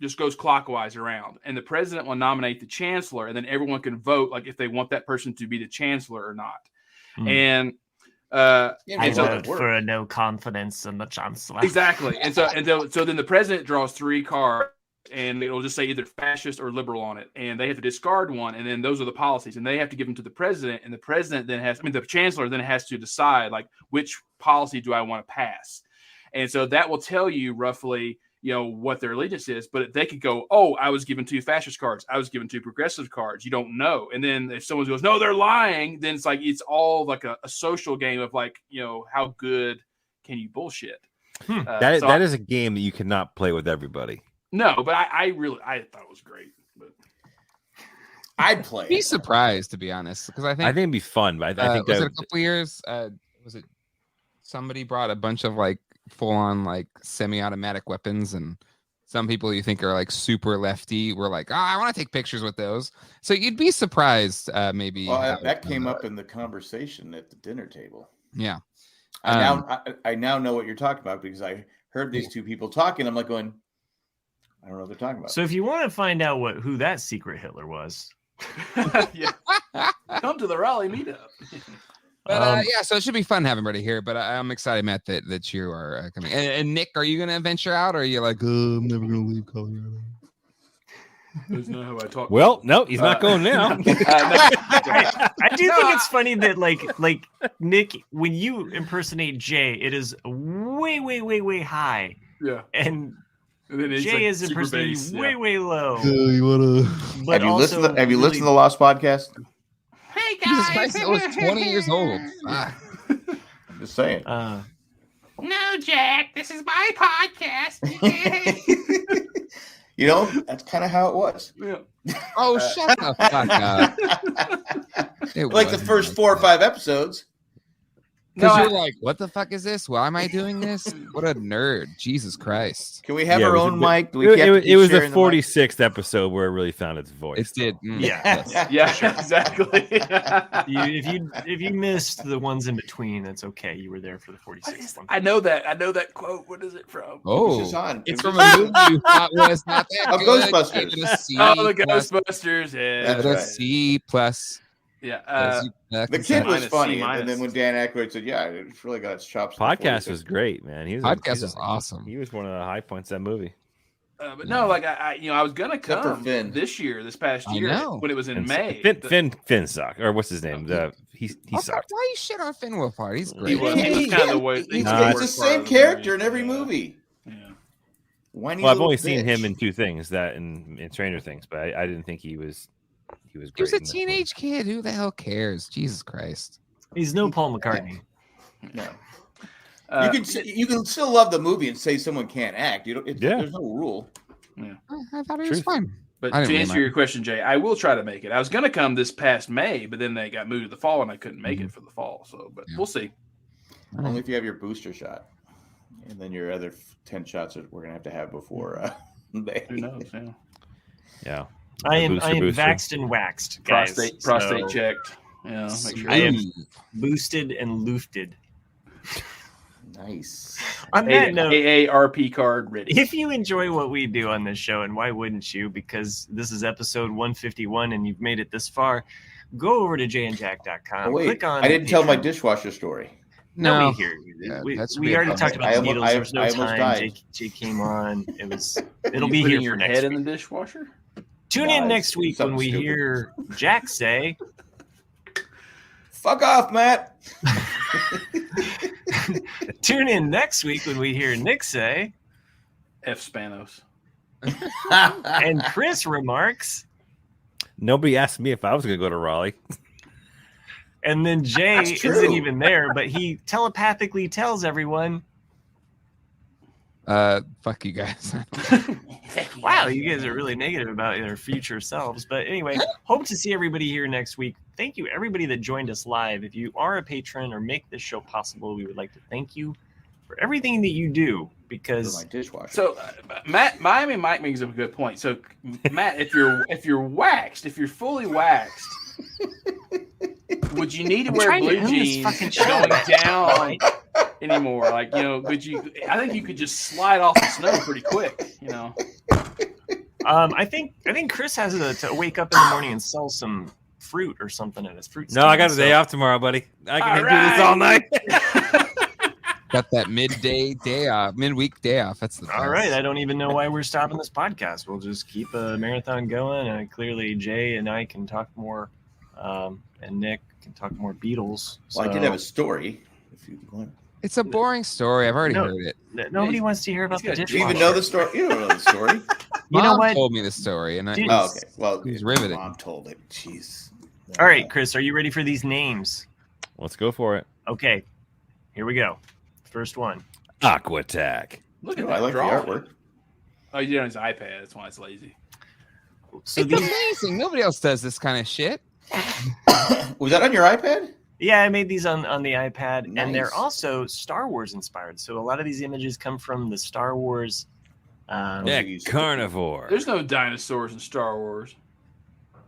just goes clockwise around, and the president will nominate the chancellor, and then everyone can vote like if they want that person to be the chancellor or not. And I vote for a no confidence in the chancellor. Exactly. And so then the president draws 3 cards, and it'll just say either fascist or liberal on it, and they have to discard one, and then those are the policies, and they have to give them to the president, and the president then the chancellor then has to decide like which policy do I want to pass, and so that will tell you roughly what their allegiance is, but they could go, oh, I was given 2 fascist cards, I was given 2 progressive cards. You don't know. And then if someone goes, no, they're lying, then it's like it's all like a social game of like, how good can you bullshit? That is a game that you cannot play with everybody. No, but I thought it was great. But I'd play. Be surprised, to be honest, because I think it'd be fun. But I think was it a couple years? Was it somebody brought a bunch of like full-on like semi-automatic weapons, and some people you think are like super lefty were like, I want to take pictures with those. So you'd be surprised, maybe. Well, that came up in the conversation at the dinner table. Yeah. I now know what you're talking about because I heard these 2 people talking. I'm like going, I don't know what they're talking about. So if you want to find out who that secret Hitler was, yeah, come to the rally meetup. But so it should be fun having everybody here. But I'm excited, Matt, that you are coming. And Nick, are you going to venture out, or are you like, I'm never going to leave Colorado? That's not how I talk. Well, no, he's not going now. I do think it's funny that like Nick, when you impersonate Jay, it is way, way, way, way high. Yeah. And then Jay like is impersonating bass, way, way low. You wanna? But Have you listened to the Lost podcast? Hey Jesus Christ, it was 20 years old. I'm just saying. No, Jack, this is my podcast. That's kind of how it was. Yeah. Oh, shut the fuck up. Like the first 4 or 5 episodes. Because you're like, what the fuck is this? Why am I doing this? What a nerd. Jesus Christ. Can we have our own mic? Do we It was the sharing 46th episode where it really found its voice. It did. Yeah. Yeah, exactly. If you missed the ones in between, that's okay. You were there for the 46th one. I know that quote. What is it from? Oh, It's on. it's from a movie you thought was not that Of good. Ghostbusters. Gave it a C Oh, the plus. Ghostbusters. Yeah. That's Gave it a right. C plus. Yeah. The kid was minus, funny, C minus. and then when Dan Aykroyd said, "Yeah, it's really got its chops." in the Podcast 46. was great, man. Podcast was awesome. He was one of the high points of that movie. But no, like I was gonna Except for come Finn. this past I year know. when it was in May. Finn sucked, or what's his name? He sucked. Why you shit on Finn Wolfhard? He's He great. was kind of the way. He's Nah, the same character in every movie. whiny Well, I've little only seen him bitch. in two things, that and in Stranger Things, but I didn't think he was great. He was a in this one. teenage kid. Who the hell cares? Jesus Christ. He's no Paul McCartney. No. Uh, You can still love the movie and say someone can't act. You don't. Yeah. There's no rule. I thought he was Truth. fine. But I to didn't really answer mind. your question, Jay, I will try to make it. I was going to come this past May, but then they got moved to the fall, and I couldn't make it for the fall. So, but Yeah. we'll see. Only if you have your booster shot, and then your other 10 shots that we're gonna have to have before May. Who knows? Yeah. Yeah. I am Booster. vaxxed and waxed, guys. Prostate so checked. Yeah. Make sure I am boosted and loofted. Nice. On that note, AARP card ready. if you enjoy what we do on this show, and why wouldn't you? Because this is episode 151 and you've made it this far, go over to jayandjack.com. Oh, wait, Click on I didn't tell my Patreon. dishwasher story. Nobody No. here. Yeah, we that's we weird. already talked about I the Beatles. almost- There was no I almost time. died. Jay came on. It'll You be putting here your for next head week. in the dishwasher. Tune No, in it's next week when something we stupid. hear Jack say, Fuck off, Matt. tune in next week when we hear Nick say, F Spanos. and Chris remarks, Nobody asked me if I was going to go to Raleigh. and then Jay That's true. isn't even there, but he telepathically tells everyone, Fuck you guys. wow, you guys are really negative about their future selves. But anyway, hope to see everybody here next week. Thank you, everybody that joined us live. If you are a patron or make this show possible, we would like to thank you for everything that you do, For because my dishwasher. So, Miami Mike makes a good point. So, Matt, if you're waxed, if you're fully waxed, would you need to I'm wear trying to blue end this jeans fucking show. going down anymore? Like, could you? I think you could just slide off the snow pretty quick. I think Chris has to wake up in the morning and sell some fruit or something at his fruit No, I got a stand, day so- off tomorrow, buddy. I can All do this right. all night. Got that midweek day off. That's the best. All right, I don't even know why we're stopping this podcast. We'll just keep a marathon going. Clearly, Jay and I can talk more, and Nick can talk more Beatles. Well, I did have a story. If you want. It's a boring story. I've already No. heard it. Nobody wants to hear about the he's got- Do you dishwasher. even know the story? You don't know the story. You know Mom what? told me the story, and Dude. Oh, okay. Well, Who's riveting? Mom told it. Jeez. All right, Chris, are you ready for these names? Let's go for it. Okay, here we go. First one. Aqua Attack. Look at Oh, that I like the drawing. artwork. Oh, you did it on his iPad. That's why it's lazy. So It's these, amazing. Nobody else does this kind of shit. Was that on your iPad? yeah, I made these on the iPad, and they're Nice. also Star Wars inspired. So a lot of these images come from the Star Wars. Yeah, Carnivore. There's no dinosaurs in Star Wars.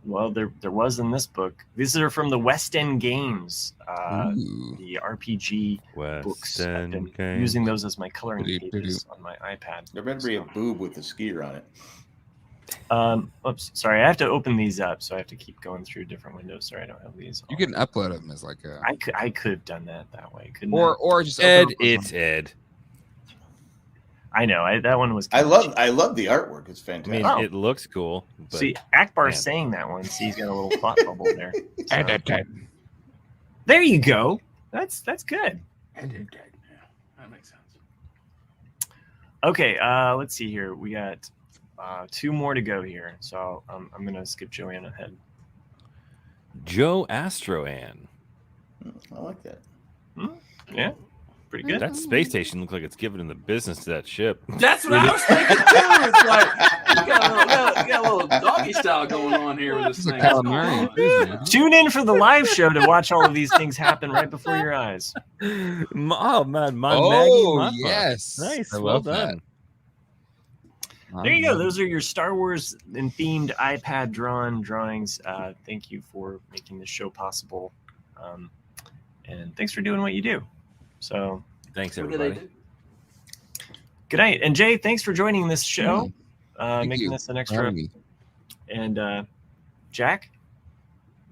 Well, there was in this book. These are from the West End Games, Ooh. the RPG books. I've been Western using those as my coloring Doop, pages on my iPad. There better be a boob with a skier on it. Oops, sorry. I have to open these up, so I have to keep going through different windows. Sorry, I don't have these. You can upload them as like a I could have done that way, couldn't or just open Ed, up with it's them. Ed. I know. That one was. I love the artwork. It's I fantastic. mean, Oh. it looks cool. But See, Akbar's man. saying that one. See, he's got a little thought bubble there. So, Okay. there you go. That's good. Yeah, that makes sense. Okay, let's see here. We got 2 more to go here, so I'm gonna skip Joanne ahead. Joe Astroan. I like that. Yeah, pretty good. That space station looks like it's giving the business to that ship. That's what I was thinking too. It's like you got a little doggy style going on here with this It's a thing. calamari. Excuse me. Tune in for the live show to watch all of these things happen right before your eyes. Oh man, my Oh Maggie. yes, Nice. I Well love done. that. There you go. Those are your Star Wars and themed iPad drawn drawings. Thank you for making this show possible, and thanks for doing what you do. So Thanks, What do they everybody. do? good night, and Jay, thanks for joining this show, Thank making you this an for extra. having me. And Jack,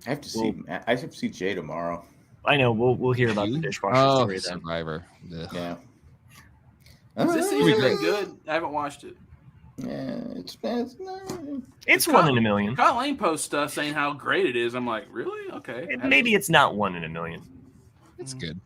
I have to see Jay tomorrow. I know we'll hear about the You? dishwasher Oh, story then. Survivor. Ugh. Yeah. Has this Uh, season been good? I haven't watched it. Yeah, it's not. It's 1 in a million. Colleen posts stuff saying how great it is. I'm like, really? Okay. Maybe it's not 1 in a million. It's good.